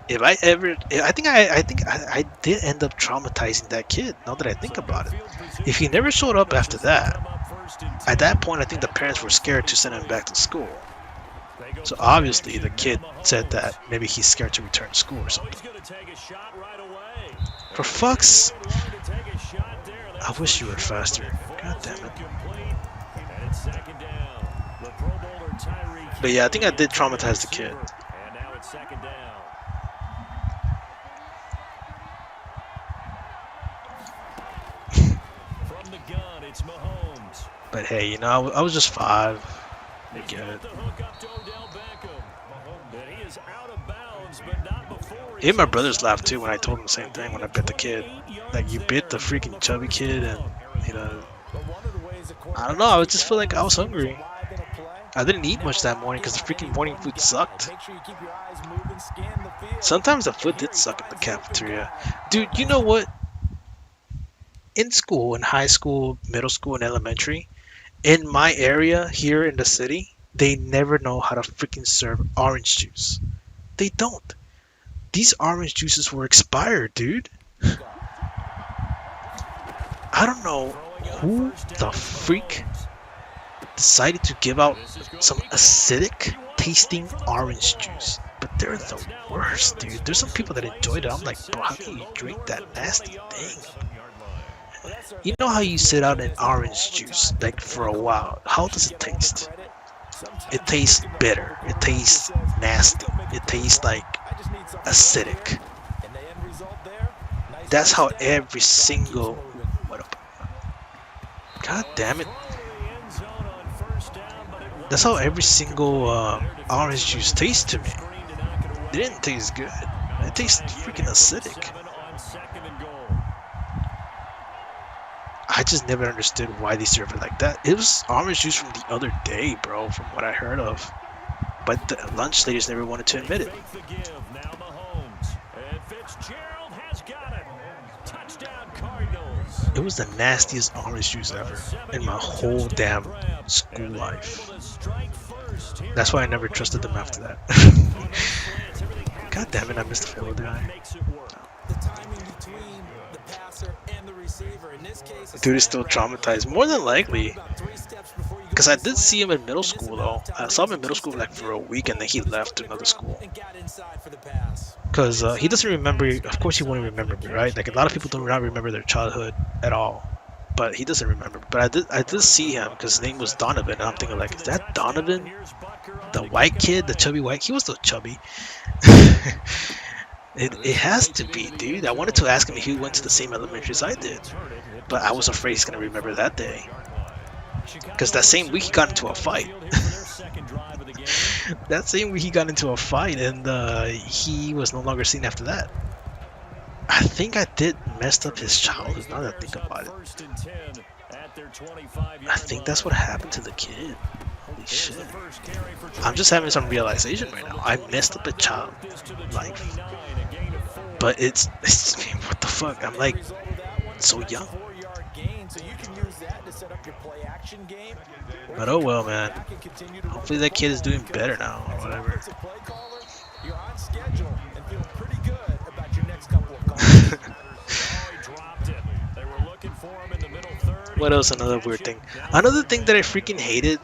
if I ever, I think I did end up traumatizing that kid. Now that I think about it, if he never showed up after that, at that point I think the parents were scared to send him back to school. So obviously the kid said that maybe he's scared to return to school or something. For fuck's, I wish you were faster. God damn it. But yeah, I think I did traumatize the kid. And now it's 2nd down. From the gun, it's Mahomes. But hey, you know, I was just 5. I get it. The hook up to Odell Beckham. And he is out of bounds, but not before. Even my brothers laughed too when I told them the same thing when I bit the kid. Like, you bit the freaking chubby kid and, you know, I don't know, I just feel like I was hungry. I didn't eat much that morning because the freaking morning food sucked. Sometimes the food did suck at the cafeteria. Dude, you know what? In school, in high school, middle school, and elementary, in my area here in the city, they never know how to freaking serve orange juice. They don't. These orange juices were expired, dude. I don't know who the freak decided to give out some acidic tasting orange juice, but they're the worst, dude. There's some people that enjoyed it. I'm like, bro, how can you drink that nasty thing? You know how you sit out an orange juice like for a while? How does it taste? It tastes bitter. It tastes nasty. It tastes like acidic. That's how every single, what up? God damn it. That's how every single orange juice tastes to me. It didn't taste good. It tastes freaking acidic. I just never understood why they serve it like that. It was orange juice from the other day, bro, from what I heard of. But the lunch ladies never wanted to admit it. Fake the give. Now Mahomes. And Fitzgerald has got it. Touchdown Cardinals. It was the nastiest orange juice ever in my whole damn school life. That's why I never trusted them after that. God damn it, I missed the field guy. The timing between the passer and the receiver. In this case, Dude is still traumatized, more than likely. Because I did see him in middle school though. I saw him in middle school like for a week and then he left to another school. Because he doesn't remember, of course he wouldn't remember me, right? Like a lot of people do not remember their childhood at all. But he doesn't remember. But I did see him because his name was Donovan. And I'm thinking like, is that Donovan? The white kid, the chubby white, he was so chubby. It has to be, dude. I wanted to ask him if he went to the same elementary as I did. But I was afraid he's going to remember that day. Because that same week he got into a fight. That same week he got into a fight and he was no longer seen after that. I think I did messed up his childhood now that I think about it. I think that's what happened to the kid. Holy shit. I'm just having some realization right now. I messed up a child life. But it's what the fuck? I'm like so young. But oh well, man. Hopefully that kid is doing better now or whatever. You're on schedule and feel pretty good about your next couple of calls. What else? Another weird thing. Another thing that I freaking hated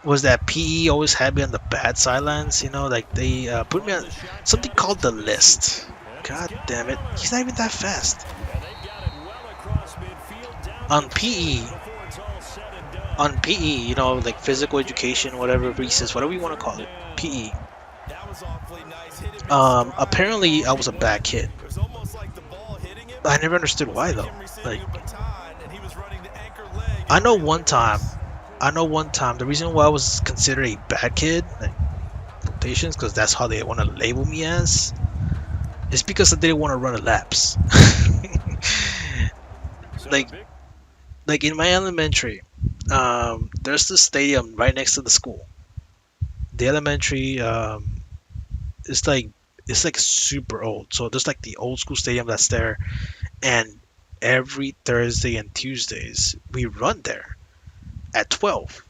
was that PE always had me on the bad sidelines. You know, like they put me on something called the list. God damn it. He's not even that fast. On PE, you know, like physical education, whatever, recess, whatever you want to call it, PE. Apparently I was a bad kid. I never understood why though. Like, I know one time, the reason why I was considered a bad kid, like quotations, because that's how they want to label me as, is because I didn't want to run a laps. like in my elementary, there's this stadium right next to the school. The elementary, it's like super old. So there's like the old school stadium that's there, and every Thursday and Tuesdays we run there at 12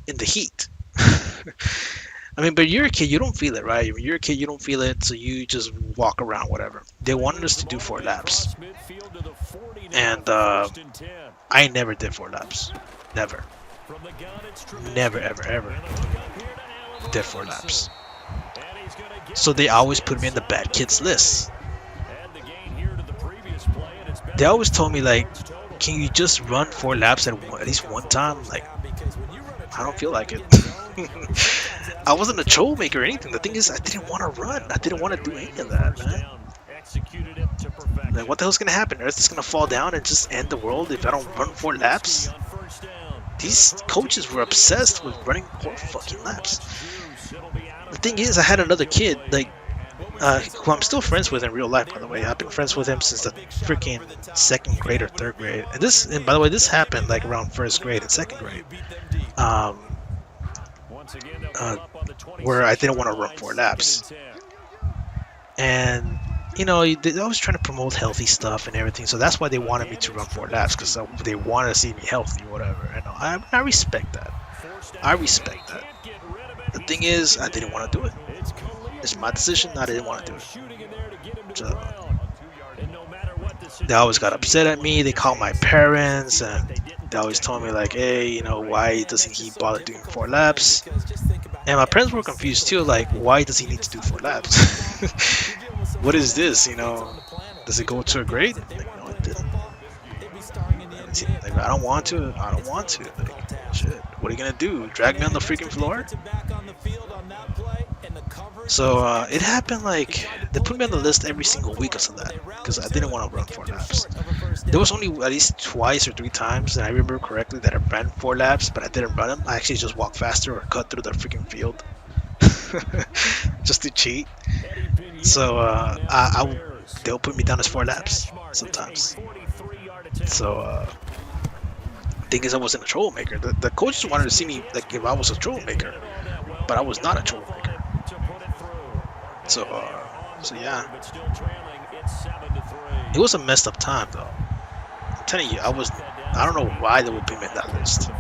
in the heat. I mean, but you're a kid, you don't feel it, right? When you're a kid, you don't feel it, so you just walk around, whatever. They wanted us to do 4 laps, and I never did 4 laps. Never, ever did 4 laps. So they always put me in the bad kids list. They always told me like, can you just run 4 laps at least one time? Like, I don't feel like it. I wasn't a troublemaker or anything. The thing is, I didn't want to run. I didn't want to do any of that, man. Like, what the hell's gonna happen? Earth is gonna fall down and just end the world if I don't run 4 laps? These coaches were obsessed with running 4 fucking laps. The thing is, I had another kid, like, who I'm still friends with in real life, by the way. I've been friends with him since the freaking 2nd grade or 3rd grade. And by the way, this happened like around 1st grade and 2nd grade. Where I didn't want to run 4 laps. And, you know, they're always trying to promote healthy stuff and everything. So that's why they wanted me to run 4 laps, because they wanted to see me healthy or whatever. And I respect that. I respect that. The thing is, I didn't want to do it. It's my decision. I didn't want to do it. So they always got upset at me. They called my parents, and they always told me like, hey, you know, why doesn't he bother doing 4 laps? And my parents were confused too, like, why does he need to do 4 laps? What is this, you know? Does it go to a grade? Like, no, it didn't. Like, I don't want to. I don't want to. Like, shit. What are you gonna do? Drag me on the freaking floor? So it happened like they put me on the list every single week because of that, because I didn't want to run 4 laps. There was only at least twice or 3 times, and I remember correctly, that I ran 4 laps, but I didn't run them. I actually just walked faster or cut through the freaking field just to cheat. So they'll put me down as 4 laps sometimes. So thing is, I wasn't a troublemaker. The coaches wanted to see me like if I was a troublemaker, but I was not a troublemaker. So, so yeah, it was a messed up time though. I'm telling you, I don't know why they would put me in that list.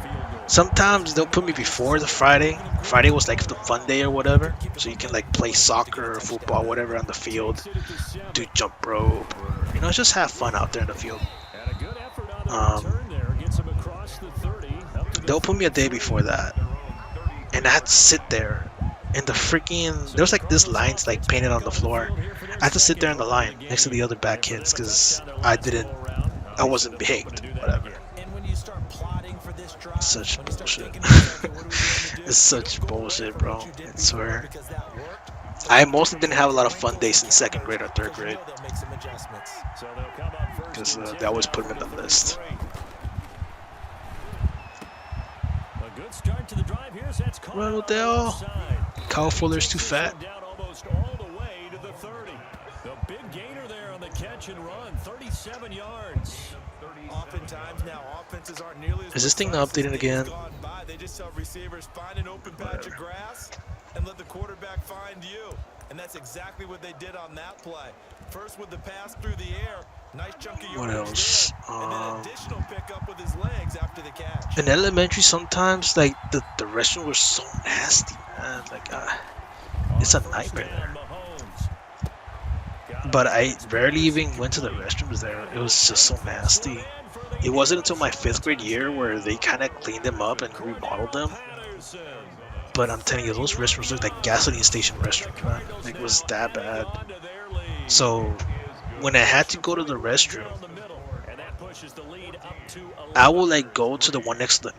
Sometimes they'll put me before the Friday. Friday was like the fun day or whatever, so you can like play soccer or football, whatever on the field, do jump rope, or just have fun out there in the field. They'll put me a day before that, and I had to sit there in the freaking. There was like this lines like painted on the floor. I had to sit there in the line next to the other back kids because I wasn't behaved, whatever. Such bullshit. It's such bullshit, bro. I swear. I mostly didn't have a lot of fun days in 2nd grade or 3rd grade because they always put me on the list. Run, Odell. Kyle Fuller's too fat. Big gainer there on the catch and run, 37 yards. Oftentimes now offenses aren't nearly as Is this thing not updated again? They just tell receivers find an open patch of grass and let the quarterback find you. And that's exactly what they did on that play. First with the pass through the air, nice chunk of What yardage else? there, and then additional pickup with his legs after the catch. In elementary, sometimes like the restroom was so nasty, man. Like it's a nightmare there. But I rarely even went to the restrooms there. It was just so nasty. It wasn't until my 5th grade year where they kind of cleaned them up and remodeled them. But I'm telling you, those restrooms looked like gasoline station restrooms, man. Like, it was that bad. So when I had to go to the restroom, I would like go to the one next to the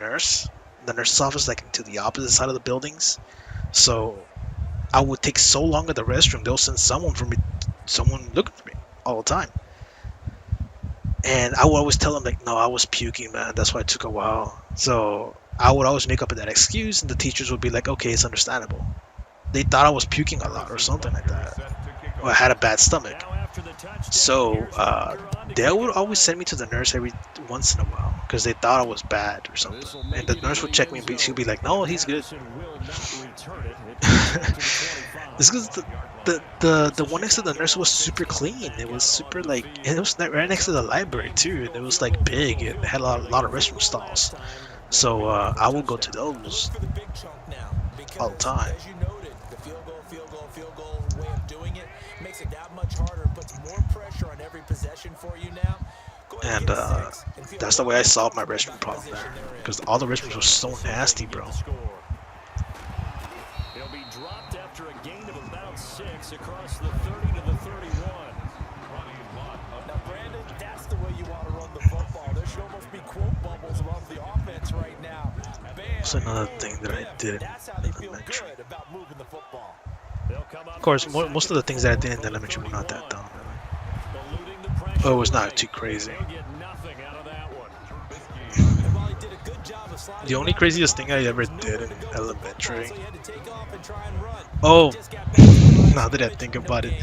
nurse's office, like to the opposite side of the buildings. So I would take so long at the restroom, they'll send someone looking for me all the time. And I would always tell them like, no, I was puking, man. That's why it took a while. So I would always make up that excuse, and the teachers would be like, okay, it's understandable. They thought I was puking a lot or something like that, or I had a bad stomach. So they would always send me to the nurse every once in a while because they thought I was bad or something. And the nurse would check me and she'd be like, no, he's good. It's because the one next to the nurse was super clean. It was super like, and it was right next to the library too. And it was like big. It had a lot of restroom stalls. So I would go to those all the time. As you noted, the field goal way of doing it makes it that much harder and puts more pressure on every possession for you now. And that's the way I solved my restroom problem there, because all the restrooms were so nasty, bro. He'll be dropped after a gain of about 6 across the 30 to the 31. Now, Brandon, that's the way you want to run the football. There should almost be quote bubbles above the offense right now. That's another thing that I did That's how in they feel elementary. good about moving the football. Of course, most of the things that I did in elementary were not that dumb. Oh, it was not too crazy. The only craziest thing I ever did in elementary. Oh, now that I think about it,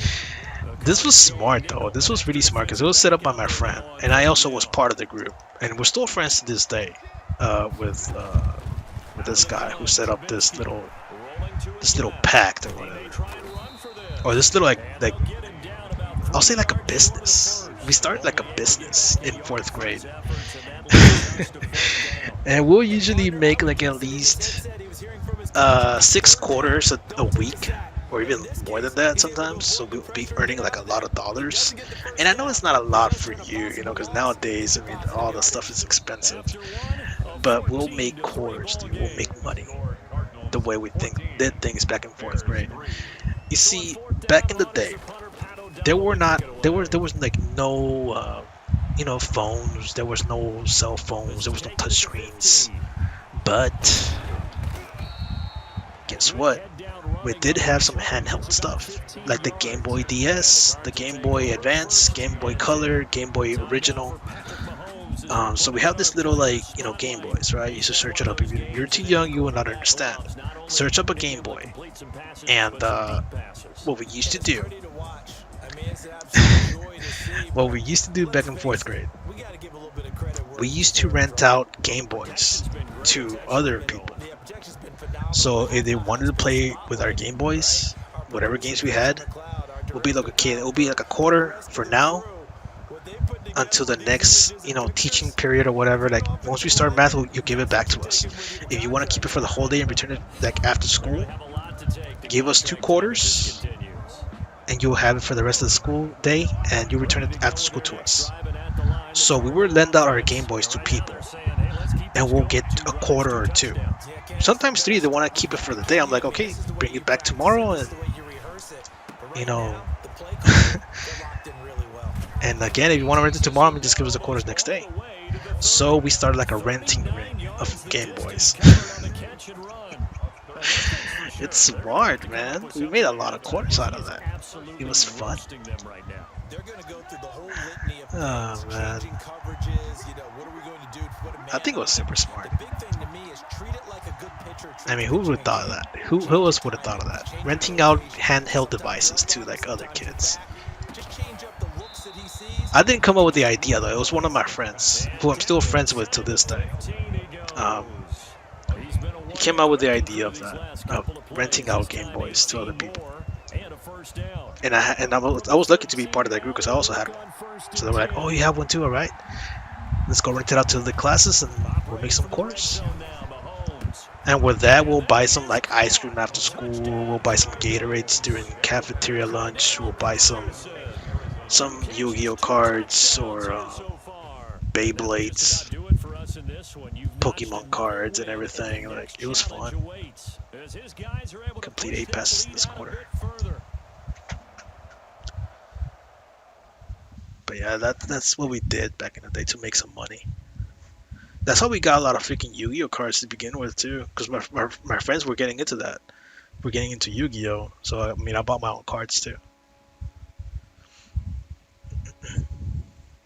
this was smart though. This was really smart because it was set up by my friend, and I also was part of the group, and we're still friends to this day. With this guy who set up this little pact or whatever, or this little like I'll say like a business. We started like a business in 4th grade. And we'll usually make like at least 6 quarters a week, or even more than that sometimes. So we'll be earning like a lot of dollars. And I know it's not a lot for you, because nowadays, I mean, all the stuff is expensive. But we'll make quarters, dude. We'll make money the way we did things back in 4th grade. You see, back in the day, there was like no phones. There was no cell phones. There was no touch screens. But guess what? We did have some handheld stuff, like the Game Boy DS, the Game Boy Advance, Game Boy Color, Game Boy Original. So we have this little Game Boys, right? You used to search it up. If you're too young, you will not understand. Search up a Game Boy, and what we used to do. What we used to do back in 4th grade. we used to rent out Game Boys to other people. So if they wanted to play with our Game Boys, whatever games we had, will be like it will be like a quarter for now until the next, teaching period or whatever. Like once we start math, you give it back to us. If you want to keep it for the whole day and return it like after school, give us 2 quarters, and you'll have it for the rest of the school day, and you return it after school to us. So we would lend out our Game Boys to people, and we'll get a quarter or two. Sometimes 3. They want to keep it for the day. I'm like, okay, bring it back tomorrow, and and again, if you want to rent it tomorrow, just give us the quarters next day. So we started like a renting ring of Game Boys. It's smart, man. We made a lot of quarters out of that. It was fun. Oh man, I think it was super smart. I mean, who would have thought of that? Who else would have thought of that? Renting out handheld devices to like other kids. I didn't come up with the idea though. It was one of my friends, who I'm still friends with to this day. He came out with the idea of that, of renting out Game Boys to other people. And I was lucky to be part of that group because I also had one. So they were like, "Oh, you have one too? All right, let's go rent it out to the classes and we'll make some course." And with that, we'll buy some like ice cream after school. We'll buy some Gatorades during cafeteria lunch. We'll buy some Yu-Gi-Oh cards or Beyblades, Pokemon cards, and everything. Like it was fun. Complete 8 passes this quarter. But yeah, that's what we did back in the day to make some money. That's how we got a lot of freaking Yu-Gi-Oh cards to begin with too, because my friends were getting into that. We're getting into Yu-Gi-Oh, so I mean I bought my own cards too.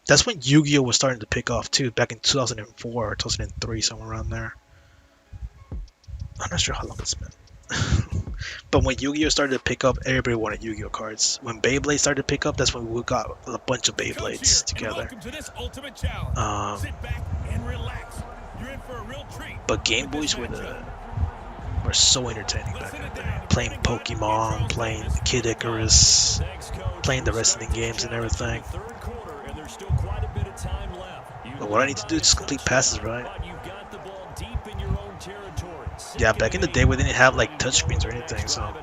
That's when Yu-Gi-Oh was starting to pick off too, back in 2004 or 2003, somewhere around there. I'm not sure how long it's been. But when Yu-Gi-Oh started to pick up, everybody wanted Yu-Gi-Oh cards. When Beyblade started to pick up, that's when we got a bunch of Beyblades together. But Game Boys were so entertaining back in the day. Playing Pokemon, playing Kid Icarus, playing the wrestling games and everything. But what I need to do is just complete passes, right? Yeah, back in the day we didn't have like touchscreens or anything, so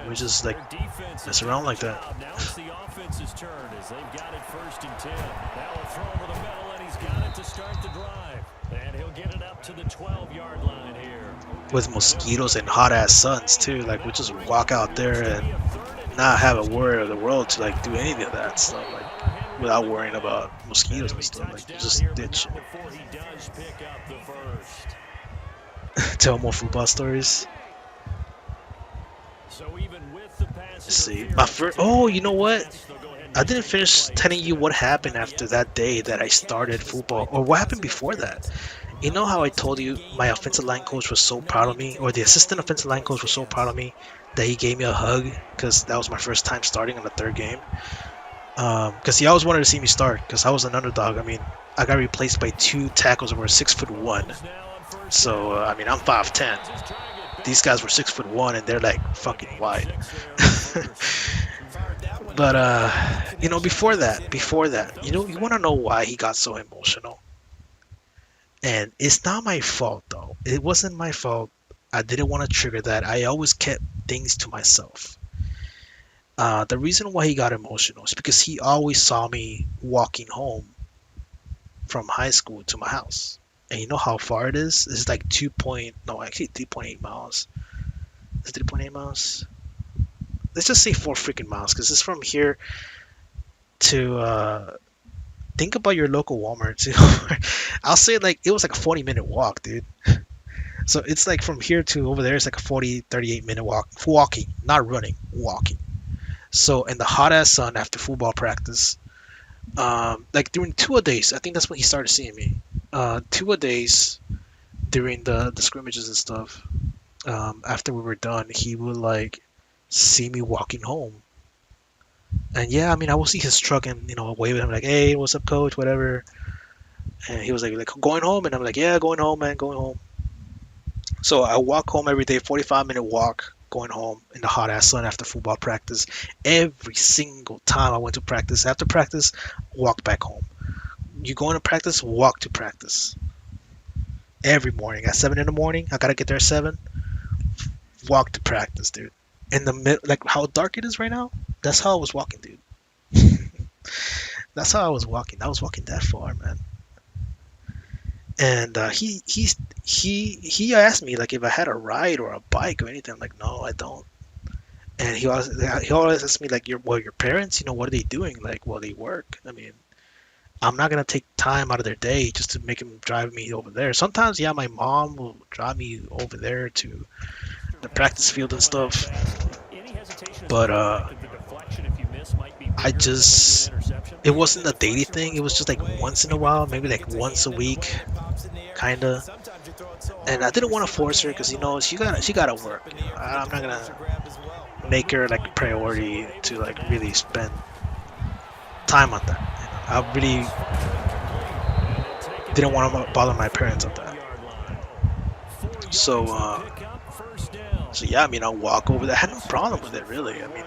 we just like mess around like that. Now it's the offense's turn as they've got it 1st and 10. Now a throw over the middle, and he's got it to start the drive. And he'll get it up to the 12-yard line here. With mosquitoes and hot ass suns too, like we just walk out there and not have a worry of the world to like do any of that stuff, like without worrying about mosquitoes and stuff. Like you just ditch it. Tell more football stories. Let's see. My first. Oh, you know what? I didn't finish telling you what happened after that day that I started football, or what happened before that. You know how I told you my offensive line coach was so proud of me, or the assistant offensive line coach was so proud of me that he gave me a hug because that was my first time starting on the 3rd game. Because he always wanted to see me start because I was an underdog. I mean, I got replaced by 2 tackles that were 6'1". So I mean, I'm 5'10". These guys were 6'1" and they're like fucking wide. But before that, you want to know why he got so emotional? And it's not my fault though. It wasn't my fault. I didn't want to trigger that. I always kept things to myself. The reason why he got emotional is because he always saw me walking home from high school to my house. And you know how far it is? It's like 3.8 miles. Is it 3.8 miles? Let's just say 4 freaking miles, because it's from here to think about your local Walmart too. I'll say like it was like a 40-minute walk, dude. So it's like from here to over there, it's like a 38-minute walk. Walking, not running, walking. So in the hot ass sun after football practice, like during 2-a-days, I think that's when he started seeing me. 2-a-days during the scrimmages and stuff. After we were done, he would like see me walking home. And yeah, I mean, I will see his truck and wave at him like, "Hey, what's up, coach?" Whatever. And he was like going home, and I'm like, yeah, going home, man, going home. So I walk home every day, 45-minute walk, going home in the hot ass sun after football practice. Every single time I went to practice, after practice, walk back home. You go into practice, walk to practice. Every morning at 7 in the morning, I gotta get there at 7. Walk to practice, dude. In the mid, like how dark it is right now. That's how I was walking, dude. That's how I was walking. I was walking that far, man. And he asked me like if I had a ride or a bike or anything. I'm like, no, I don't. And he always asks me like, your parents, what are they doing? Like, well, they work. I mean, I'm not gonna take time out of their day just to make them drive me over there. Sometimes, yeah, my mom will drive me over there to the practice field and stuff. But it wasn't a daily thing. It was just like once in a while, maybe like once a week, kinda. And I didn't want to force her because she gotta work. I'm not gonna make her like a priority to like really spend time on that. I really didn't want to bother my parents on that. So yeah, I mean, I'll walk over there. I had no problem with it, really. I mean,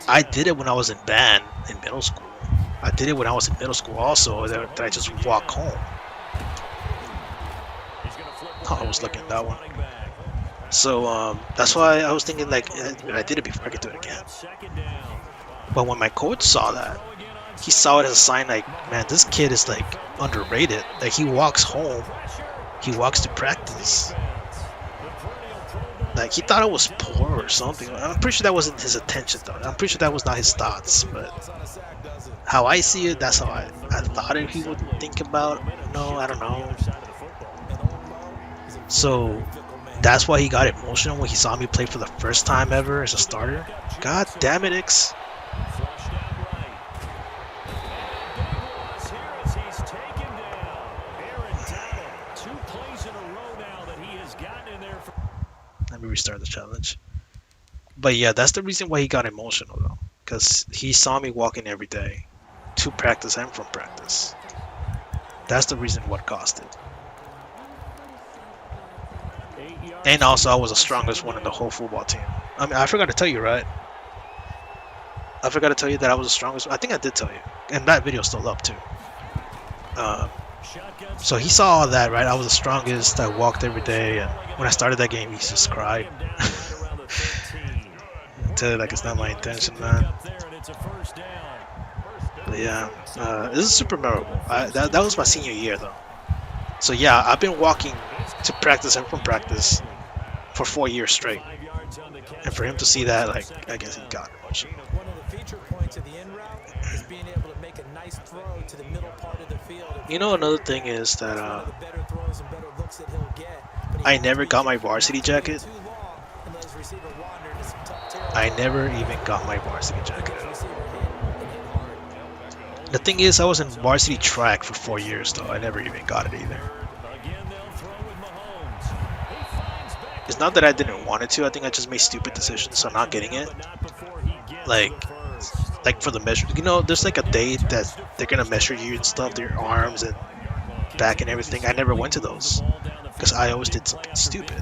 I did it when I was in band in middle school. I did it when I was in middle school also, that I just walk home. Oh, I was looking at that one. So that's why I was thinking, like, I did it before, I could do it again. But when my coach saw that, he saw it as a sign like, man, this kid is like underrated. Like, he walks home, he walks to practice. Like, he thought I was poor or something. I'm pretty sure that wasn't his intention, though. I'm pretty sure that was not his thoughts. But how I see it, that's how I thought he would think about. No, I don't know. So that's why he got emotional when he saw me play for the first time ever as a starter. God damn it, Ix. Let me restart the challenge. But yeah, that's the reason why he got emotional, though. Because he saw me walking every day to practice and from practice. That's the reason what caused it. And also, I was the strongest one in the whole football team. I mean, I forgot to tell you, right? I forgot to tell you that I was the strongest. I think I did tell you. And that video's still up, too. So he saw all that, right? I was the strongest. I walked every day. And when I started that game, he just cried. I tell you, like, it's not my intention, man. But yeah, this is super memorable. That was my senior year, though. So yeah, I've been walking to practice and from practice for 4 years straight. And for him to see that, like, I guess he got emotional. One of the feature points of the in route is being able to make a nice throw to the middle part of the field. Another thing is that I never got my varsity jacket. I never even got my varsity jacket. The thing is, I was in varsity track for 4 years, though. I never even got it either. It's not that I didn't want it to. I think I just made stupid decisions, so not getting it. Like for the measure, there's like a day that they're gonna measure you and stuff, your arms and back and everything. I never went to those because I always did something stupid.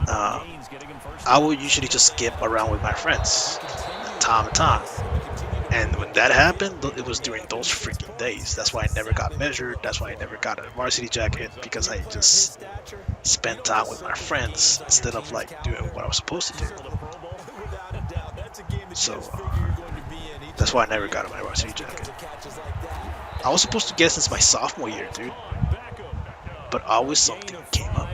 I would usually just skip around with my friends, time to time. And when that happened, it was during those freaking days. That's why I never got measured. That's why I never got a varsity jacket, because I just spent time with my friends instead of like doing what I was supposed to do. So that's why I never got my varsity jacket. I was supposed to get it since my sophomore year, dude. But always something came up.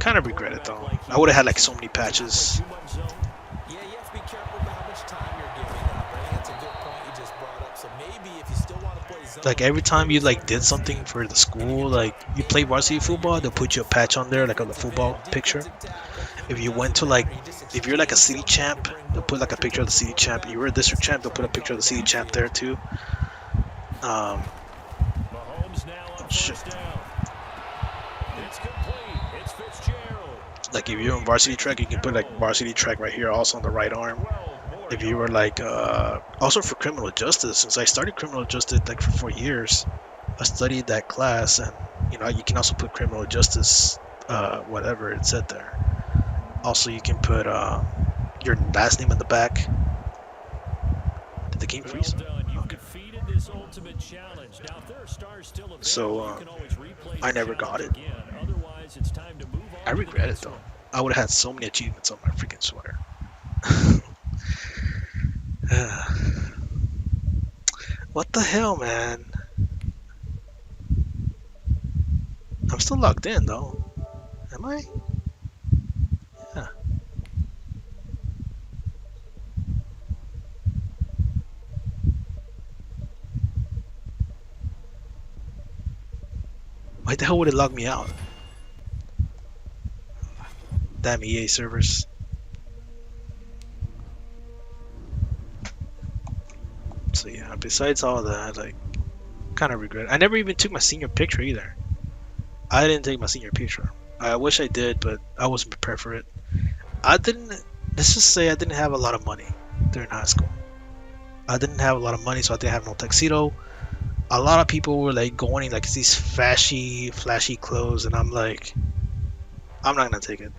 Kind of regret it, though. I would have had like so many patches. Yeah, you have to be careful about how much time you're giving up. I think that's a good point you just brought up. So maybe if you still want to play zone, like every time you like did something for the school, like you play varsity football, they'll put you a patch on there, like on the football picture. If you went to if you're like a city champ, they'll put like a picture of the city champ. If you were a district champ, they'll put a picture of the city champ there too. Oh, shit. Like if you're on varsity track, you can put like varsity track right here, also on the right arm. If you were like, also for criminal justice, since I started criminal justice like for 4 years, I studied that class, and you know you can also put criminal justice, whatever it said there. Also, you can put your last name in the back. Did the game freeze? Okay. So I never got it. I regret it though. I would have had so many achievements on my freaking sweater. What the hell, man? I'm still logged in though. Am I? Yeah. Why the hell would it log me out? Damn EA servers. So yeah, besides all that, like, kind of regret. I never even took my senior picture either. I didn't take my senior picture. I wish I did, but I wasn't prepared for it. Let's just say I didn't have a lot of money during high school. I didn't have a lot of money, so I didn't have no tuxedo. A lot of people were like going in like these flashy clothes, and I'm like, I'm not gonna take it.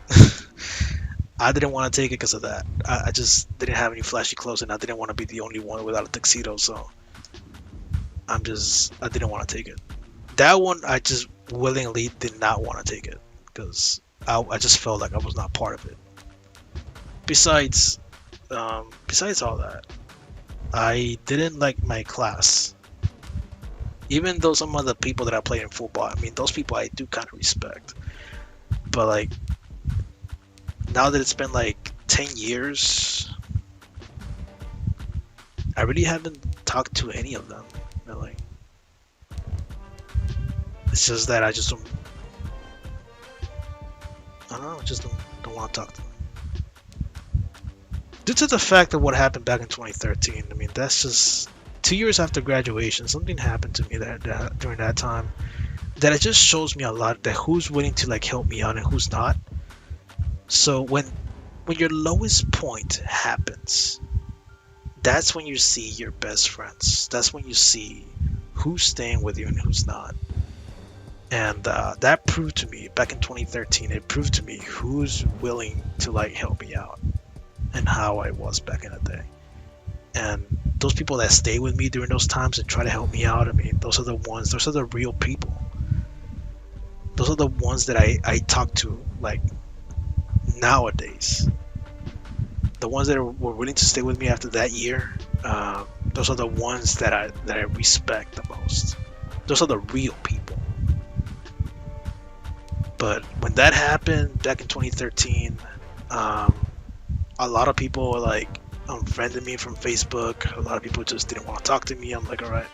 I didn't want to take it because of that. I just didn't have any flashy clothes, and I didn't want to be the only one without a tuxedo, so I didn't want to take it. That one, I just willingly did not want to take it because I just felt like I was not part of it. Besides all that, I didn't like my class. Even though some of the people that I played in football, I mean, those people I do kind of respect. But like, now that it's been like 10 years, I really haven't talked to any of them, really. It's just that I just don't know, I just don't want to talk to them. Due to the fact of what happened back in 2013, I mean, that's just 2 years after graduation, something happened to me that during that time that it just shows me a lot that who's willing to like help me out and who's not. So when your lowest point happens, that's when you see your best friends. That's when you see who's staying with you and who's not. And that proved to me back in 2013. It proved to me who's willing to like help me out and how I was back in the day. And those people that stay with me during those times and try to help me out, I mean, those are the real people. Those are the ones that I talk to like nowadays. The ones that were willing to stay with me after that year, those are the ones that I respect the most. Those are the real people. But when that happened back in 2013, a lot of people were like unfriended me from Facebook. A lot of people just didn't want to talk to me. I'm like, all right.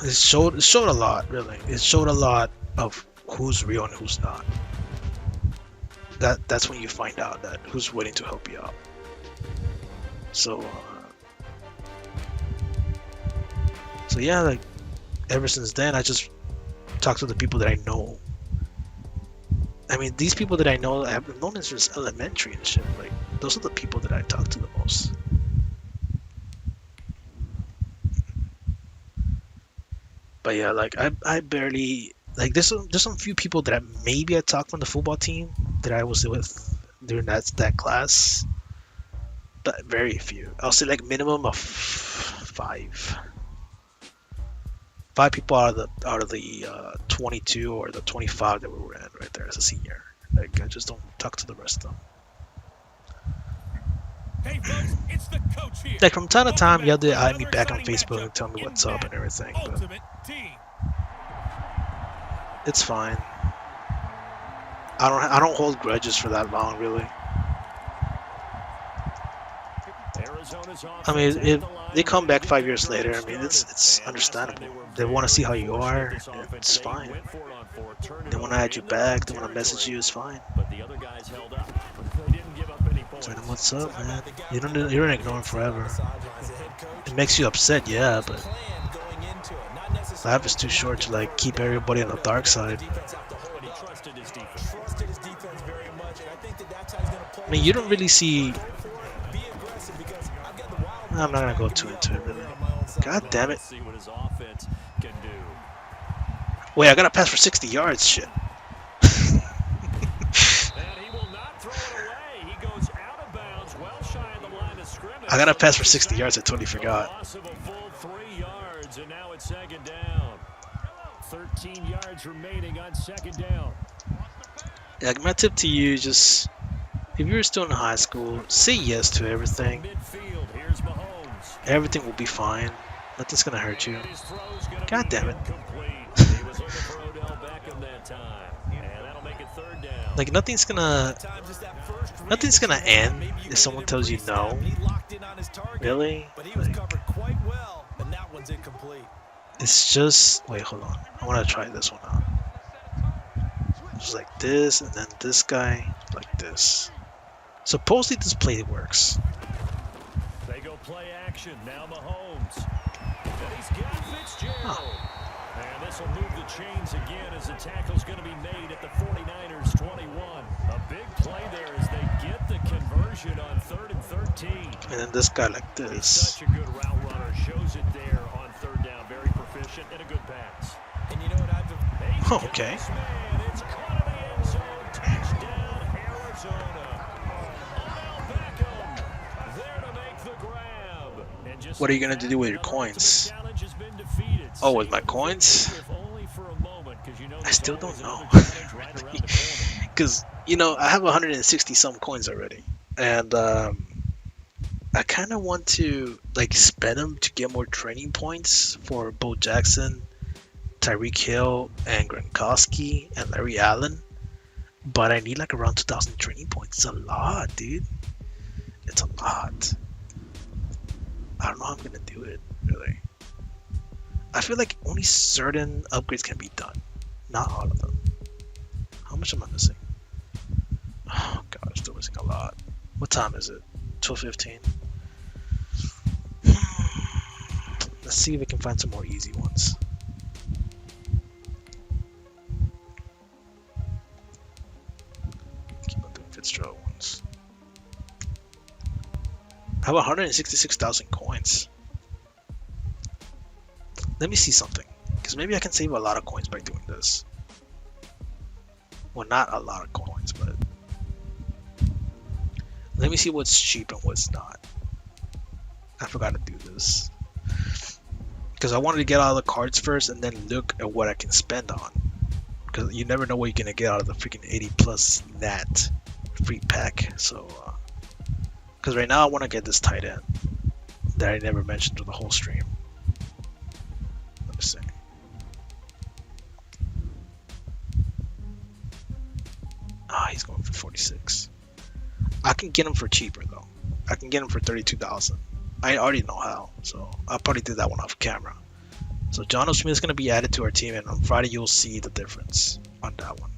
It showed a lot, really. It showed a lot of who's real and who's not. That's when you find out that who's willing to help you out. So yeah, like ever since then, I just talk to the people that I know. I mean, these people that I know, I've known since elementary and shit. Like, those are the people that I talk to the most. But yeah, like I barely like there's some few people that maybe I talked from the football team that I was with during that class, but very few. I'll say like minimum of five people out of the 22 or the 25 that we were in right there as a senior. Like, I just don't talk to the rest of them. Hey folks, it's the coach here. Like from time to time, y'all did add me back on Facebook and tell me what's up and everything, but it's fine. I don't hold grudges for that long, really. I mean, if they come back 5 years later, I mean, it's understandable. They want to see how you are, and it's fine. They want to add you back, they want to message you, it's fine. Tell them what's up, man. You don't ignore them forever. It makes you upset, yeah, but life is too short to like keep everybody on the dark side. mean, you don't really see. Go for it. Be aggressive because I've got the wild I'm not gonna go trying to too be into out it really. there on my own side. God damn it! Let's see what his offense can do. Wait, I gotta pass for 60 yards. Shit. And he will not throw it away. He goes out of bounds, well shy of the line of scrimmage. I gotta So pass for that's a 60 yards. I sack. totally A forgot. loss of a full 3 yards, and now it's second down. 13 yards remaining on second down. Like my tip to you, just if you're still in high school, say yes to From everything. midfield, here's Mahomes. Everything will be fine. Nothing's gonna hurt you. And his throw's gonna God be damn it. incomplete. He was looking for Odell Beckham that time. And that'll make it third down. Like nothing's gonna end if someone tells you no. Really? But he was Like, covered quite well, and that one's incomplete. it's just wait, hold on. I wanna try this one out. Just like this, and then this guy like this. Supposedly this play works. They go play action. Now Mahomes. And he's got Fitzgerald. And this will move the chains again as the tackle's going to be made at the 49ers 21. A big play there as they get the conversion on 3rd and 13. And then this guy like He's this. such a good route runner. Shows it there on 3rd down. Very proficient and a good pass. And you know what I've He's Oh, got okay. this man. It's caught in the end zone. Touchdown, Arizona. Odell Beckham there to make the grab. And just What are you like gonna that, do with your another coins? ultimate challenge has been defeated. Oh, with Save my the coins? victory, if only for a moment, 'cause you know I there's still always don't know. another challenge right around the corner. Because you know I have 160 some coins already, and I kind of want to like spend them to get more training points for Bo Jackson, Tyreek Hill, and Gronkowski and Larry Allen. But I need like around 2,000 training points. It's a lot, dude. It's a lot. I don't know how I'm gonna do it, really. I feel like only certain upgrades can be done, not all of them. How much am I missing? Oh god, I'm still missing a lot. What time is it? 12:15. Let's see if we can find some more easy ones. Keep on doing Fitzgerald ones. I have 166,000 coins. Let me see something, because maybe I can save a lot of coins by doing this. Well, not a lot of coins, but let me see what's cheap and what's not. I forgot to do this because I wanted to get all the cards first and then look at what I can spend on, because you never know what you're gonna get out of the freaking 80 plus nat free pack. So because right now I want to get this tight end that I never mentioned through the whole stream. Let me see. Ah, he's going for 46. I can get him for cheaper though. I can get him for 32,000. I already know how, so I'll probably do that one off camera. So John Smith is going to be added to our team, and on Friday you'll see the difference on that one.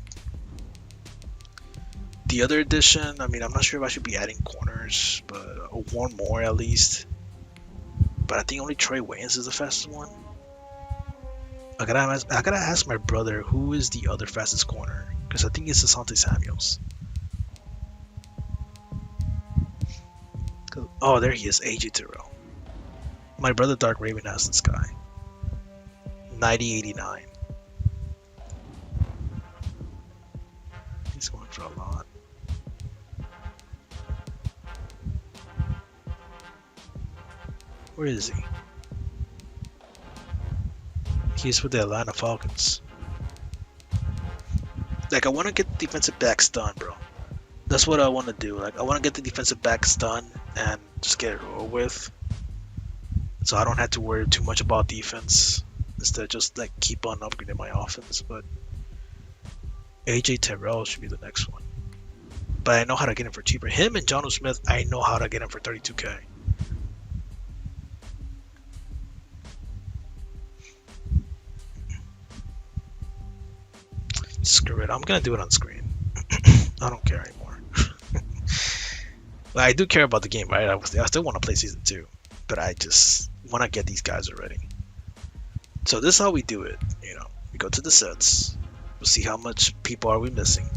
The other addition, I mean, I'm not sure if I should be adding corners, but one more at least. But I think only Trey Waynes is the fastest one. I gotta ask my brother who is the other fastest corner, because I think it's Asante Samuels. Oh, there he is, AJ Terrell. My brother Dark Raven has this guy. 9089. He's going for a lot. Where is he? He's with the Atlanta Falcons. Like, I want to get the defensive backs done, bro. That's what I want to do. Like, I want to get the defensive backs done and just get it over with, so I don't have to worry too much about defense. Instead, just like keep on upgrading my offense. But AJ Terrell should be the next one. But I know how to get him for cheaper. Him and John Smith, I know how to get him for 32K. Screw it, I'm gonna do it on screen. I don't care anymore. Well, I do care about the game, right? I still want to play season 2, but I just want to get these guys already. So this is how we do it. You know, we go to the sets. We'll see how much people are we missing.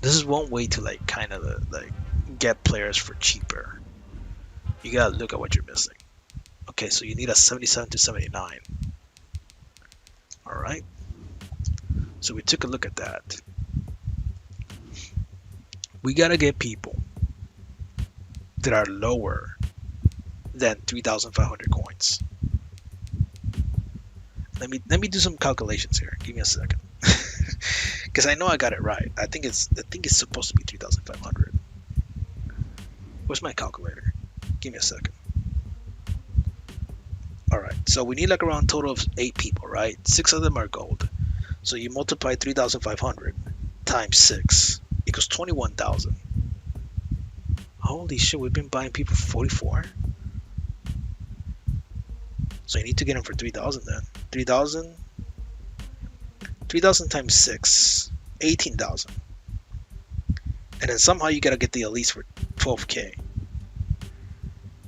This is one way to like kind of like get players for cheaper. You gotta look at what you're missing. Okay, so you need a 77 to 79. All right. So we took a look at that. We gotta get people that are lower than 3,500 coins. Let me do some calculations here. Give me a second, because I know I got it right. I think it's supposed to be 3,500. Where's my calculator? Give me a second. All right, so we need like around total of 8 people, right? 6 of them are gold. So you multiply 3,500 times 6 equals 21,000. Holy shit, we've been buying people for 44. So you need to get them for 3,000 then. 3,000 times 6, 18,000. And then somehow you gotta get the elites for 12k.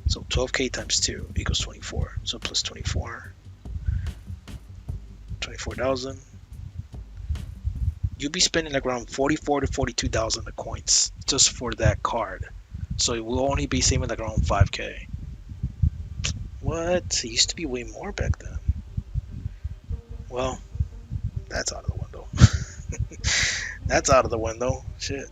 So 12k times 2 equals 24. So plus 24. 24,000. You'll be spending like around 44 to 42,000 of coins just for that card. So it will only be saving like around 5k. What? It used to be way more back then. Well, that's out of the window. That's out of the window. Shit.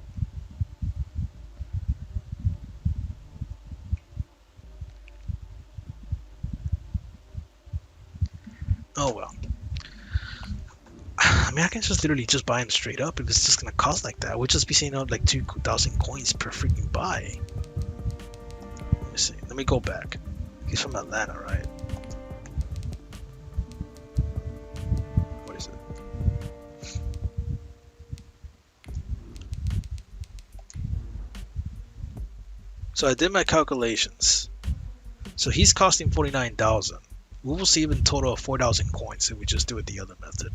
Oh well. I mean, I can just literally just buy them straight up if it's just gonna cost like that. We'll just be saving out like 2,000 coins per freaking buy. Let me see. Let me go back. He's from Atlanta, right? What is it? So I did my calculations. So he's costing 49,000. We will save in total of 4,000 coins if we just do it the other method.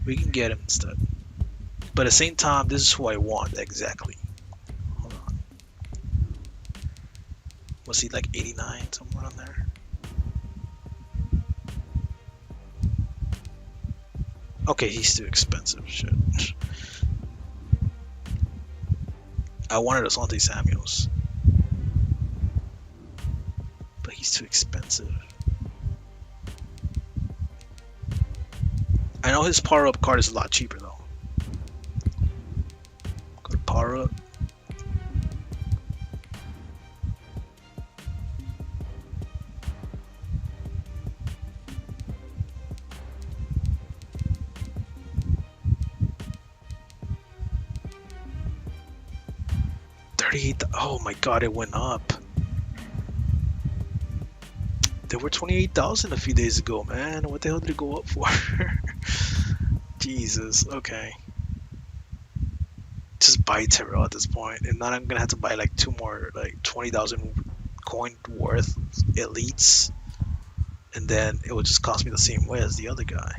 We can get him instead. But at the same time, this is who I want exactly. Hold on. Was he like 89, somewhere on there? Okay, he's too expensive. Shit. I wanted Asante Samuels, but he's too expensive. I know his power up card is a lot cheaper though. Go to power up. Oh my god, it went up. They were 28,000 a few days ago, man. What the hell did it go up for? Jesus, okay. Just buy Terrell at this point, and then I'm gonna have to buy like 2 more, like 20,000 coin worth elites, and then it will just cost me the same way as the other guy.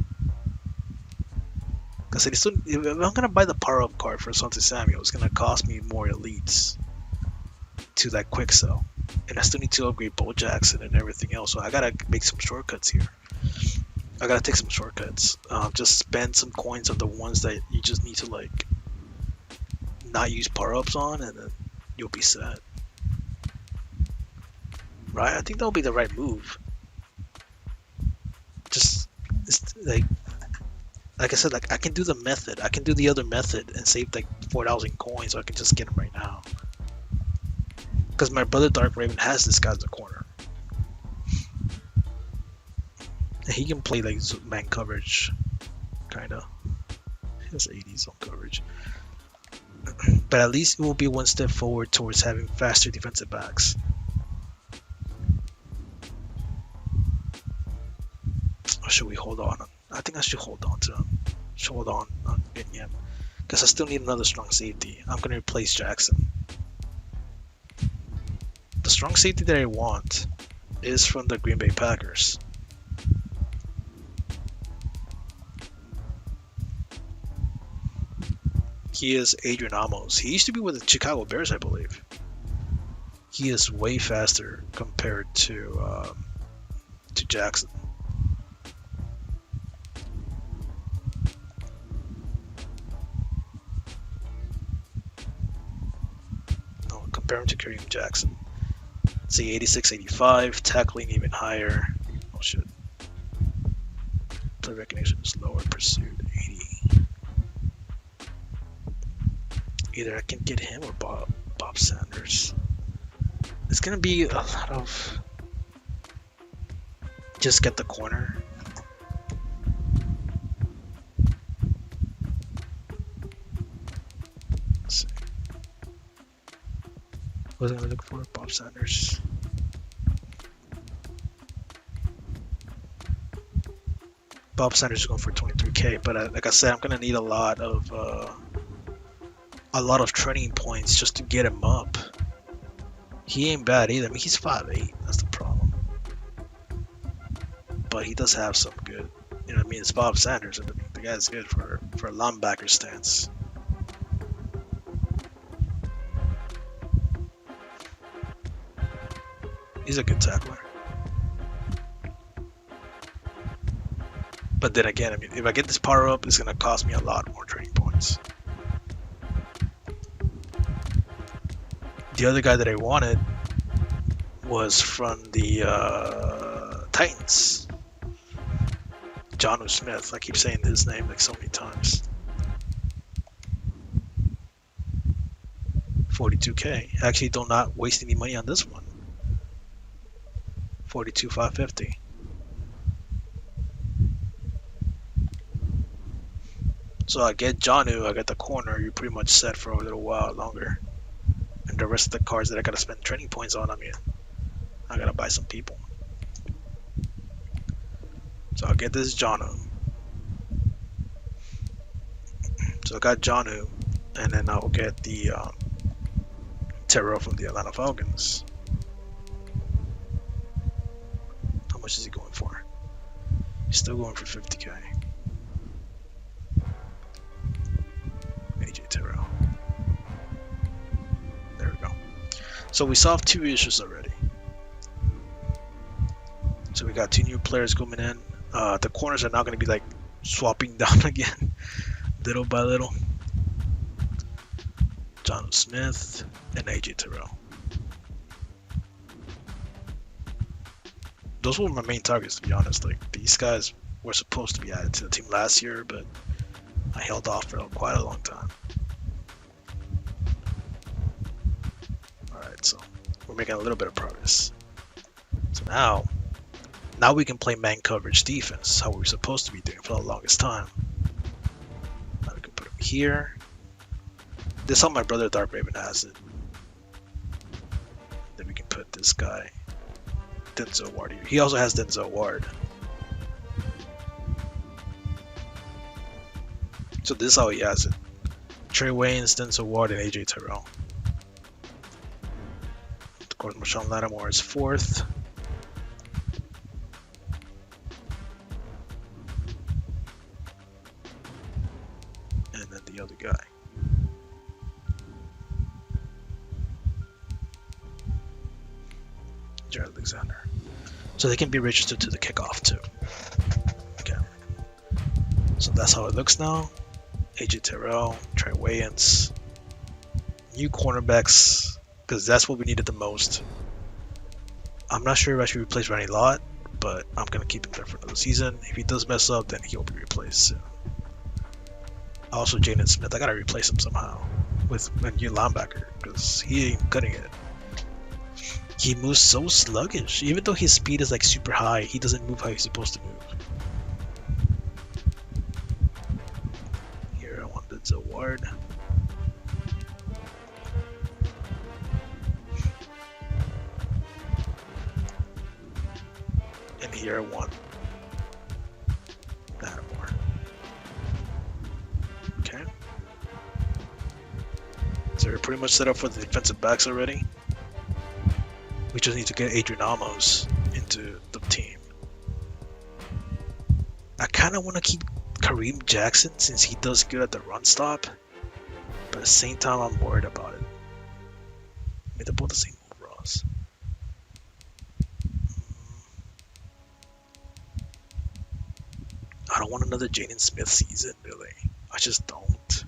Cause if I'm gonna buy the power up card for Asante Samuel, it's gonna cost me more elites to that quick sell, and I still need to upgrade Bo Jackson and everything else. So I gotta make some shortcuts here. I gotta take some shortcuts. Just spend some coins on the ones that you just need to like not use power ups on, and then you'll be set. Right? I think that'll be the right move. Just it's like I said, like I can do the method. I can do the other method and save like 4,000 coins, so I can just get them right now. Because my brother Dark Raven has this guy in the corner. And he can play like man coverage, kinda. He has 80s on coverage. But at least it will be one step forward towards having faster defensive backs. Or should we hold on? I think I should hold on to him. Should hold on getting him. Because I still need another strong safety. I'm going to replace Jackson. The strong safety that I want is from the Green Bay Packers. He is Adrian Amos. He used to be with the Chicago Bears, I believe. He is way faster compared to Jackson. compare him to Kareem Jackson. Let's see, 86, 85, tackling even higher. Oh shit. Play recognition is lower, pursuit 80. Either I can get him or Bob Sanders. It's gonna be a lot of just get the corner. Let's see. What was I gonna look for? Bob Sanders. Bob Sanders is going for 23K, but like I said, I'm gonna need a lot of training points just to get him up. He ain't bad either. I mean, he's 5'8". That's the problem. But he does have some good. You know what I mean? It's Bob Sanders. I mean, the guy's good for a linebacker stance. He's a good tackler. But then again, I mean, if I get this power up, it's gonna cost me a lot more training points. The other guy that I wanted was from the Titans. Jonnu Smith. I keep saying his name like so many times. 42K. Actually, do not waste any money on this one. 42,550. So I get Jonnu, I get the corner, you're pretty much set for a little while longer. And the rest of the cards that I gotta spend training points on, I mean, I gotta buy some people. So I'll get this Jonnu. So I got Jonnu, and then I'll get the Terrell from the Atlanta Falcons. How much is he going for? He's still going for 50K. Terrell. There we go. So we solved 2 issues already. So we got 2 new players coming in. The corners are now going to be like swapping down again, little by little. Jonnu Smith and AJ Terrell. Those were my main targets, to be honest. Like, these guys were supposed to be added to the team last year, but I held off for quite a long time. Alright, so we're making a little bit of progress. So now we can play man coverage defense, how we're supposed to be doing for the longest time. Now we can put him here. This is how my brother Dark Raven has it. Then we can put this guy, Denzel Ward here. He also has Denzel Ward. So this is how he has it. Trey Waynes, Denzel Ward, and AJ Terrell. Of course, Marshawn Lattimore is 4th. And then the other guy. Jared Alexander. So they can be registered to the kickoff too. Okay. So that's how it looks now. AJ Terrell, Trey Wayans, new cornerbacks, because that's what we needed the most. I'm not sure if I should replace Randy Lott, but I'm going to keep him there for another season. If he does mess up, then he'll be replaced soon. Also, Jaden Smith, I got to replace him somehow with a new linebacker, because he ain't cutting it. He moves so sluggish. Even though his speed is like super high, he doesn't move how he's supposed to move. Denzel Ward. And here I want Lattimore. Okay. So we're pretty much set up for the defensive backs already. We just need to get Adrian Amos into the team. I kind of want to keep Kareem Jackson since he does good at the run stop, but at the same time I'm worried about it. I mean, they're both the same overalls. I don't want another Jaden Smith season, really. I just don't.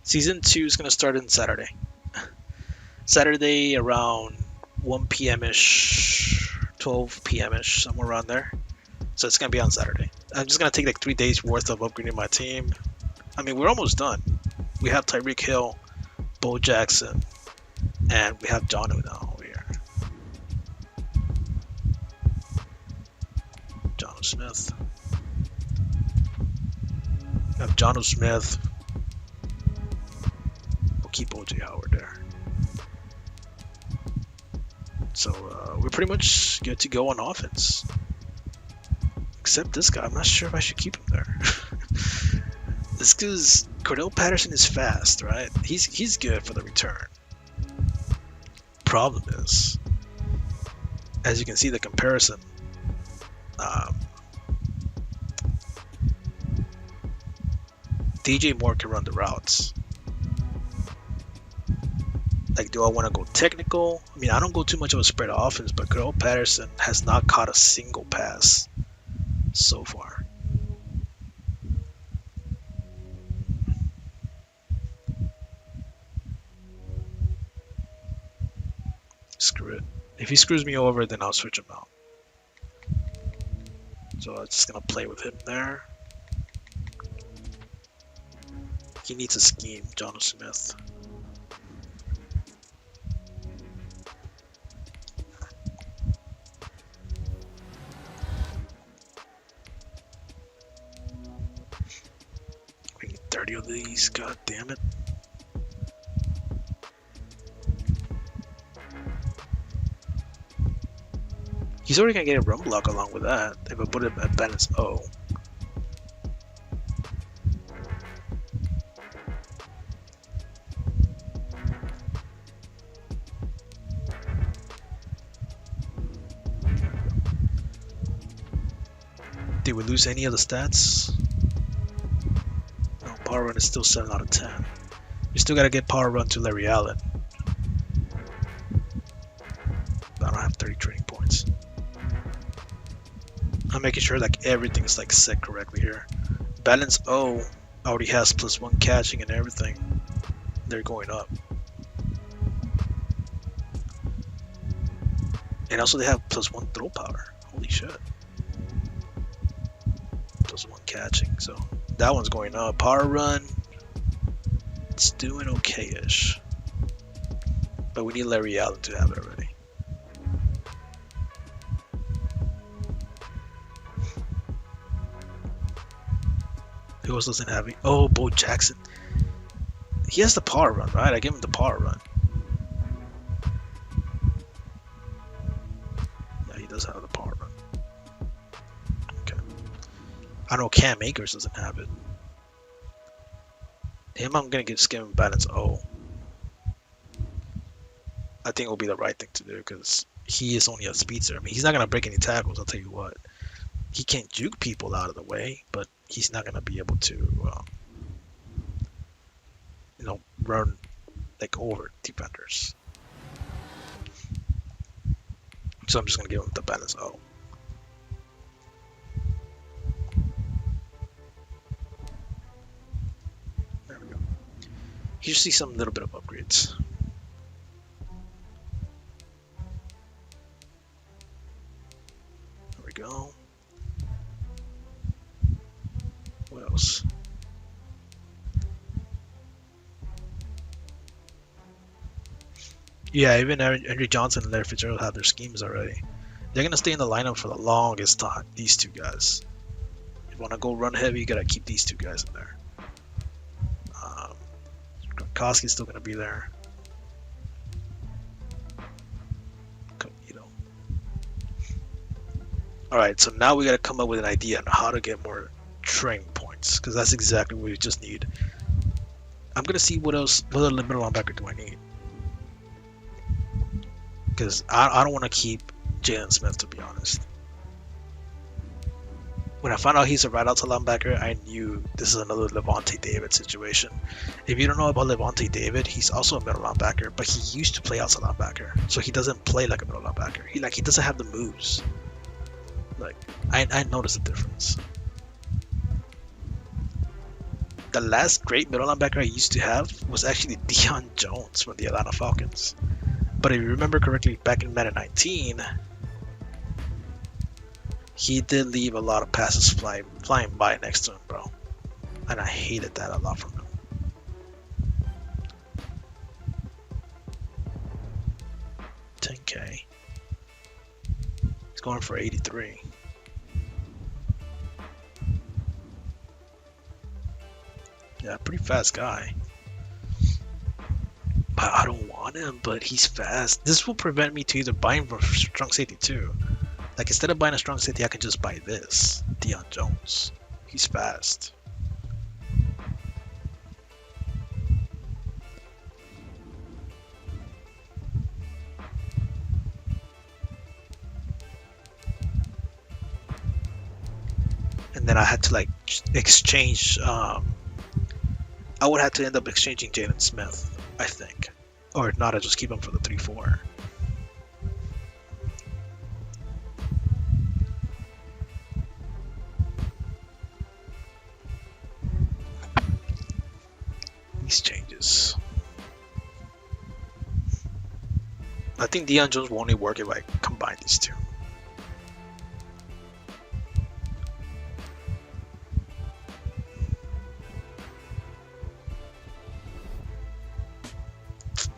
Season 2 is gonna start on Saturday. Saturday around 1 p.m. ish, 12 p.m. ish, somewhere around there. So it's gonna be on Saturday. I'm just gonna take like 3 days worth of upgrading my team. I mean, we're almost done. We have Tyreek Hill, Bo Jackson, and we have Jonnu now over here. Jonnu Smith. We have Jonnu Smith. We'll keep OJ Howard there. So we're pretty much good to go on offense. Except this guy. I'm not sure if I should keep him there. This because Cordell Patterson is fast, right? He's good for the return. Problem is, as you can see the comparison, DJ Moore can run the routes. Like, do I want to go technical? I mean, I don't go too much of a spread offense, but Cordell Patterson has not caught a single pass so far. Screw it. If he screws me over, then I'll switch him out. So I'm just gonna play with him there. He needs a scheme, Jonnu Smith. We need 30 of these, god damn it. He's already gonna get a run block along with that if I put him at balance O. Did we lose any of the stats? No, power run is still 7 out of 10. You still gotta get power run to Larry Allen. But I don't have 30 training points. I'm making sure like everything's like set correctly here. Balance O already has +1 catching and everything. They're going up. And also they have +1 throw power. Holy shit. +1 catching, so that one's going up. Power run, it's doing okay-ish. But we need Larry Allen to have it already. Who else doesn't have it? Oh, Bo Jackson. He has the power run, right? I gave him the power run. Yeah, he does have the power run. Okay. I know Cam Akers doesn't have it. Him, I'm gonna give him balance O. I think it will be the right thing to do because he is only a speedster. I mean, he's not gonna break any tackles. I'll tell you what. He can't juke people out of the way, but he's not gonna be able to, you know, run like over defenders. So I'm just gonna give him the balance O. There we go. You see some little bit of upgrades. There we go. What else? Yeah, even Henry Johnson and Larry Fitzgerald have their schemes already. They're gonna stay in the lineup for the longest time. These two guys. If you wanna go run heavy, you gotta keep these two guys in there. Gronkowski's still gonna be there. Alright, so now we gotta come up with an idea on how to get more training points, because that's exactly what we just need. I'm gonna see what else, what other middle linebacker do I need? Because I don't want to keep Jalen Smith, to be honest. When I found out he's a right outside linebacker, I knew this is another Levante David situation. If you don't know about Levante David, he's also a middle linebacker, but he used to play outside linebacker, so he doesn't play like a middle linebacker. He doesn't have the moves. Like I noticed the difference. The last great middle linebacker I used to have was actually Deion Jones from the Atlanta Falcons. But if you remember correctly, back in Madden 19, he did leave a lot of passes flying by next to him, bro. And I hated that a lot from him. $10K. He's going for 83. Yeah, pretty fast guy. But I don't want him, but he's fast. This will prevent me to either buy him for strong safety too. Like instead of buying a strong safety, I can just buy this. Deion Jones. He's fast. And then I had to like exchange I would have to end up exchanging Jaden Smith, I think. Or if not, I just keep him for the 3-4. These changes. I think Deion Jones will only work if I combine these two.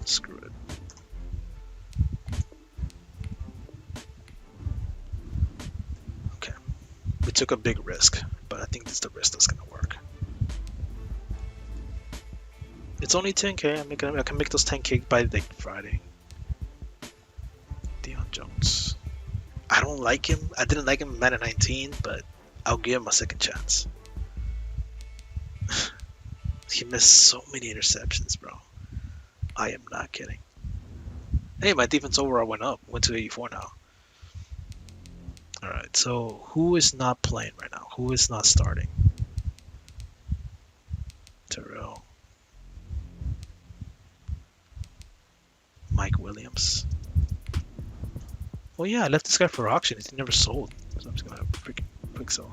Screw it. Okay. We took a big risk, but I think this is the risk that's gonna work. It's only 10K. I can make those 10K by like Friday. Deion Jones. I don't like him. I didn't like him in Madden 19, but I'll give him a second chance. He missed so many interceptions, bro. I am not kidding. Hey, my defense overall went up. Went to 84 now. Alright, so who is not playing right now? Who is not starting? Terrell. Mike Williams. Well, yeah, I left this guy for auction. He never sold. So I'm just gonna freaking quick sell.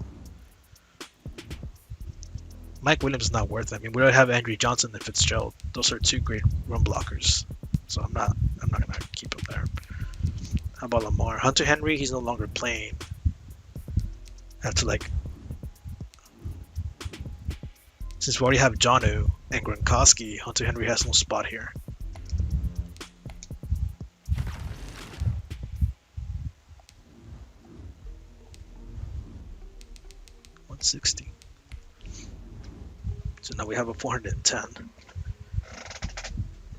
Mike Williams is not worth it. I mean, we already have Andrew Johnson and Fitzgerald. Those are two great run blockers. So I'm not gonna keep him there. How about Lamar? Hunter Henry, he's no longer playing. I have to like, since we already have Jonnu and Gronkowski, Hunter Henry has no spot here. $160. So now we have a 410.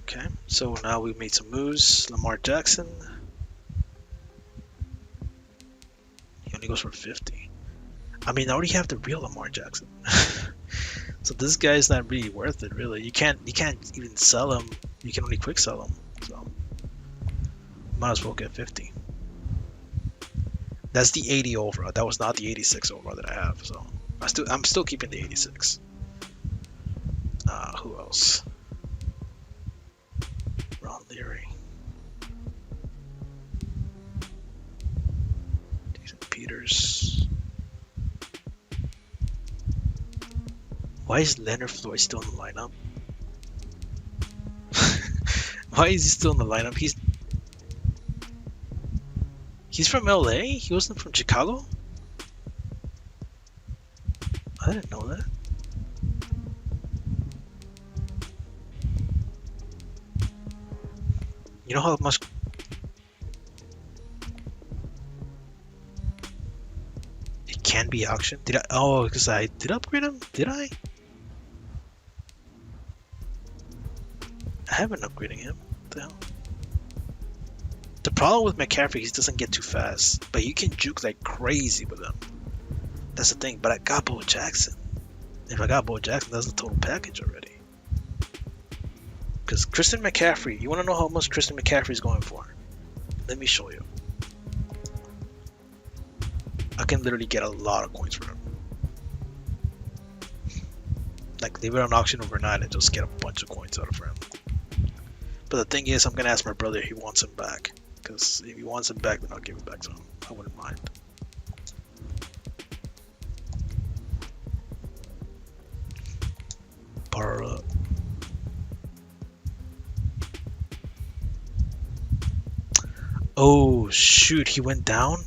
Okay, so now we made some moves. Lamar Jackson. He only goes for 50. I mean, I already have the real Lamar Jackson. So this guy's not really worth it, really. You can't even sell him. You can only quick sell him. So might as well get 50. That's the 80 overall. That was not the 86 overall that I have. So I'm still keeping the 86. Who else? Ron Leary. Jason Peters. Why is Leonard Floyd still in the lineup? Why is he still in the lineup? He's from LA? He wasn't from Chicago? I didn't know that. You know how much it can be auctioned? Did I? Oh, because I did upgrade him? Did I? I haven't upgraded him. What the hell? The problem with McCaffrey, he doesn't get too fast, but you can juke like crazy with him. That's the thing. But I got Bo Jackson. If I got Bo Jackson, that's the total package already. Because Christian McCaffrey, you want to know how much Christian McCaffrey is going for? Let me show you. I can literally get a lot of coins for him. Like, leave it on auction overnight and just get a bunch of coins out of him. But the thing is, I'm going to ask my brother if he wants him back. Because if he wants him back, then I'll give it back to him. I wouldn't mind. power up. Oh shoot, he went down?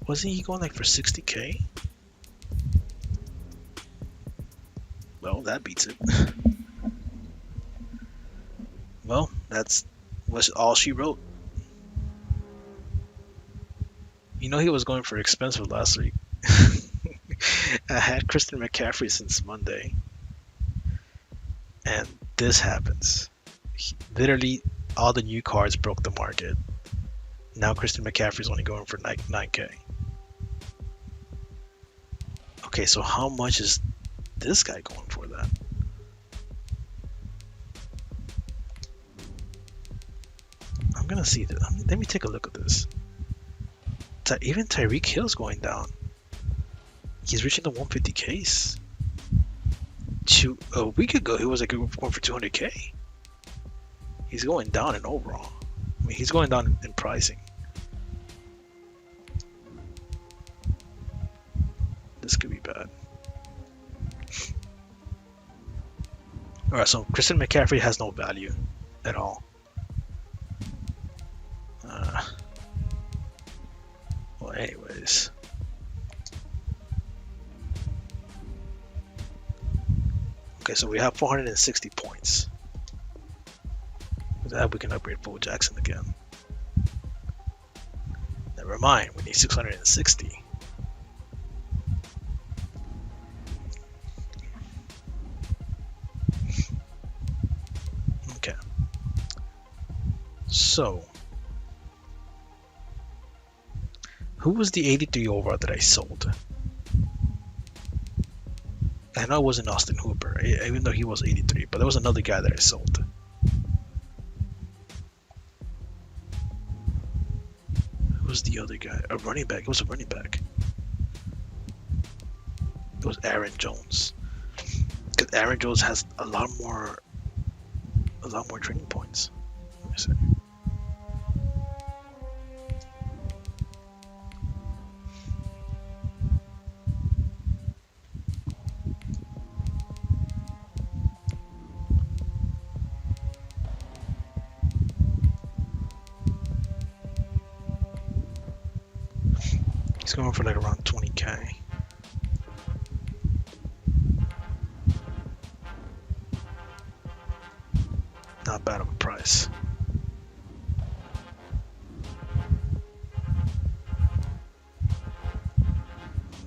Wasn't he going like for 60k? Well, that beats it. Well, was all she wrote. You know he was going for expensive last week. I had Christian McCaffrey since Monday. And this happens. Literally, all the new cards broke the market. Now Christian McCaffrey's only going for 9k. Okay, so how much is this guy going for that? I'm gonna see that. Let me take a look at this. Even Tyreek Hill's going down. He's reaching the 150Ks. A week ago, he was like going for 200K. He's going down in overall. I mean, he's going down in pricing. This could be bad. Alright, so Christian McCaffrey has no value at all. Well, anyways. Okay, so we have 460 points. With that, we can upgrade Bo Jackson again. Never mind, we need 660. Okay. So, who was the 83 overall that I sold? I know it wasn't Austin Hooper, even though he was 83, but there was another guy that I sold. Who was the other guy? A running back. It was a running back. It was Aaron Jones. Because Aaron Jones has a lot more training points. Let me see. He's going for like around 20k. Not bad of a price.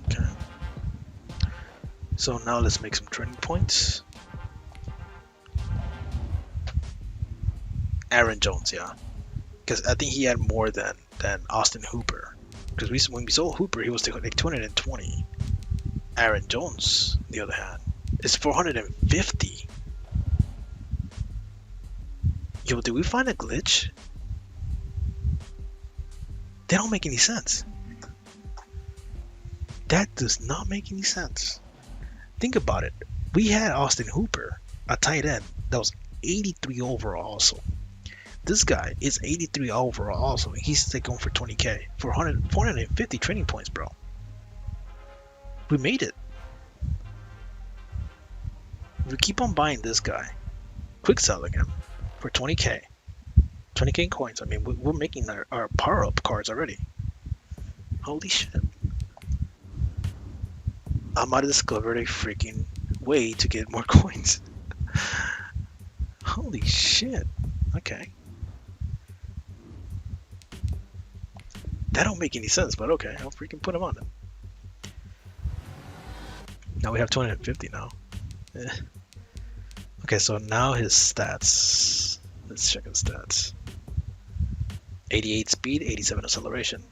Okay. So now let's make some training points. Aaron Jones, yeah. Because I think he had more than Austin Hooper. Because when we sold Hooper, he was like 220. Aaron Jones, on the other hand, is 450. Yo, did we find a glitch? That don't make any sense. That does not make any sense. Think about it. We had Austin Hooper, a tight end, that was 83 overall also. This guy is 83 overall also. He's like going for 20k for 450 training points, bro. We made it. We keep on buying this guy, quick selling him for 20k. 20k coins. I mean, we're making our power up cards already. Holy shit. I might have discovered a freaking way to get more coins. Holy shit. Okay. That don't make any sense, but okay, I'll freaking put him on them. Now we have 250 now. Okay, so now his stats. Let's check his stats. 88 speed, 87 acceleration.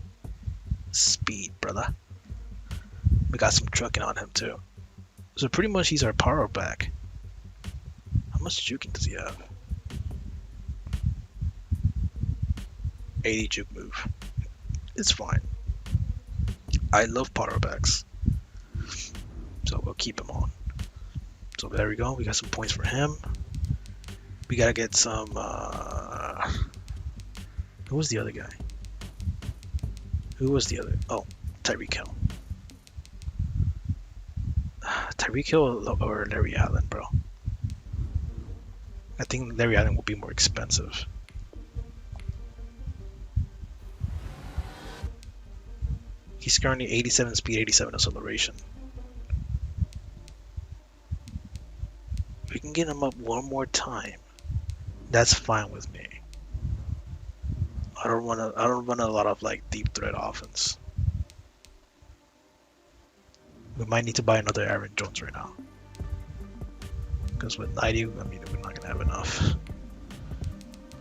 Speed, brother. We got some trucking on him too. So pretty much he's our power back. How much juking does he have? 80 juke move. It's fine. I love power backs. So we'll keep him on. So there we go. We got some points for him. We gotta get some who was the other guy? Who was the other? Oh, Tyreek Hill. Tyreek Hill or Larry Allen, bro? I think Larry Allen will be more expensive. He's currently 87 speed, 87 acceleration. We can get him up one more time. That's fine with me. I don't run a lot of like deep threat offense. We might need to buy another Aaron Jones right now. Because with 90, I mean, we're not gonna have enough.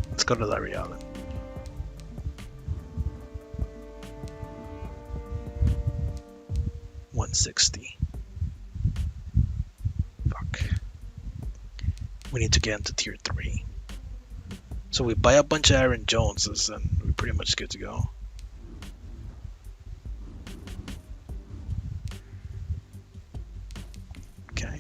Let's go to Larry Allen. $160. Fuck. We need to get into tier 3. So we buy a bunch of Aaron Joneses and we're pretty much good to go. Okay.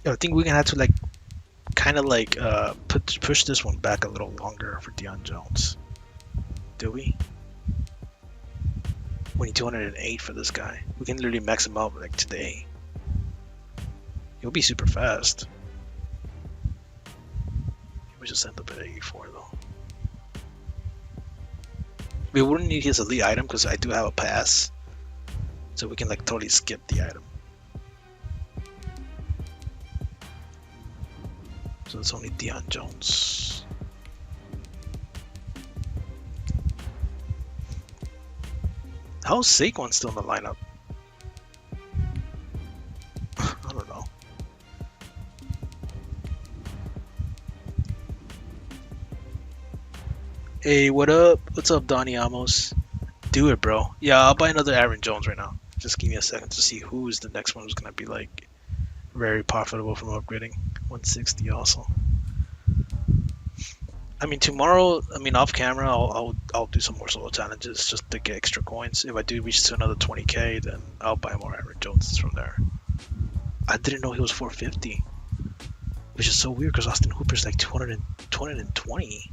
I think we're gonna have to like kind of like push this one back a little longer for Deion Jones. Do we? We need 208 for this guy. We can literally max him out like today. He'll be super fast. We just end up at 84 though. We wouldn't need his elite item because I do have a pass, so we can like totally skip the item. So it's only Deion Jones. How's Saquon still in the lineup? I don't know. Hey, what up? What's up, Donnie Amos? Do it, bro. Yeah, I'll buy another Aaron Jones right now. Just give me a second to see who's the next one who's gonna be like very profitable from upgrading. 160 also. I mean, tomorrow, I mean, off camera, I'll do some more solo challenges just to get extra coins. If I do reach to another 20k, then I'll buy more Aaron Joneses from there. I didn't know he was 450, which is so weird because Austin Hooper's like 220.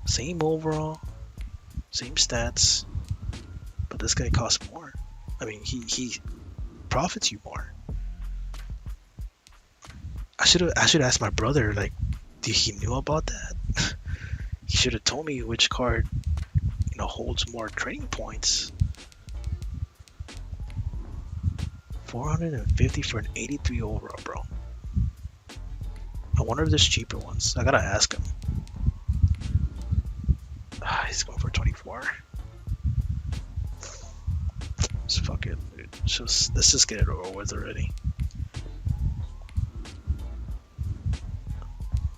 Same overall, same stats, but this guy costs more. I mean, he profits you more. I should ask my brother, like, did he knew about that? He should have told me which card, you know, holds more training points. 450 for an 83 overall, bro. I wonder if there's cheaper ones. I gotta ask him. He's going for 24. Just fuck it, dude. Let's just get it over with already.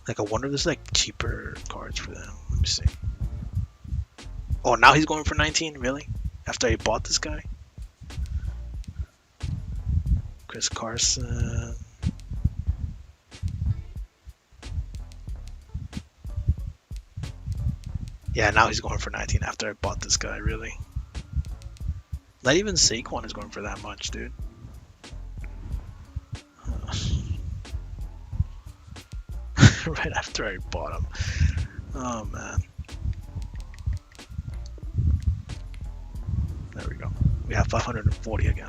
Like, I wonder if there's like cheaper cards for them. Let me see. Oh, now he's going for 19? Really? After I bought this guy? Chris Carson. Yeah, now he's going for 19 after I bought this guy, really. Not even Saquon is going for that much, dude. Right after I bought him. Oh, man. There we go. We have 540 again.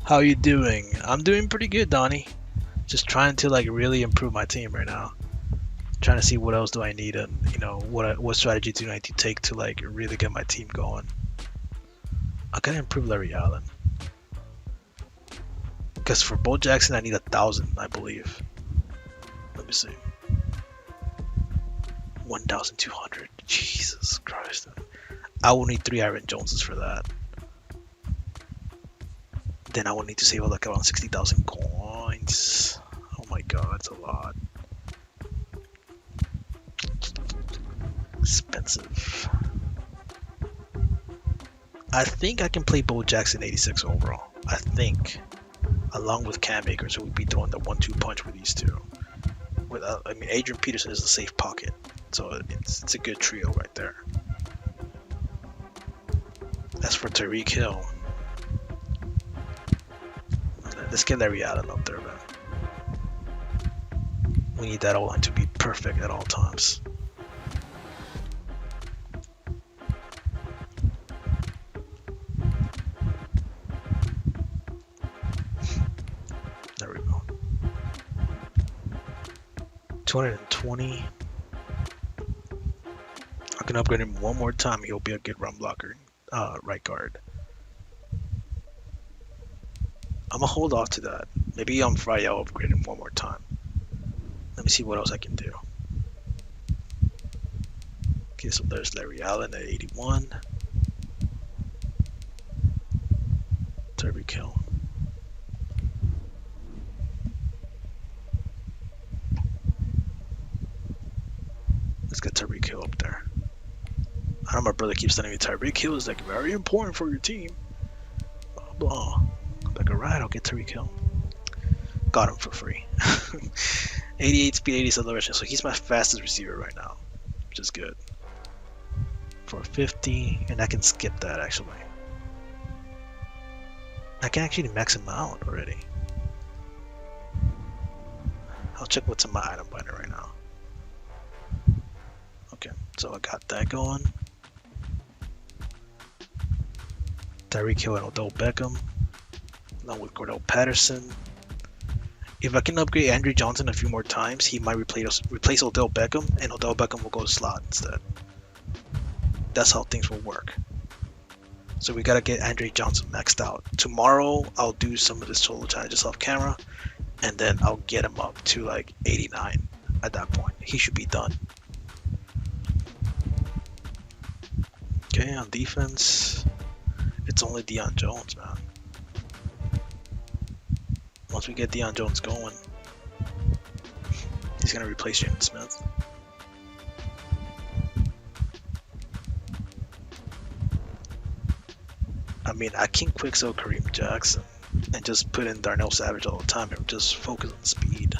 How you doing? I'm doing pretty good, Donnie. Just trying to like really improve my team right now. Trying to see what else do I need and you know what strategy do I need to take to like really get my team going. I gotta improve Larry Allen. Because for Bo Jackson I need 1,000, I believe. Let me see. 1,200. Jesus Christ. I will need 3 Aaron Joneses for that. Then I will need to save like around 60,000 coins. Oh my god, it's a lot. Expensive. I think I can play Bo Jackson 86 overall. I think. Along with Cam Akers, who would be throwing the 1-2 punch with these two. I mean, Adrian Peterson is a safe pocket. So it's a good trio right there. As for Tyreek Hill, let's get Larry Allen up there, man. We need that O-line to be perfect at all times. 220. I can upgrade him one more time. He'll be a good run blocker, right guard. I'm gonna hold off to that. Maybe on Friday I'll upgrade him one more time. Let me see what else I can do. Okay, so there's Larry Allen at 81. Tyreek Hill. Let's get Tyreek Hill up there. I know my brother keeps telling me Tyreek Hill is like very important for your team. Blah blah. I'm like, alright, I'll get Tyreek Hill. Got him for free. 88 speed, 80 acceleration. So he's my fastest receiver right now, which is good. 450, and I can skip that actually. I can actually max him out already. I'll check what's in my item binder right now. Okay, so I got that going. Tyreek Hill and Odell Beckham, along with Cordell Patterson. If I can upgrade Andrew Johnson a few more times, he might replace Odell Beckham, and Odell Beckham will go to slot instead. That's how things will work. So we gotta get Andre Johnson maxed out. Tomorrow I'll do some of this solo challenges off camera, and then I'll get him up to like 89 at that point. He should be done. Okay, on defense, it's only Deion Jones, man. Once we get Deion Jones going, he's gonna replace James Smith. I mean, I can quick sell Kareem Jackson and just put in Darnell Savage all the time and just focus on speed.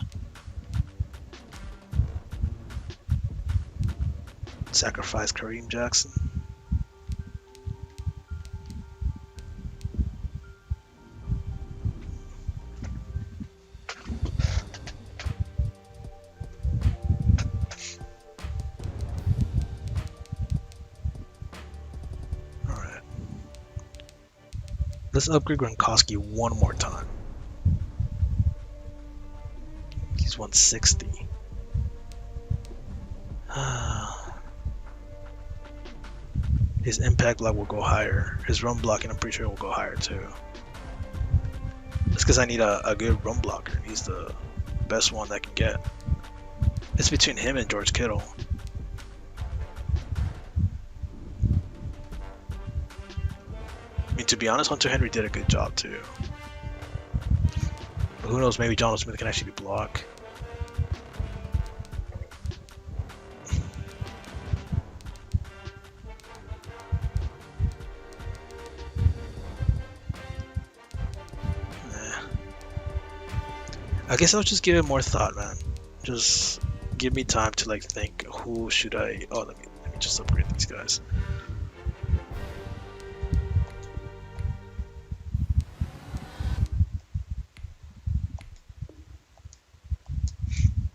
Sacrifice Kareem Jackson. Let's upgrade Gronkowski one more time. He's 160. His impact block will go higher. His run blocking, I'm pretty sure, will go higher too. That's because I need a good run blocker. He's the best one I can get. It's between him and George Kittle. I mean, to be honest, Hunter Henry did a good job too. But who knows, maybe Jonathan Smith can actually block. Nah. I guess I'll just give it more thought, man. Just give me time to like think, who should I... Oh, let me just upgrade these guys.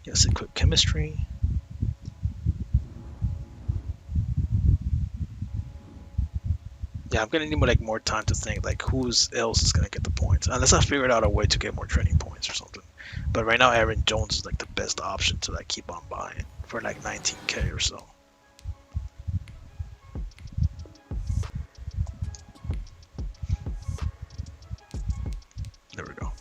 Yes, equip chemistry. Yeah, I'm gonna need more time to think like who else is gonna get the points, unless I figured out a way to get more training points or something. But right now, Aaron Jones is like the best option to like keep on buying for like 19K or so. There we go.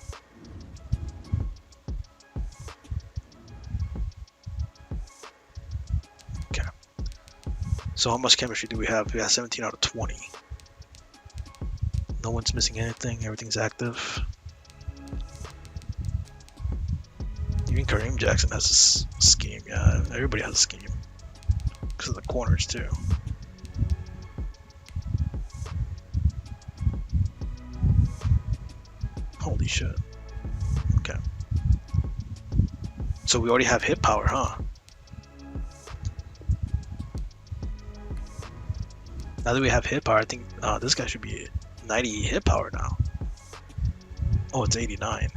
Okay. So how much chemistry do we have? We got 17 out of 20. No one's missing anything. Everything's active. Even Kareem Jackson has a scheme. Yeah, everybody has a scheme. Because of the corners too. Holy shit. Okay. So we already have hit power, huh? Now that we have hit power, I think this guy should be 90 hit power now. Oh, it's 89.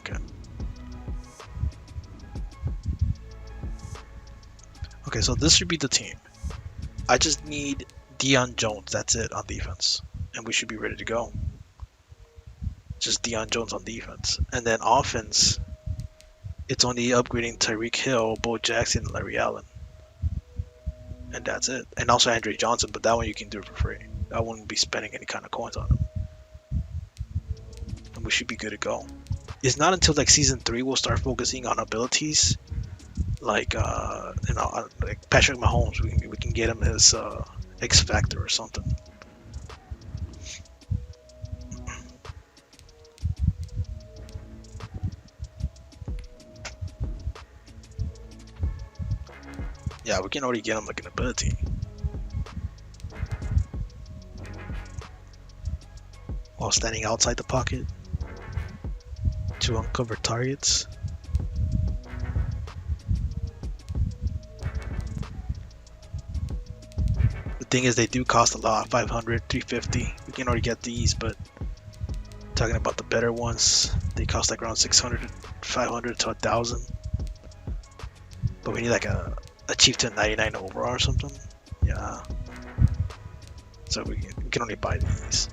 Okay. Okay, so this should be the team. I just need Deion Jones. That's it on defense. And we should be ready to go. Just Deion Jones on defense. And then offense It's only upgrading Tyreek Hill, Bo Jackson, and Larry Allen. And that's it. And also Andre Johnson, but that one you can do for free. I wouldn't be spending any kind of coins on him. And we should be good to go. It's not until like season 3 we'll start focusing on abilities. Like like Patrick Mahomes, we can get him his X Factor or something. Yeah, we can already get him like an ability. While standing outside the pocket to uncover targets. The thing is, they do cost a lot, 500, 350. We can already get these, but talking about the better ones, they cost like around 600, 500 to 1,000. But we need like a Chieftain 99 overall or something. Yeah. So we can only buy these.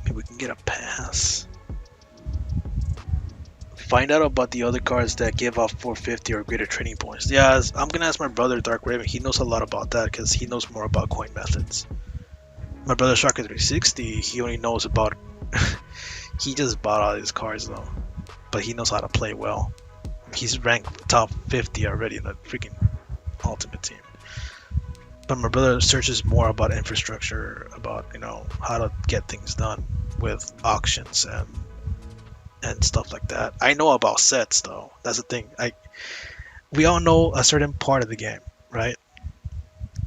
Maybe we can get a pass. Find out about the other cards that give off 450 or greater training points. Yeah, I'm gonna ask my brother Dark Raven. He knows a lot about that because he knows more about coin methods. My brother Sharker 360, he only knows about. He just bought all these cards though, but he knows how to play well. He's ranked top 50 already in the freaking Ultimate Team. But my brother searches more about infrastructure, about how to get things done with auctions and stuff like that. I know about sets though. That's the thing. We all know a certain part of the game, right?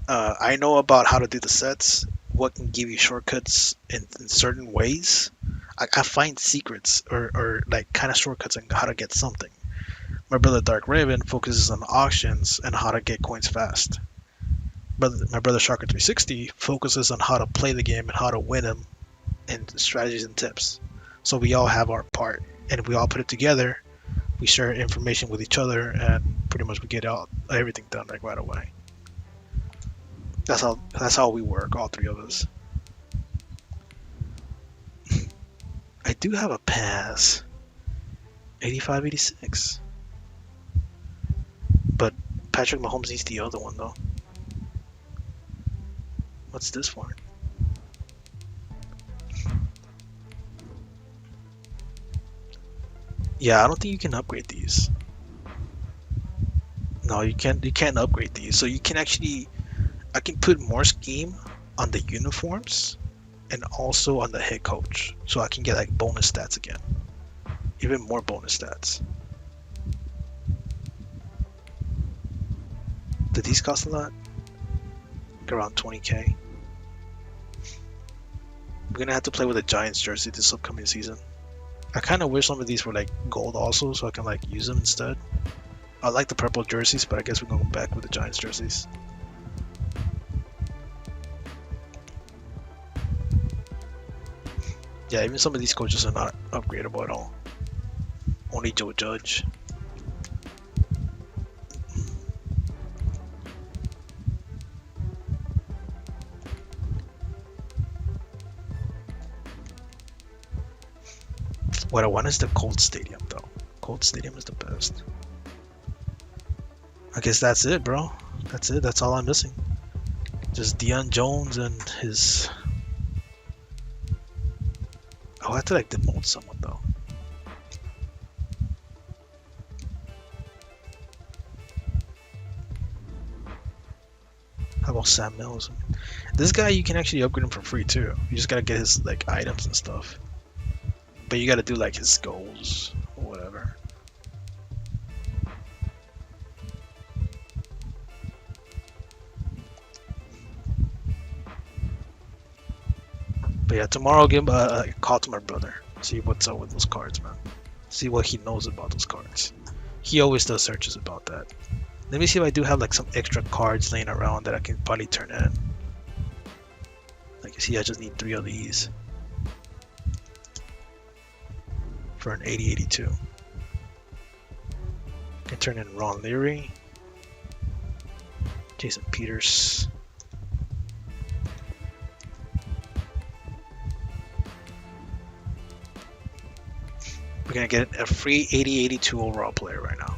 I know about how to do the sets, what can give you shortcuts in certain ways. I find secrets or like kind of shortcuts on how to get something. My brother Dark Raven focuses on auctions and how to get coins fast. But my brother Sharker 360 focuses on how to play the game and how to win them and strategies and tips. So we all have our part, and we all put it together. We share information with each other, and pretty much we get out everything done like right away. That's how we work, all three of us. I do have a pass, 85, 86, but Patrick Mahomes needs the other one though. What's this for? Yeah, I don't think you can upgrade these. No, you can't upgrade these. So you can actually, I can put more scheme on the uniforms and also on the head coach. So I can get like bonus stats again. Even more bonus stats. Did these cost a lot? Like around 20k. We're gonna have to play with a Giants jersey this upcoming season. I kind of wish some of these were like gold also, so I can like use them instead. I like the purple jerseys, but I guess we're gonna go back with the Giants jerseys. Yeah, even some of these coaches are not upgradable at all. Only Joe Judge. What I want is the Colt Stadium though. Colt Stadium is the best. I guess that's it, bro. That's it. That's all I'm missing. Just Deion Jones and his... Oh, I have to like demote someone though. How about Sam Mills? This guy, you can actually upgrade him for free too. You just gotta get his like items and stuff. But you gotta do like his goals or whatever. But yeah, tomorrow I'll give a call to my brother. See what's up with those cards, man. See what he knows about those cards. He always does searches about that. Let me see if I do have like some extra cards laying around that I can probably turn in. Like you see, I just need 3 of these. For an 80-82. Can turn in Ron Leary. Jason Peters. We're gonna get a free 80-82 overall player right now.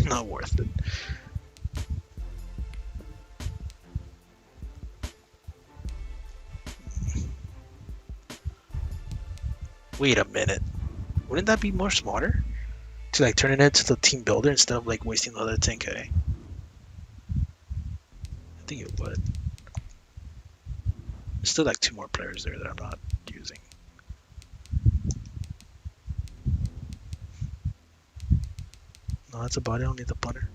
Not worth it. Wait a minute. Wouldn't that be more smarter? To like turn it into the team builder instead of like wasting another 10k? I think it would. There's still like 2 more players there that I'm not using. No, that's about it. I don't need the punter.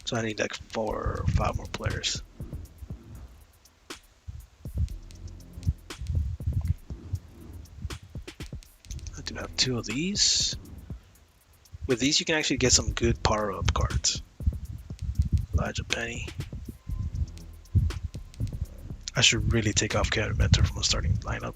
So I need like 4 or 5 more players. I do have 2 of these. With these you can actually get some good power up cards. Elijah Penny. I should really take off Kevin Mentor from the starting lineup.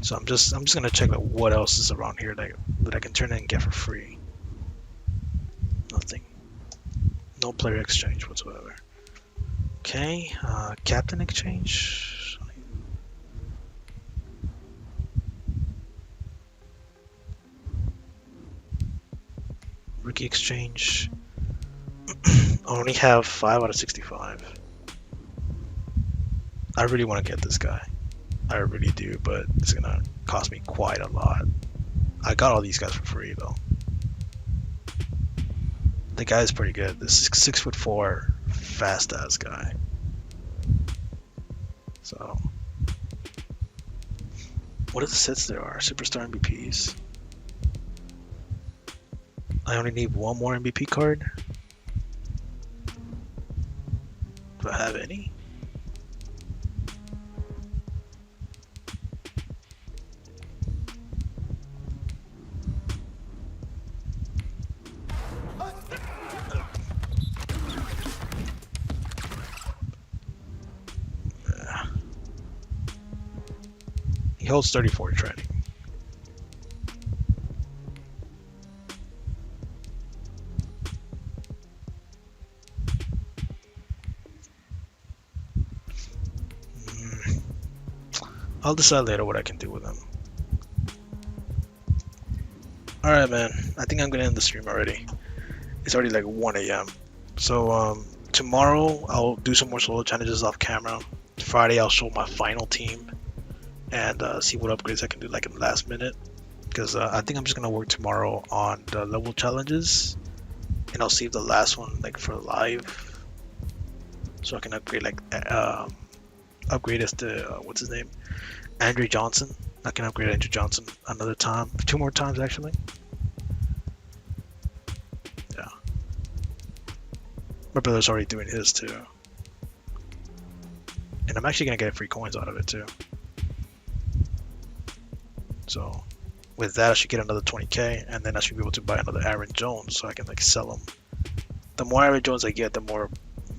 So I'm just gonna check like what else is around here that I can turn in and get for free. Nothing. No player exchange whatsoever. Okay, captain exchange. Rookie exchange. I only have 5 out of 65. I really want to get this guy. I really do, but it's gonna cost me quite a lot. I got all these guys for free though. The guy is pretty good. This is 6'4", fast ass guy. So, what are the sets there are? Superstar MVPs. I only need 1 more MVP card. Do I have any? He holds 34 training. I'll decide later what I can do with him. Alright man, I think I'm gonna end the stream already. It's already like 1 AM. So tomorrow I'll do some more solo challenges off camera. Friday I'll show my final team and see what upgrades I can do like in the last minute. Because I think I'm just gonna work tomorrow on the level challenges, and I'll save the last one like for live, so I can upgrade like upgrade as to what's his name, Andre Johnson. I can upgrade Andre Johnson another time, 2 more times actually. Yeah, my brother's already doing his too, and I'm actually gonna get free coins out of it too. So with that I should get another 20k, and then I should be able to buy another Aaron Jones so I can like sell him. The more Aaron Jones I get, the more,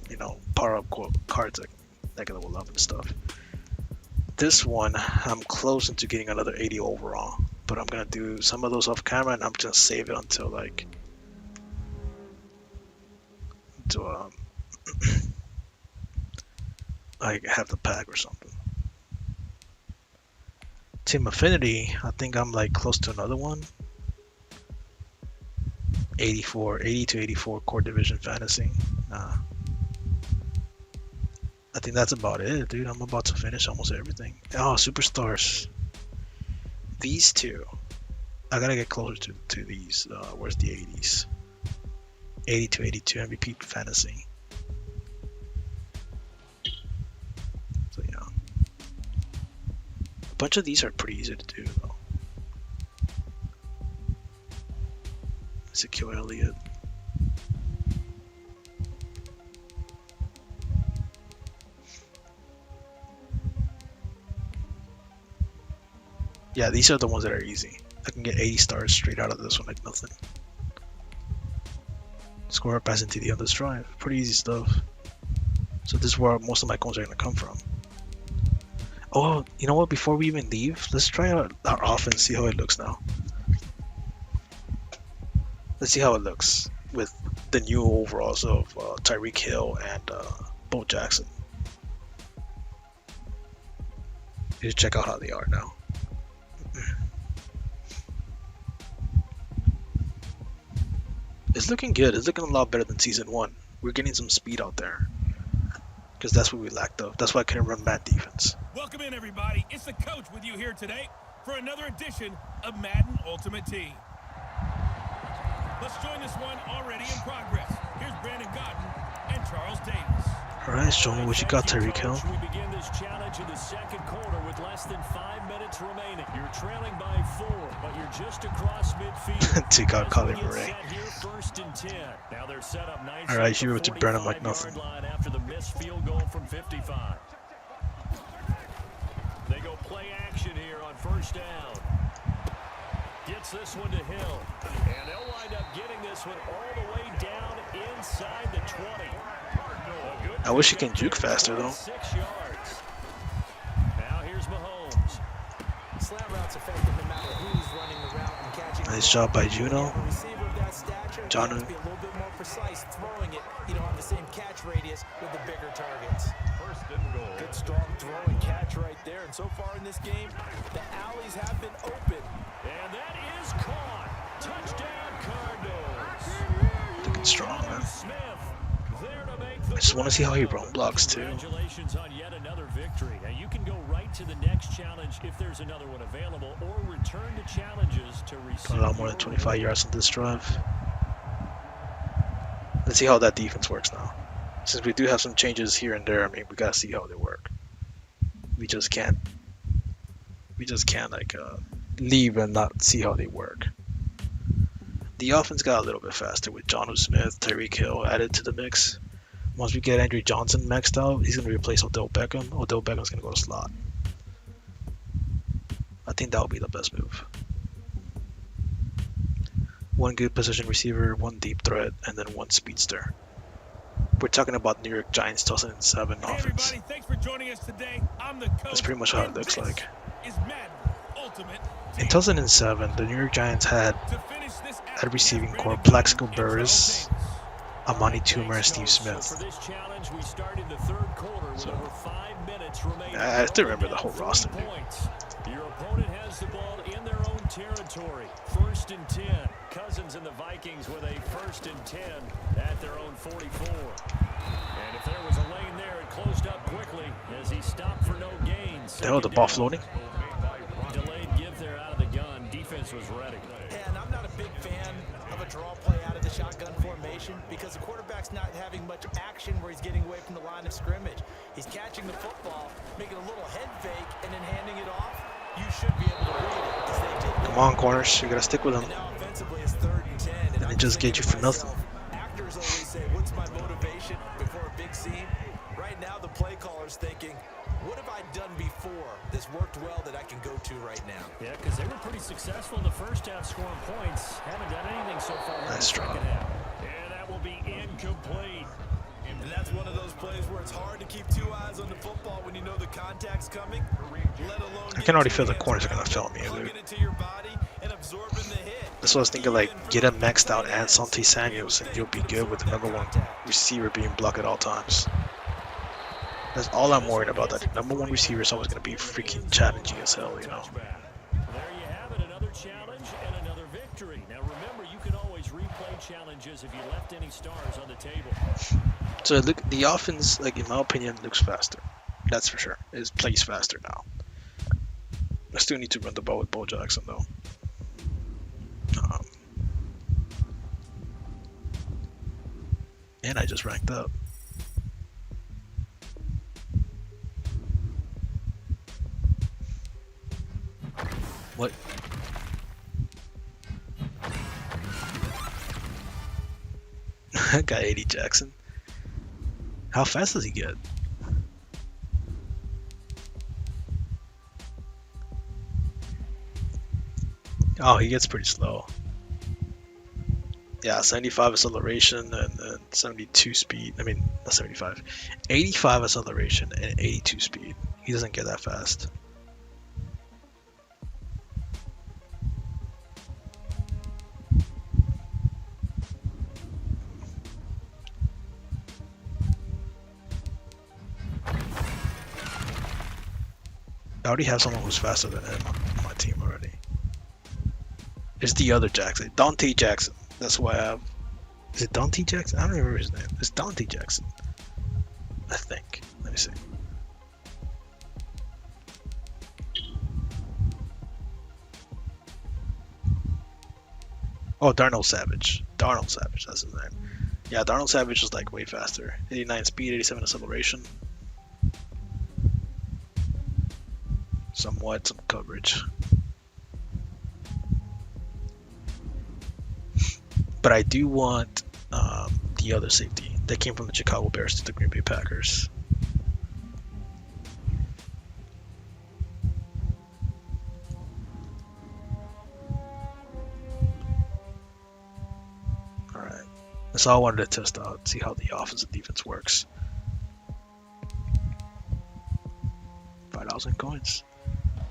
you know, power up cards I can level up and stuff. This one I'm close into getting another 80 overall, but I'm gonna do some of those off camera, and I'm just gonna save it until like I have the pack or something. Team Affinity, I think I'm like close to another one. 80 to 84 core division fantasy. I think that's about it, dude. I'm about to finish almost everything. Oh, superstars. These 2. I gotta get closer to these. Where's the 80s? 80 to 82 MVP fantasy. So yeah. A bunch of these are pretty easy to do though. Ezekiel Elliott. Yeah, these are the ones that are easy. I can get 80 stars straight out of this one like nothing. Score, pass into the other's drive. Pretty easy stuff. So this is where most of my coins are going to come from. Oh, you know what? Before we even leave, let's try out our offense, see how it looks now. Let's see how it looks with the new overalls of Tyreek Hill and Bo Jackson. Just check out how they are now. It's looking good. It's looking a lot better than Season 1. We're getting some speed out there. Because that's what we lacked of. That's why I couldn't run Mad defense. Welcome in, everybody. It's the coach with you here today for another edition of Madden Ultimate Team. Let's join this one already in progress. Here's Brandon Gotten and Charles Davis. Alright, show me what you got, Tyreek Hill. We begin this challenge in the second quarter with less than 5 minutes remaining. You're trailing by 4, but you're just across midfield. Take out Colin Murray. First and 10. Now they're set up nice. Alright, here to burn him like nothing. After the missed field goal from 55. They go play action here on first down. Gets this one to Hill. And they'll wind up getting this one all the way down inside the 20. I wish he can juke faster though. 6 yards. Now here's Mahomes. Slant route's effective no matter who's running the route and catching. Nice job by Juno. A receiver of that stature Jonu. needs to be a little bit more precise throwing it. You don't have the same catch radius with the bigger targets. First and goal. Good strong throw and catch right there. And so far in this game, the alleys have been open. And that is caught. Touchdown Cardinals. Looking strong, man. Smith there to make I just want to see how he run blocks too. Congratulations on yet another victory. Now you can go right to the next challenge if there's another one available, or return to challenges to receive. Put a lot more than 25 yards on this drive. Let's see how that defense works now. Since we do have some changes here and there, I mean, we gotta see how they work. We just can't like leave and not see how they work. The offense got a little bit faster with Jonnu Smith, Tyreek Hill added to the mix. Once we get Andrew Johnson maxed out, he's going to replace Odell Beckham. Odell Beckham's going to go to slot. I think that would be the best move. One good position receiver, one deep threat, and then one speedster. We're talking about New York Giants 2007 Hey offense. everybody, thanks for joining us today. I'm the coach. That's pretty much how it and looks this like. Is Madden Ultimate In Team. 2007, the New York Giants had To finish this out, at receiving here's core Brandon Plaxico Gotten and Burress, Charles Davis. Amani Toomer, and Steve So Smith. for this challenge, we started the third quarter with So, over 5 minutes remaining. I still remember the whole Down roster, 3 dude. points. Your opponent has the ball in their own territory. First and 10. Cousins and the Vikings with a first and 10 at their own 44. And if there was a lane there, it closed up quickly as he stopped for no gain. The hell, the ball floating? Delayed give there out of the gun. Defense was ready. And I'm not a big fan of a draw play out of the shotgun formation because the quarterback's not having much action where he's getting away from the line of scrimmage. He's catching the football, making a little head fake, and then handing it off. You should be able to read it because they did. Come on, corners. You got to stick with them. And now offensively it's 3rd and 10. And And I'm it just thinking get you to for nothing. myself, actors always say, what's my motivation before a big scene? Right now the play caller's thinking, what have I done before that's worked well that I can go to right now? Yeah, because they were pretty successful in the first half scoring points. Haven't done anything so far in the Nice second drop. half. And that will be incomplete. And that's one of those plays where it's hard to keep 2 eyes on the football when you know the contact's coming, let alone I can already feel the corners are going to fail me, dude. plugging it to your body and absorbing the hit. That's what I was thinking, like, get him maxed out and Santi Samuels, and you'll be good with the #1 receiver being blocked at all times. That's all I'm worried about. That #1 receiver is always going to be freaking challenging as hell, you know. There you have it, another challenge and another victory. Now remember, you can always replay challenges if you left any stars on the table. So look, the offense, like in my opinion, looks faster. That's for sure. It plays faster now. I still need to run the ball with Bo Jackson though. And I just ranked up. What? Got 80 Jackson. How fast does he get? Oh, he gets pretty slow. Yeah, 75 acceleration and 72 speed. I mean, not 75. 85 acceleration and 82 speed. He doesn't get that fast. I already have someone who's faster than him on my team already. It's the other Jackson. Dante Jackson. That's why I have... Is it Dante Jackson? I don't remember his name. It's Dante Jackson. I think. Let me see. Oh, Darnell Savage. Darnell Savage, that's his name. Yeah, Darnell Savage is like way faster. 89 speed, 87 acceleration. Somewhat, some coverage. But I do want the other safety that came from the Chicago Bears to the Green Bay Packers. Alright. That's all I wanted to test out, see how the offensive defense works. 5,000 coins.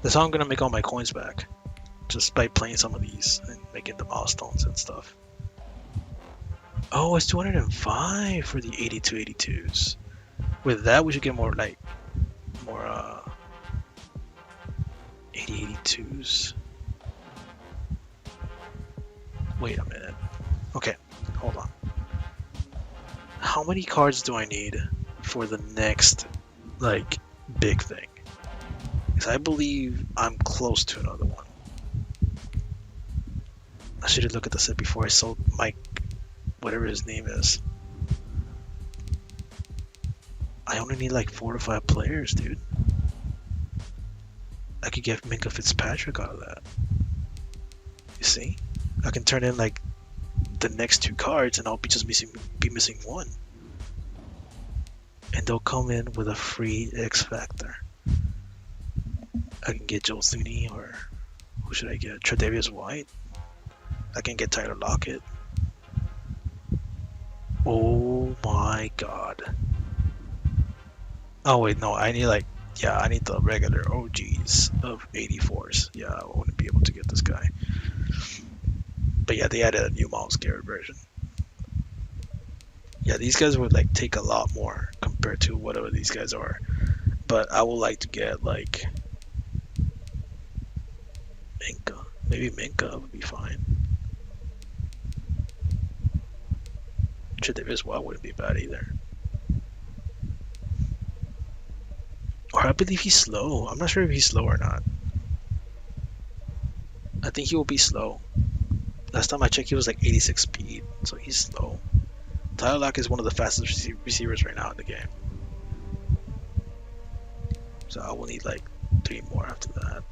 That's how I'm gonna make all my coins back. Just by playing some of these and making the milestones and stuff. Oh, it's 205 for the 82/82s. With that, we should get more 80/82s. Wait a minute. Okay, hold on. How many cards do I need for the next, like, big thing? Because I believe I'm close to another one. I should have looked at the set before I sold Mike, whatever his name is. I only need like 4 to 5 players, dude. I could get Minka Fitzpatrick out of that. You see? I can turn in like the next 2 cards and I'll be just missing 1. And they'll come in with a free X Factor. I can get Joe Thuney, or who should I get? Tre'Davious White. I can get Tyler Lockett. Oh my god. Oh wait, no, I need I need the regular OGs of 84s. Yeah, I wouldn't be able to get this guy. But yeah, they added a new Miles Garrett version. Yeah, these guys would like take a lot more compared to whatever these guys are. But I would like to get like Minka. Maybe Minka would be fine. Tre'Davious White wouldn't be bad either. Or I believe he's slow. I'm not sure if he's slow or not. I think he will be slow. Last time I checked, he was like 86 speed, so he's slow. Tyler Lockett is one of the fastest receivers right now in the game. So I will need like 3 more after that.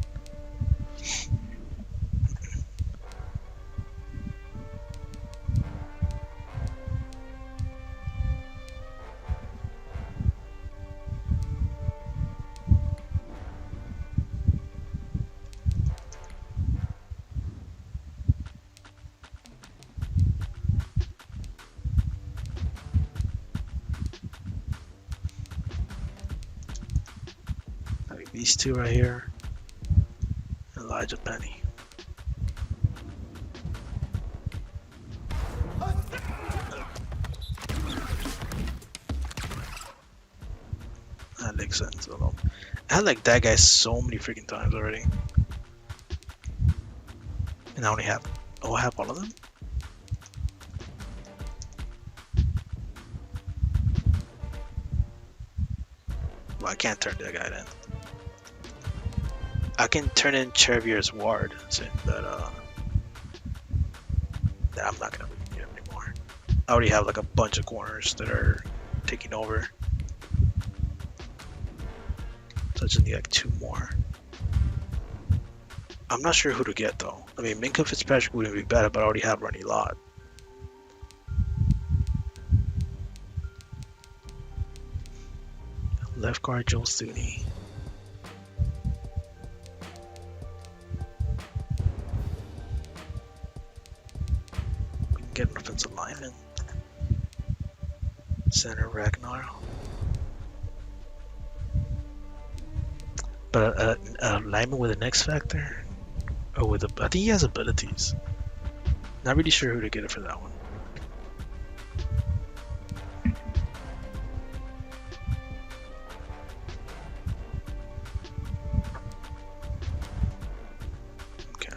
These 2 right here. Elijah Penny. That makes sense. I had like that guy so many freaking times already. And I only have... Oh, I have all of them? Well, I can't turn that guy in. I can turn in Chervier's Ward, saying that I'm not gonna need him anymore. I already have like a bunch of corners that are taking over. So I just need like 2 more. I'm not sure who to get though. I mean, Minka Fitzpatrick wouldn't be bad, but I already have Ronnie Lott. Left guard Joe Thuney. get an offensive lineman. Center Ragnar. But a lineman with an X factor? Or with I think he has abilities. Not really sure who to get it for that one. Okay.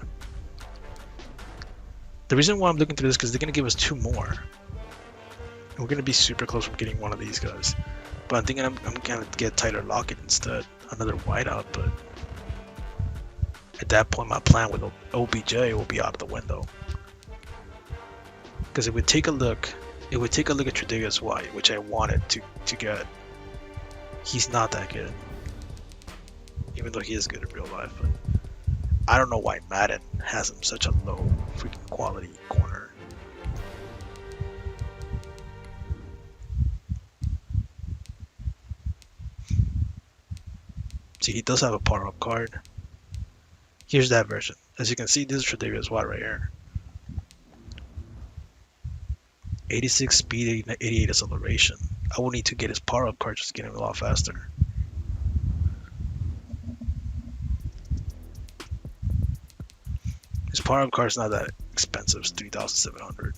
The reason why I'm looking through this is because they're going to give us 2 more. And we're going to be super close from getting one of these guys. But I'm thinking I'm going to get Tyler Lockett instead. Another wideout, but at that point my plan with OBJ will be out of the window. Because it would take a look at Tre'Davious White, which I wanted to get. He's not that good. Even though he is good in real life. But I don't know why Madden has him such a low freaking quality corner. See, he does have a power-up card. Here's that version. As you can see, this is Tre'Davious White right here. 86 speed, 88 acceleration. I will need to get his power-up card just to get him a lot faster. His power-up card is not that expensive. It's 3,700.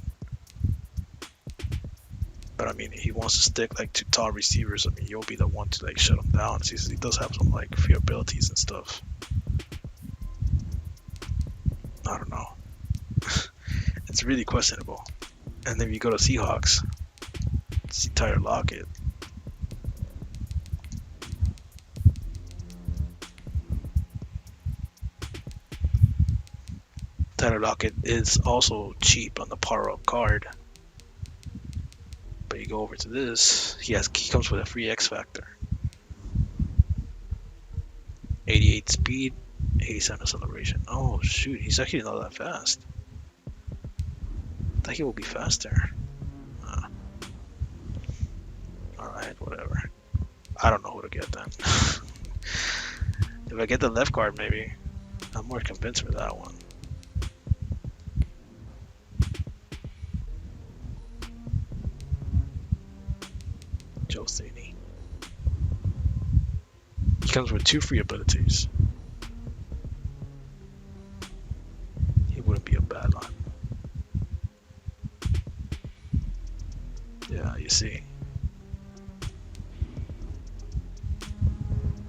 But I mean, he wants to stick like to tall receivers. I mean, you'll be the one to like shut him down. See, he does have some like free abilities and stuff. I don't know. It's really questionable. And then you go to Seahawks, see Tyler Lockett. Tyler Lockett is also cheap on the power-up card. But you go over to this, he comes with a free X factor. 88 speed, 87 acceleration. Oh shoot, he's actually not that fast. I thought he will be faster. Alright, whatever. I don't know who to get then. If I get the left guard, maybe. I'm more convinced for that one. Joe Staley. He comes with 2 free abilities. He wouldn't be a bad line. Yeah, you see.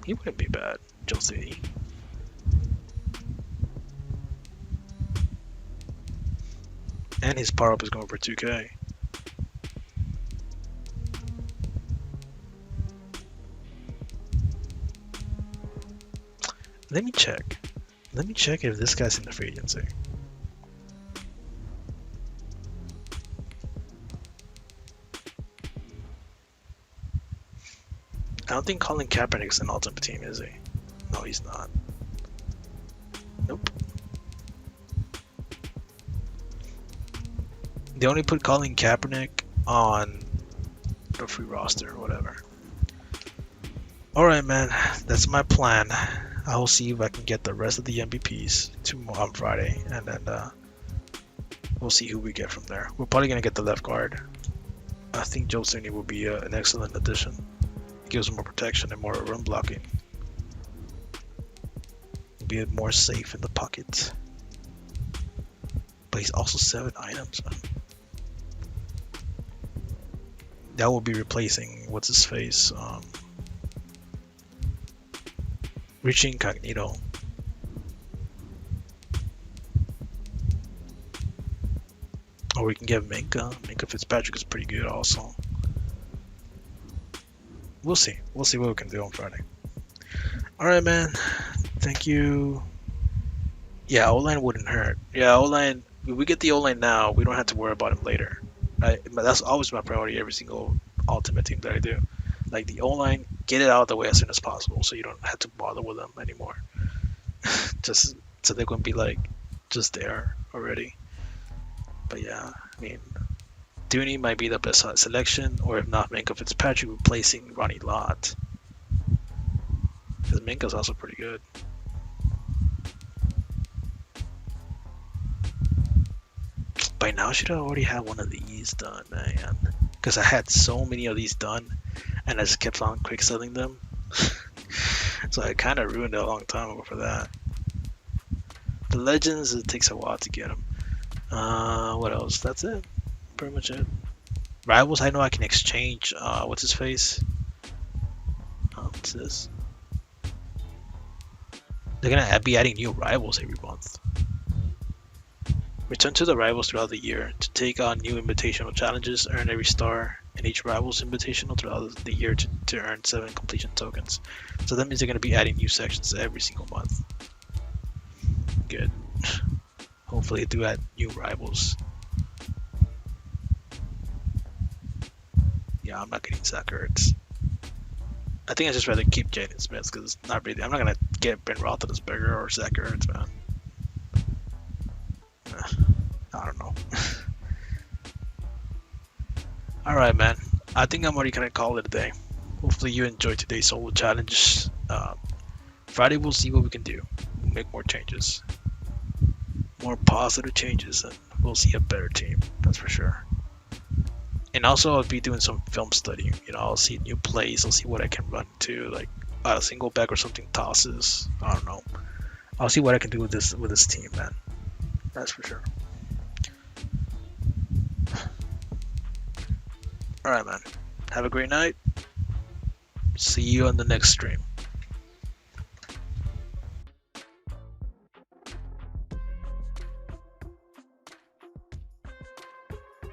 He wouldn't be bad, Joe Staley. And his power up is going for 2K. Let me check. Let me check if this guy's in the free agency. I don't think Colin Kaepernick's an ultimate team, is he? No, he's not. Nope. They only put Colin Kaepernick on the free roster or whatever. Alright, man. That's my plan. I will see if I can get the rest of the MVPs tomorrow on Friday, and then we'll see who we get from there. We're probably gonna get the left guard. I think Joe Staley will be an excellent addition. Gives him more protection and more run blocking. Be more safe in the pocket. But he's also 7 items. That will be replacing what's his face. Rich Incognito. Or we can get Minka. Minka Fitzpatrick is pretty good also. We'll see. We'll see what we can do on Friday. Alright, man. Thank you. Yeah, O-line wouldn't hurt. Yeah, O-line. If we get the O-line now, we don't have to worry about him later. But that's always my priority every single ultimate team that I do. Like the O-line, get it out of the way as soon as possible so you don't have to bother with them anymore. Just so they're going to be like just there already. But yeah, I mean, Dooney might be the best selection, or if not, Minka Fitzpatrick replacing Ronnie Lott. Because Minka's also pretty good. by now I should have already had one of these done, man. Because I had so many of these done, and I just kept on quick selling them. So I kind of ruined it a long time ago for that. The legends, it takes a while to get them. What else? That's it. Pretty much it. Rivals, I know I can exchange. What's his face? What's this? They're gonna be adding new rivals every month. Return to the rivals throughout the year to take on new invitational challenges. Earn every star in each rivals invitational throughout the year to earn 7 completion tokens. So that means they're gonna be adding new sections every single month. Good. Hopefully they do add new rivals. Yeah, I'm not getting Zach Ertz. I think I'd just rather keep Jaden Smith because it's not really. I'm not gonna get Ben Roethlisberger or Zach Ertz, man. I don't know. Alright, man. I think I'm already gonna call it a day. Hopefully you enjoyed today's solo challenge. Friday we'll see what we can do. We'll make more changes. More positive changes, and we'll see a better team. That's for sure. And also I'll be doing some film study. You know, I'll see new plays. I'll see what I can run to, like a single back or something tosses. I don't know. I'll see what I can do with this team, man. That's for sure. Alright, man. Have a great night. See you on the next stream.